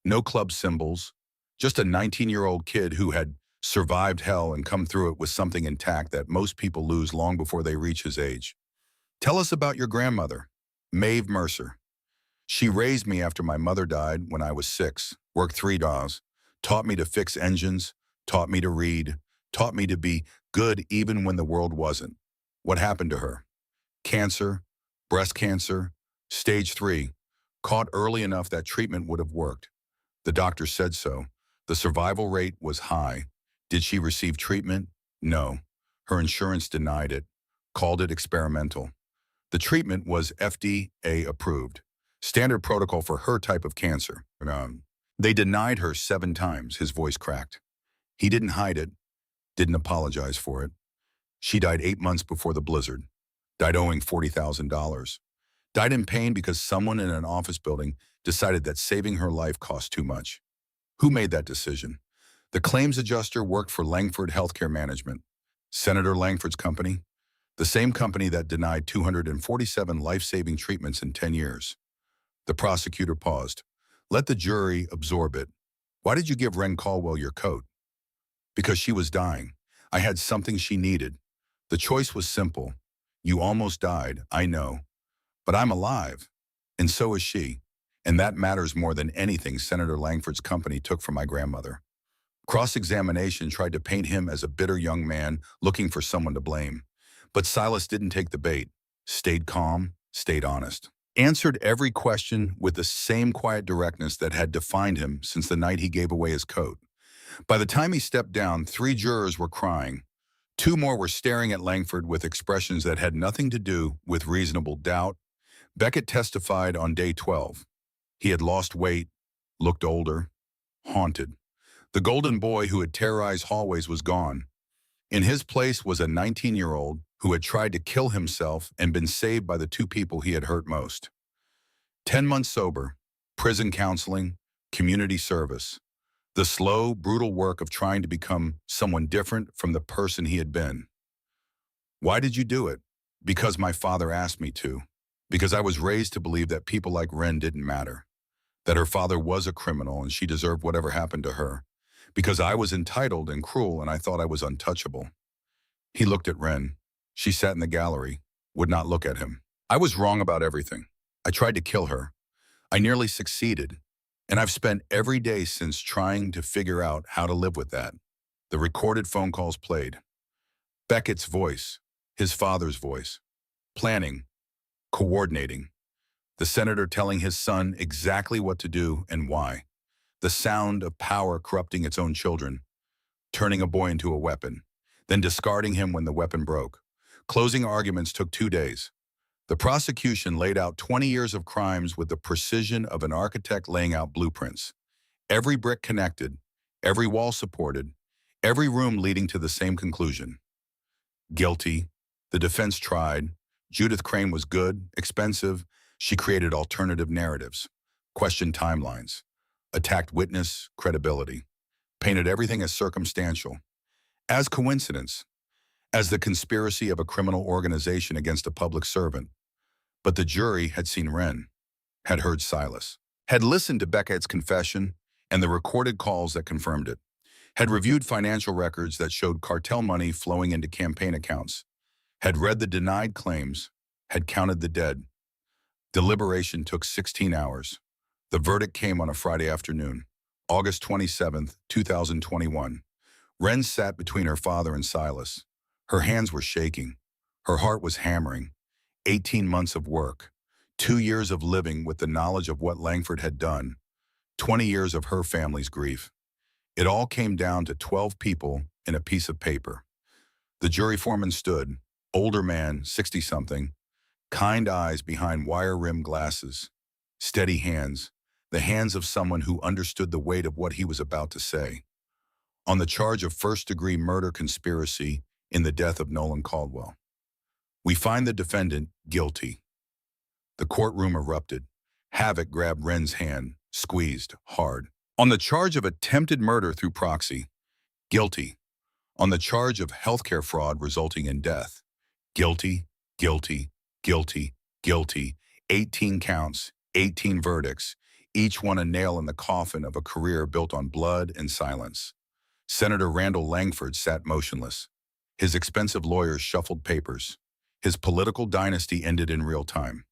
no club symbols, just a 19-year-old kid who had survived hell and come through it with something intact that most people lose long before they reach his age. Tell us about your grandmother, Maeve Mercer. She raised me after my mother died when I was 6, worked 3 jobs, taught me to fix engines, taught me to read, taught me to be good even when the world wasn't. What happened to her? Cancer, breast cancer, stage 3, caught early enough that treatment would have worked. The doctor said so. The survival rate was high. Did she receive treatment? No. Her insurance denied it, called it experimental. The treatment was FDA approved, standard protocol for her type of cancer. They denied her 7 times, his voice cracked. He didn't hide it, didn't apologize for it. She died 8 months before the blizzard, died owing $40,000, died in pain because someone in an office building decided that saving her life cost too much. Who made that decision? The claims adjuster worked for Langford Healthcare Management, Senator Langford's company, the same company that denied 247 life-saving treatments in 10 years. The prosecutor paused. Let the jury absorb it. Why did you give Wren Caldwell your coat? Because she was dying. I had something she needed. The choice was simple. You almost died, I know. But I'm alive. And so is she. And that matters more than anything Senator Langford's company took from my grandmother. Cross-examination tried to paint him as a bitter young man looking for someone to blame. But Silas didn't take the bait, stayed calm, stayed honest. Answered every question with the same quiet directness that had defined him since the night he gave away his coat. By the time he stepped down, 3 jurors were crying. 2 more were staring at Langford with expressions that had nothing to do with reasonable doubt. Beckett testified on day 12. He had lost weight, looked older, haunted. The golden boy who had terrorized hallways was gone. In his place was a 19-year-old who had tried to kill himself and been saved by the 2 people he had hurt most. 10 months sober, prison counseling, community service. The slow, brutal work of trying to become someone different from the person he had been. Why did you do it? Because my father asked me to. Because I was raised to believe that people like Wren didn't matter. That her father was a criminal and she deserved whatever happened to her. Because I was entitled and cruel and I thought I was untouchable. He looked at Wren. She sat in the gallery, would not look at him. I was wrong about everything. I tried to kill her. I nearly succeeded. And I've spent every day since trying to figure out how to live with that. The recorded phone calls played. Beckett's voice, his father's voice. Planning, coordinating. The senator telling his son exactly what to do and why. The sound of power corrupting its own children. Turning a boy into a weapon, then discarding him when the weapon broke. Closing arguments took 2 days. The prosecution laid out 20 years of crimes with the precision of an architect laying out blueprints. Every brick connected, every wall supported, every room leading to the same conclusion. Guilty. The defense tried. Judith Crane was good, expensive. She created alternative narratives, questioned timelines, attacked witness credibility, painted everything as circumstantial, as coincidence, as the conspiracy of a criminal organization against a public servant. But the jury had seen Wren, had heard Silas, had listened to Beckett's confession and the recorded calls that confirmed it, had reviewed financial records that showed cartel money flowing into campaign accounts, had read the denied claims, had counted the dead. Deliberation took 16 hours. The verdict came on a Friday afternoon, August 27, 2021. Wren sat between her father and Silas. Her hands were shaking. Her heart was hammering. 18 months of work, 2 years of living with the knowledge of what Langford had done. 20 years of her family's grief. It all came down to 12 people in a piece of paper. The jury foreman stood, older man, 60-something, kind eyes behind wire-rimmed glasses, steady hands, the hands of someone who understood the weight of what he was about to say. On the charge of first-degree murder conspiracy in the death of Nolan Caldwell. We find the defendant guilty. The courtroom erupted. Havoc grabbed Wren's hand, squeezed hard. On the charge of attempted murder through proxy, guilty. On the charge of healthcare fraud resulting in death, guilty, guilty, guilty, guilty. 18 counts, 18 verdicts, each one a nail in the coffin of a career built on blood and silence. Senator Randall Langford sat motionless. His expensive lawyers shuffled papers. His political dynasty ended in real time.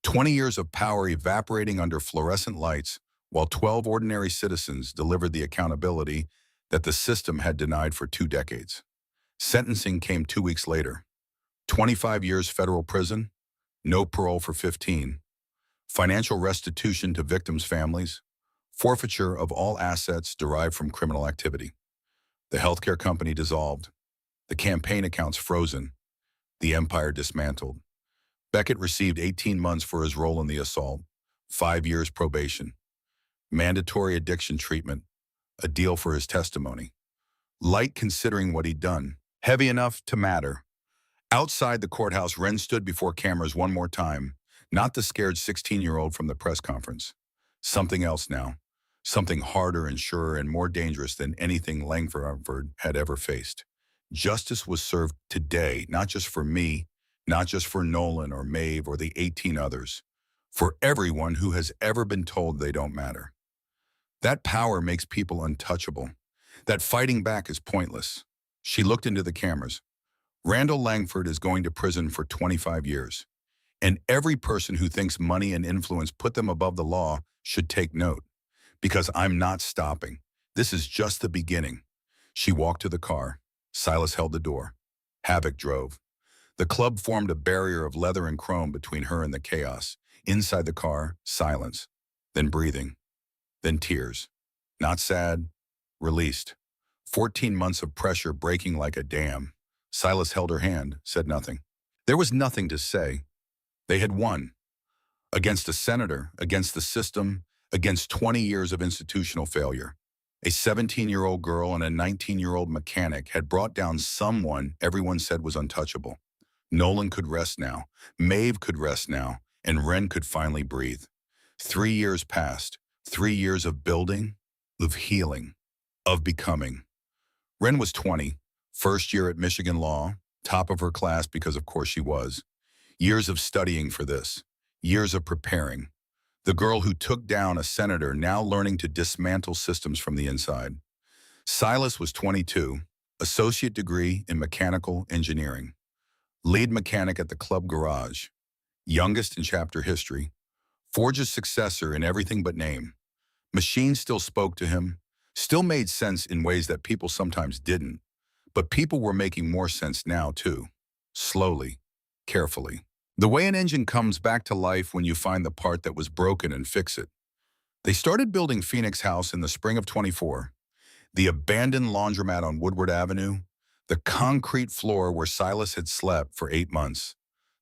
20 years of power evaporating under fluorescent lights, while 12 ordinary citizens delivered the accountability that the system had denied for 2 decades. Sentencing came 2 weeks later. 25 years federal prison, no parole for 15. Financial restitution to victims' families, forfeiture of all assets derived from criminal activity. The healthcare company dissolved, the campaign accounts frozen, the empire dismantled. Beckett received 18 months for his role in the assault, 5 years probation, mandatory addiction treatment, a deal for his testimony. Light considering what he'd done, heavy enough to matter. Outside the courthouse, Wren stood before cameras one more time, not the scared 16-year-old from the press conference. Something else now, something harder and surer and more dangerous than anything Langford had ever faced. Justice was served today, not just for me, not just for Nolan or Maeve or the 18 others, for everyone who has ever been told they don't matter. That power makes people untouchable. That fighting back is pointless. She looked into the cameras. Randall Langford is going to prison for 25 years. And every person who thinks money and influence put them above the law should take note. Because I'm not stopping. This is just the beginning. She walked to the car. Silas held the door. Havoc drove. The club formed a barrier of leather and chrome between her and the chaos. Inside the car, silence. Then breathing. Then tears. Not sad. Released. 14 months of pressure breaking like a dam. Silas held her hand, said nothing. There was nothing to say. They had won. Against a senator, against the system, against 20 years of institutional failure. A 17-year-old girl and a 19-year-old mechanic had brought down someone everyone said was untouchable. Nolan could rest now. Maeve could rest now. And Wren could finally breathe. 3 years passed. 3 years of building, of healing, of becoming. Wren was 20, first year at Michigan Law, top of her class because of course she was. Years of studying for this. Years of preparing. The girl who took down a senator now learning to dismantle systems from the inside. Silas was 22, associate degree in mechanical engineering. Lead mechanic at the club garage. Youngest in chapter history. Forge's successor in everything but name. Machines still spoke to him, still made sense in ways that people sometimes didn't. But people were making more sense now too. Slowly, carefully. The way an engine comes back to life when you find the part that was broken and fix it. They started building Phoenix House in the spring of 24. The abandoned laundromat on Woodward Avenue, the concrete floor where Silas had slept for 8 months,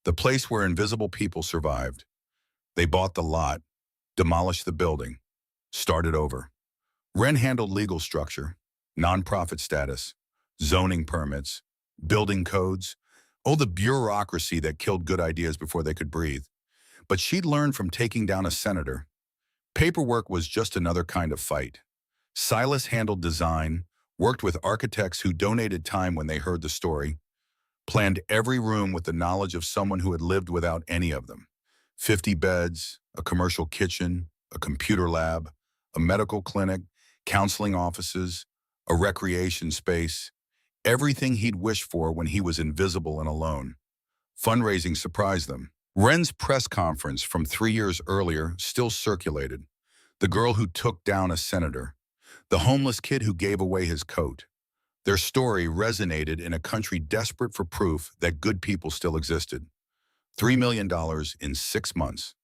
the place where invisible people survived. They bought the lot, demolished the building, started over. Wren handled legal structure, nonprofit status, zoning permits, building codes, the bureaucracy that killed good ideas before they could breathe. But she'd learned from taking down a senator. Paperwork was just another kind of fight. Silas handled design, worked with architects who donated time when they heard the story, planned every room with the knowledge of someone who had lived without any of them. 50 beds, a commercial kitchen, a computer lab, a medical clinic, counseling offices, a recreation space, everything he'd wished for when he was invisible and alone. Fundraising surprised them. Wren's press conference from 3 years earlier still circulated. The girl who took down a senator. The homeless kid who gave away his coat. Their story resonated in a country desperate for proof that good people still existed. $3 million in 6 months.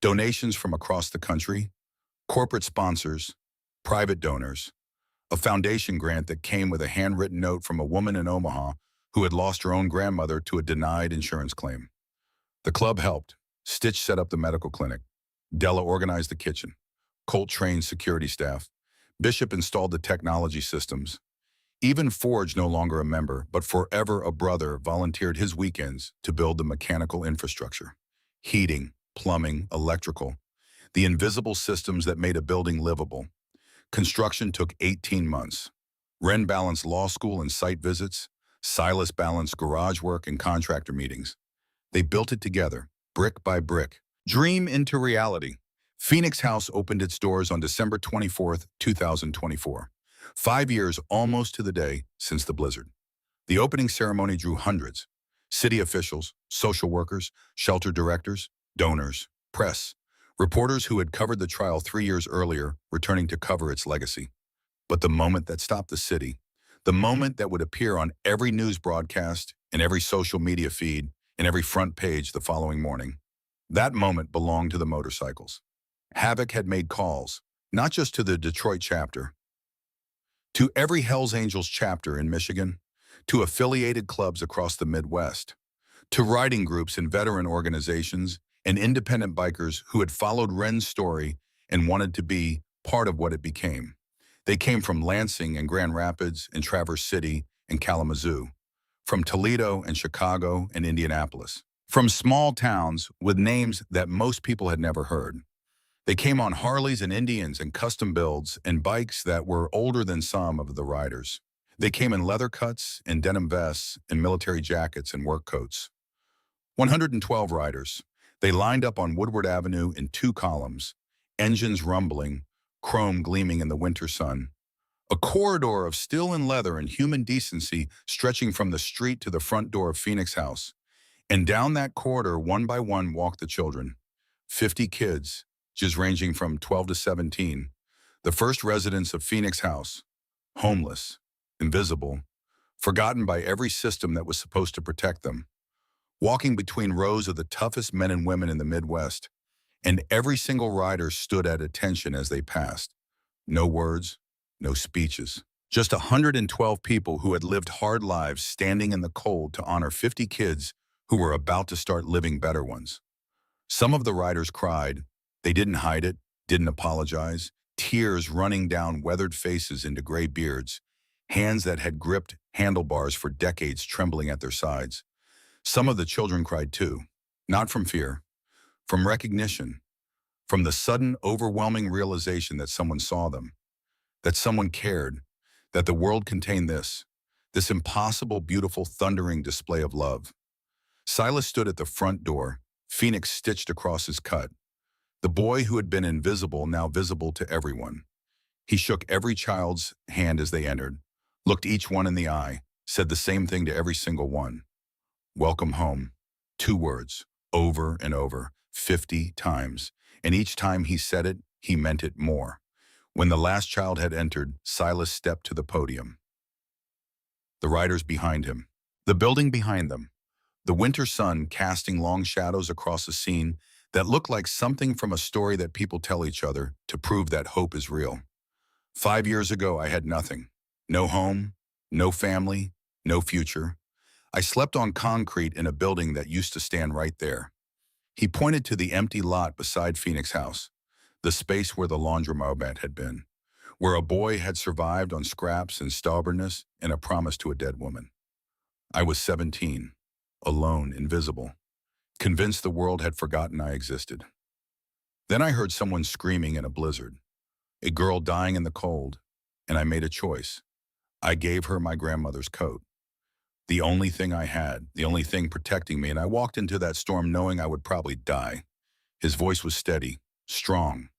Donations from across the country. corporate sponsors, private donors, a foundation grant that came with a handwritten note from a woman in Omaha who had lost her own grandmother to a denied insurance claim. The club helped. Stitch set up the medical clinic. Della organized the kitchen. Colt trained security staff. Bishop installed the technology systems. Even Forge, no longer a member, but forever a brother, volunteered his weekends to build the mechanical infrastructure. Heating, plumbing, electrical. The invisible systems that made a building livable. Construction took 18 months. Wren balanced law school and site visits. Silas balanced garage work and contractor meetings. They built it together, brick by brick. Dream into reality. Phoenix House opened its doors on December 24th, 2024. 5 years almost to the day since the blizzard. The opening ceremony drew hundreds. City officials, social workers, shelter directors, donors, press, reporters who had covered the trial 3 years earlier, returning to cover its legacy. But the moment that stopped the city, the moment that would appear on every news broadcast, in every social media feed, in every front page the following morning, that moment belonged to the motorcycles. Havoc had made calls, not just to the Detroit chapter, to every Hells Angels chapter in Michigan, to affiliated clubs across the Midwest, to riding groups and veteran organizations and independent bikers who had followed Wren's story and wanted to be part of what it became. They came from Lansing and Grand Rapids and Traverse City and Kalamazoo, from Toledo and Chicago and Indianapolis, from small towns with names that most people had never heard. They came on Harleys and Indians and custom builds and bikes that were older than some of the riders. They came in leather cuts and denim vests and military jackets and work coats. 112 riders. They lined up on Woodward Avenue in 2 columns, engines rumbling, chrome gleaming in the winter sun. A corridor of steel and leather and human decency stretching from the street to the front door of Phoenix House. And down that corridor, one by one, walked the children. 50 kids, just ranging from 12 to 17. The first residents of Phoenix House. Homeless, invisible, forgotten by every system that was supposed to protect them. Walking between rows of the toughest men and women in the Midwest. And every single rider stood at attention as they passed. No words, no speeches. Just 112 people who had lived hard lives standing in the cold to honor 50 kids who were about to start living better ones. Some of the riders cried. They didn't hide it, didn't apologize, tears running down weathered faces into gray beards, hands that had gripped handlebars for decades trembling at their sides. Some of the children cried too, not from fear, from recognition, from the sudden, overwhelming realization that someone saw them, that someone cared, that the world contained this impossible, beautiful, thundering display of love. Silas stood at the front door, Phoenix stitched across his cut. The boy who had been invisible, now visible to everyone. He shook every child's hand as they entered, looked each one in the eye, said the same thing to every single one. Welcome home. 2 words, over and over, 50 times. And each time he said it, he meant it more. When the last child had entered, Silas stepped to the podium. The riders behind him, the building behind them, the winter sun casting long shadows across a scene that looked like something from a story that people tell each other to prove that hope is real. 5 years ago, I had nothing. No home, no family, no future. I slept on concrete in a building that used to stand right there. He pointed to the empty lot beside Phoenix House, the space where the laundromat had been, where a boy had survived on scraps and stubbornness and a promise to a dead woman. I was 17, alone, invisible, convinced the world had forgotten I existed. Then I heard someone screaming in a blizzard, a girl dying in the cold, and I made a choice. I gave her my grandmother's coat. The only thing I had, the only thing protecting me, and I walked into that storm knowing I would probably die. His voice was steady, strong.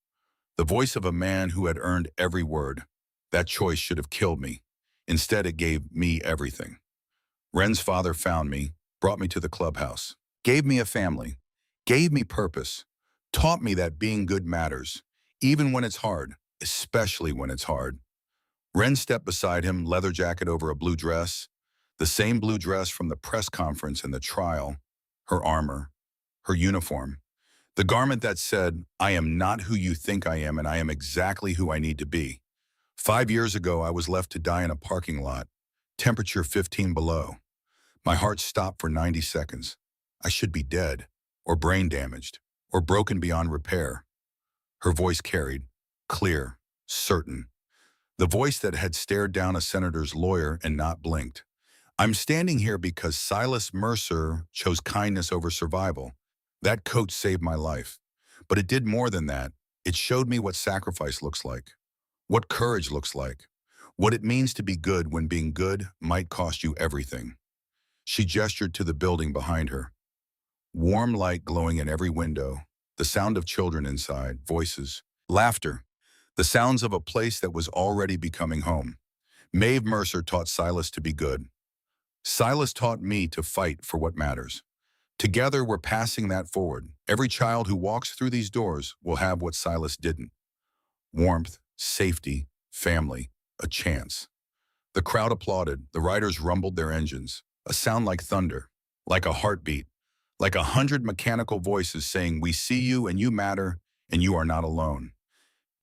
The voice of a man who had earned every word. That choice should have killed me. Instead, it gave me everything. Wren's father found me, brought me to the clubhouse, gave me a family, gave me purpose, taught me that being good matters, even when it's hard, especially when it's hard. Wren stepped beside him, leather jacket over a blue dress, the same blue dress from the press conference and the trial, her armor, her uniform. The garment that said, I am not who you think I am and I am exactly who I need to be. 5 years ago, I was left to die in a parking lot, temperature 15 below. My heart stopped for 90 seconds. I should be dead, or brain damaged, or broken beyond repair. Her voice carried, clear, certain. The voice that had stared down a senator's lawyer and not blinked. I'm standing here because Silas Mercer chose kindness over survival. That coat saved my life. But it did more than that. It showed me what sacrifice looks like, what courage looks like, what it means to be good when being good might cost you everything. She gestured to the building behind her. Warm light glowing in every window, the sound of children inside, voices, laughter, the sounds of a place that was already becoming home. Maeve Mercer taught Silas to be good. Silas taught me to fight for what matters. Together, we're passing that forward. Every child who walks through these doors will have what Silas didn't. Warmth, safety, family, a chance. The crowd applauded. The riders rumbled their engines. A sound like thunder, like a heartbeat, like 100 mechanical voices saying, we see you and you matter and you are not alone.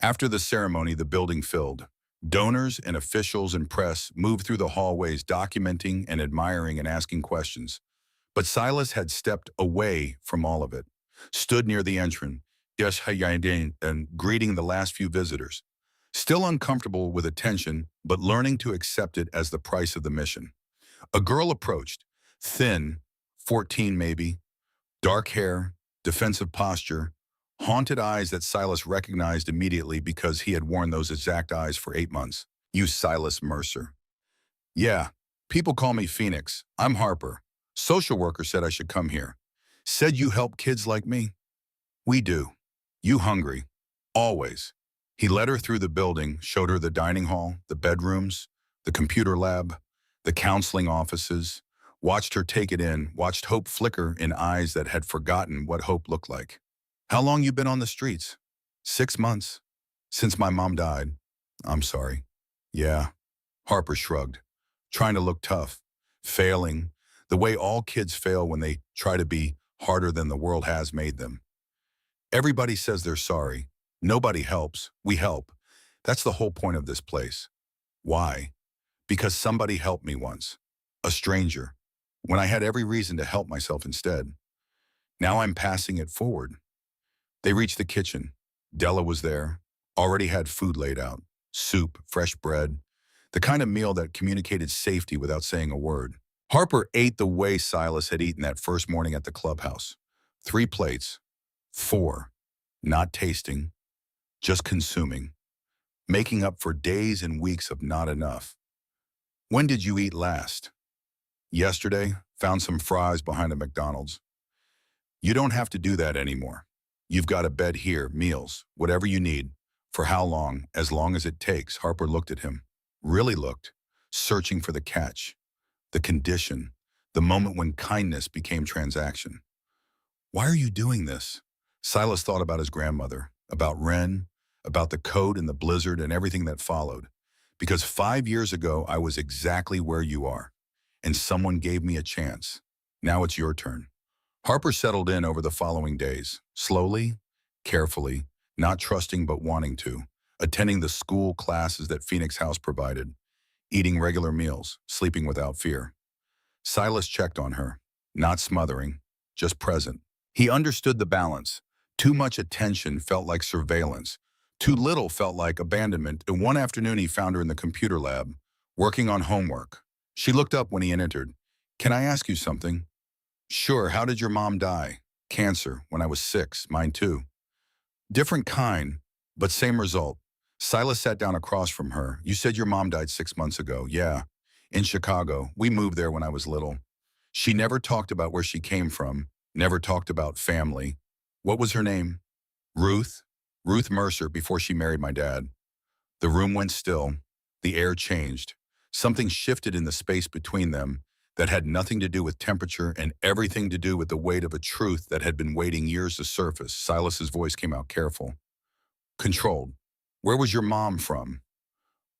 After the ceremony, the building filled. Donors and officials and press moved through the hallways documenting and admiring and asking questions. But Silas had stepped away from all of it, stood near the entrance, and greeting the last few visitors. Still uncomfortable with attention, but learning to accept it as the price of the mission. A girl approached, thin, 14 maybe, dark hair, defensive posture, haunted eyes that Silas recognized immediately because he had worn those exact eyes for 8 months. You Silas Mercer. Yeah, people call me Phoenix. I'm Harper. Social worker said I should come here. Said you help kids like me? We do. You hungry? Always. He led her through the building, showed her the dining hall, the bedrooms, the computer lab, the counseling offices, watched her take it in, watched hope flicker in eyes that had forgotten what hope looked like. How long you been on the streets? 6 months. Since my mom died. I'm sorry. Yeah. Harper shrugged, trying to look tough, failing, the way all kids fail when they try to be harder than the world has made them. Everybody says they're sorry. Nobody helps. We help. That's the whole point of this place. Why? Because somebody helped me once. A stranger. When I had every reason to help myself instead. Now I'm passing it forward. They reached the kitchen. Della was there, already had food laid out. Soup, fresh bread, the kind of meal that communicated safety without saying a word. Harper ate the way Silas had eaten that first morning at the clubhouse. 3 plates. 4. Not tasting, just consuming. Making up for days and weeks of not enough. When did you eat last? Yesterday, found some fries behind a McDonald's. You don't have to do that anymore. You've got a bed here, meals, whatever you need. For how long? As long as it takes. Harper looked at him. Really looked, searching for the catch, the condition, the moment when kindness became transaction. Why are you doing this? Silas thought about his grandmother, about Wren, about the coat and the blizzard and everything that followed. Because 5 years ago, I was exactly where you are. And someone gave me a chance. Now it's your turn. Harper settled in over the following days, slowly, carefully, not trusting but wanting to, attending the school classes that Phoenix House provided, eating regular meals, sleeping without fear. Silas checked on her, not smothering, just present. He understood the balance. Too much attention felt like surveillance. Too little felt like abandonment, and one afternoon he found her in the computer lab, working on homework. She looked up when he entered. Can I ask you something? Sure, how did your mom die? Cancer, when I was 6, mine too. Different kind, but same result. Silas sat down across from her. You said your mom died 6 months ago. Yeah, in Chicago. We moved there when I was little. She never talked about where she came from, never talked about family. What was her name? Ruth. Ruth Mercer before she married my dad. The room went still. The air changed. Something shifted in the space between them that had nothing to do with temperature and everything to do with the weight of a truth that had been waiting years to surface. Silas's voice came out careful. Controlled. Where was your mom from?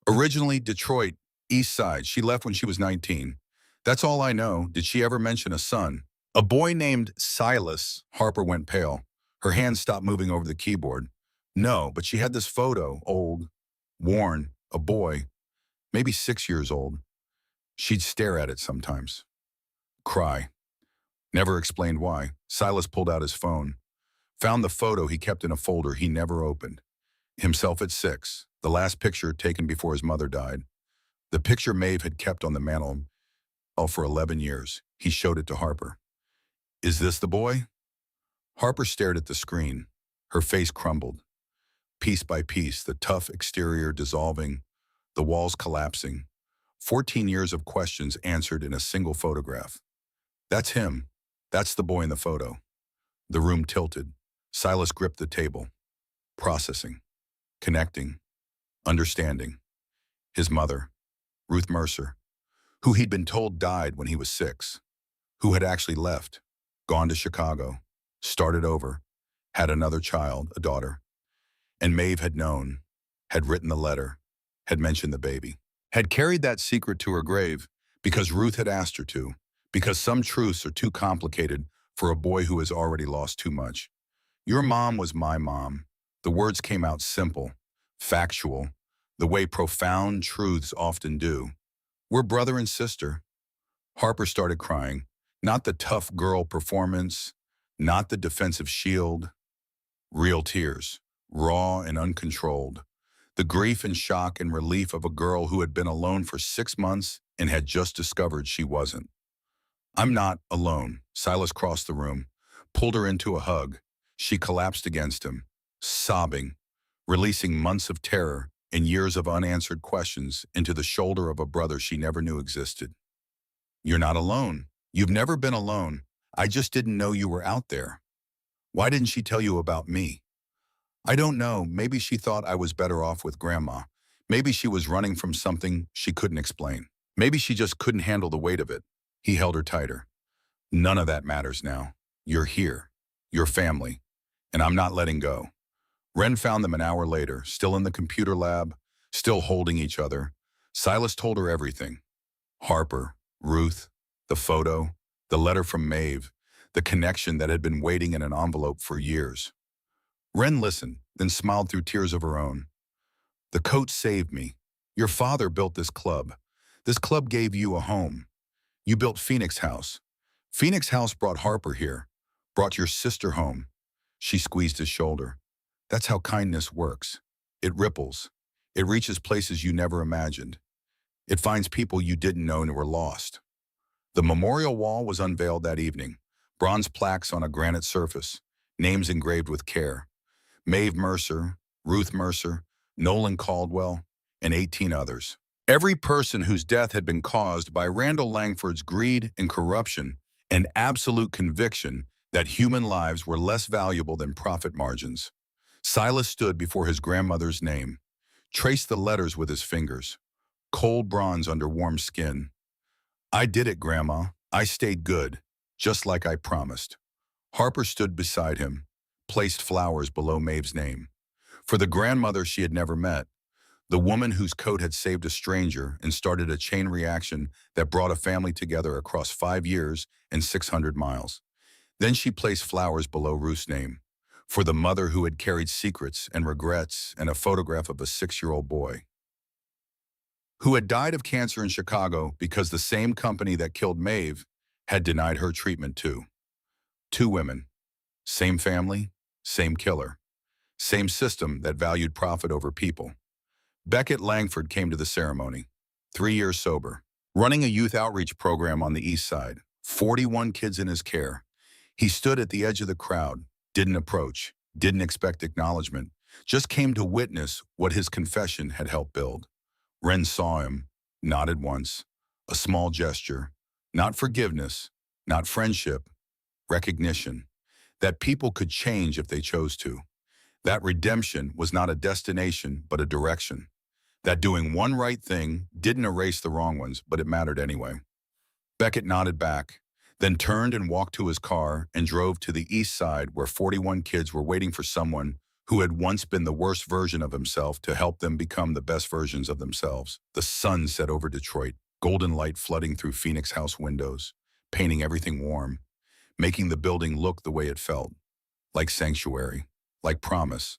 Originally Detroit, East Side. She left when she was 19. That's all I know. Did she ever mention a son? A boy named Silas. Harper went pale. Her hands stopped moving over the keyboard. No, but she had this photo, old, worn, a boy, maybe 6 years old. She'd stare at it sometimes. Cry. Never explained why. Silas pulled out his phone, found the photo he kept in a folder he never opened. Himself at 6, the last picture taken before his mother died. The picture Maeve had kept on the mantel for 11 years. He showed it to Harper. Is this the boy? Harper stared at the screen. Her face crumbled. Piece by piece, the tough exterior dissolving, the walls collapsing. 14 years of questions answered in a single photograph. That's him. That's the boy in the photo. The room tilted. Silas gripped the table. Processing. Connecting. Understanding. His mother, Ruth Mercer, who he'd been told died when he was 6, who had actually left, gone to Chicago, started over, had another child, a daughter. And Maeve had known, had written the letter, had mentioned the baby, had carried that secret to her grave because Ruth had asked her to, because some truths are too complicated for a boy who has already lost too much. Your mom was my mom. The words came out simple, factual, the way profound truths often do. We're brother and sister. Harper started crying. Not the tough girl performance, not the defensive shield. Real tears, raw and uncontrolled. The grief and shock and relief of a girl who had been alone for 6 months and had just discovered she wasn't. I'm not alone. Silas crossed the room, pulled her into a hug. She collapsed against him, sobbing, releasing months of terror and years of unanswered questions into the shoulder of a brother she never knew existed. You're not alone. You've never been alone. I just didn't know you were out there. Why didn't she tell you about me? I don't know. Maybe she thought I was better off with Grandma. Maybe she was running from something she couldn't explain. Maybe she just couldn't handle the weight of it. He held her tighter. None of that matters now. You're here. Your family. And I'm not letting go. Wren found them an hour later, still in the computer lab, still holding each other. Silas told her everything. Harper, Ruth, the photo, the letter from Maeve, the connection that had been waiting in an envelope for years. Wren listened, then smiled through tears of her own. The coat saved me. Your father built this club. This club gave you a home. You built Phoenix House. Phoenix House brought Harper here, brought your sister home. She squeezed his shoulder. That's how kindness works. It ripples. It reaches places you never imagined. It finds people you didn't know and were lost. The memorial wall was unveiled that evening. Bronze plaques on a granite surface, names engraved with care. Maeve Mercer, Ruth Mercer, Nolan Caldwell, and 18 others. Every person whose death had been caused by Randall Langford's greed and corruption and absolute conviction that human lives were less valuable than profit margins. Silas stood before his grandmother's name, traced the letters with his fingers, cold bronze under warm skin. I did it, Grandma. I stayed good, just like I promised. Harper stood beside him, placed flowers below Maeve's name. For the grandmother she had never met, the woman whose coat had saved a stranger and started a chain reaction that brought a family together across 5 years and 600 miles. Then she placed flowers below Ruth's name, for the mother who had carried secrets and regrets and a photograph of a 6-year-old boy who had died of cancer in Chicago because the same company that killed Maeve had denied her treatment too. 2 women, same family, same killer, same system that valued profit over people. Beckett Langford came to the ceremony, 3 years sober, running a youth outreach program on the East Side, 41 kids in his care. He stood at the edge of the crowd, didn't approach, didn't expect acknowledgement, just came to witness what his confession had helped build. Wren saw him, nodded once, a small gesture, not forgiveness, not friendship, recognition, that people could change if they chose to. That redemption was not a destination, but a direction. That doing one right thing didn't erase the wrong ones, but it mattered anyway. Beckett nodded back, then turned and walked to his car and drove to the East Side where 41 kids were waiting for someone who had once been the worst version of himself to help them become the best versions of themselves. The sun set over Detroit, golden light flooding through Phoenix House windows, painting everything warm, making the building look the way it felt. like sanctuary, like promise,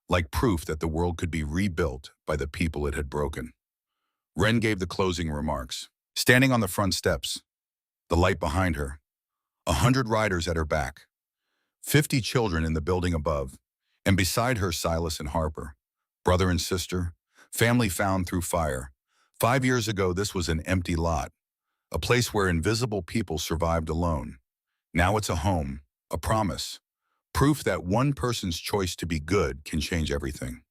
like proof that the world could be rebuilt by the people it had broken. Wren gave the closing remarks. Standing on the front steps, the light behind her, 100 riders at her back, 50 children in the building above, and beside her Silas and Harper, brother and sister, family found through fire. 5 years ago, this was an empty lot, a place where invisible people survived alone. Now it's a home, a promise, proof that one person's choice to be good can change everything.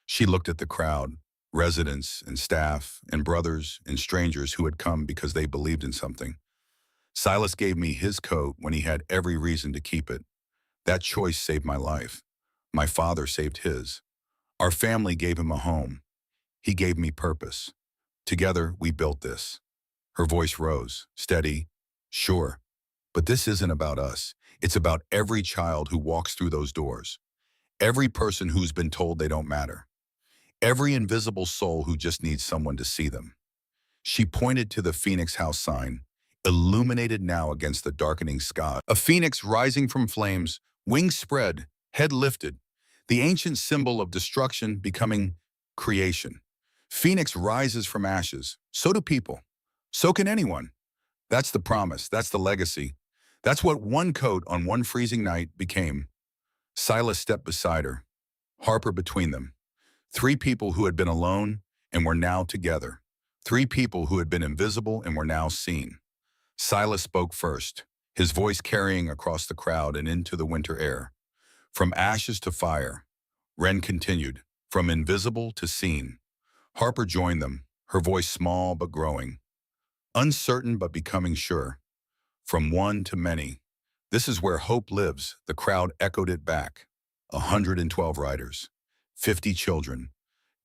She looked at the crowd, residents and staff and brothers and strangers who had come because they believed in something. Silas gave me his coat when he had every reason to keep it. That choice saved my life. My father saved his. Our family gave him a home. He gave me purpose. Together, we built this. Her voice rose, steady, sure. But this isn't about us. It's about every child who walks through those doors. Every person who's been told they don't matter. Every invisible soul who just needs someone to see them. She pointed to the Phoenix House sign, illuminated now against the darkening sky. A phoenix rising from flames, wings spread, head lifted, the ancient symbol of destruction becoming creation. Phoenix rises from ashes. So do people. So can anyone. That's the promise. That's the legacy. That's what one coat on one freezing night became. Silas stepped beside her, Harper between them. 3 people who had been alone and were now together. 3 people who had been invisible and were now seen. Silas spoke first, his voice carrying across the crowd and into the winter air. From ashes to fire, Wren continued, from invisible to seen. Harper joined them, her voice small but growing. Uncertain but becoming sure. From one to many. This is where hope lives, the crowd echoed it back. 112 riders, 50 children,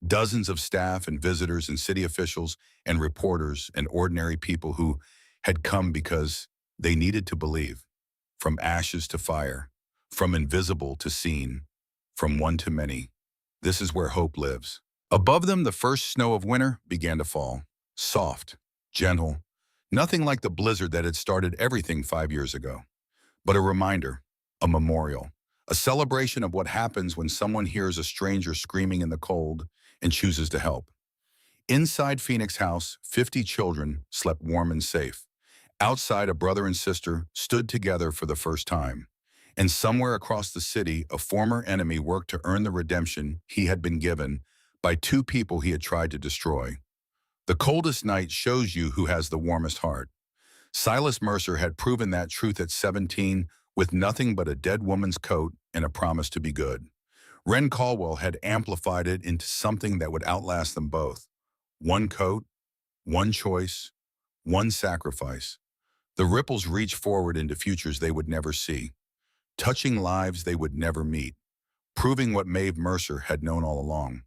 dozens of staff and visitors and city officials and reporters and ordinary people who had come because they needed to believe. From ashes to fire, from invisible to seen, from one to many. This is where hope lives. Above them, the first snow of winter began to fall. Soft, gentle, nothing like the blizzard that had started everything 5 years ago. But a reminder, a memorial, a celebration of what happens when someone hears a stranger screaming in the cold and chooses to help. Inside Phoenix House, 50 children slept warm and safe. Outside, a brother and sister stood together for the first time. And somewhere across the city, a former enemy worked to earn the redemption he had been given by 2 people he had tried to destroy. The coldest night shows you who has the warmest heart. Silas Mercer had proven that truth at 17 with nothing but a dead woman's coat and a promise to be good. Wren Caldwell had amplified it into something that would outlast them both. One coat, one choice, one sacrifice. The ripples reached forward into futures they would never see, touching lives they would never meet, proving what Maeve Mercer had known all along.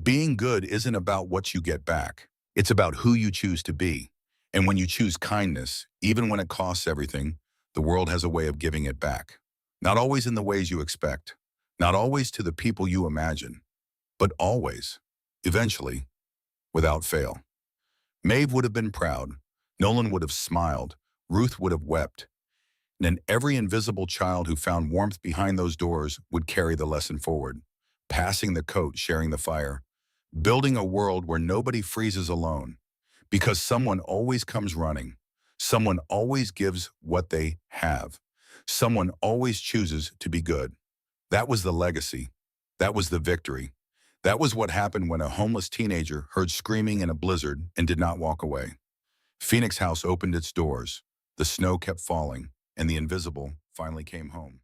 Being good isn't about what you get back. It's about who you choose to be. And when you choose kindness, even when it costs everything, the world has a way of giving it back. Not always in the ways you expect, not always to the people you imagine, but always, eventually, without fail. Maeve would have been proud, Nolan would have smiled, Ruth would have wept, and then every invisible child who found warmth behind those doors would carry the lesson forward, passing the coat, sharing the fire, building a world where nobody freezes alone, because someone always comes running, someone always gives what they have, someone always chooses to be good. That was the legacy. That was the victory. That was what happened when a homeless teenager heard screaming in a blizzard and did not walk away. Phoenix House opened its doors. The snow kept falling, and the invisible finally came home.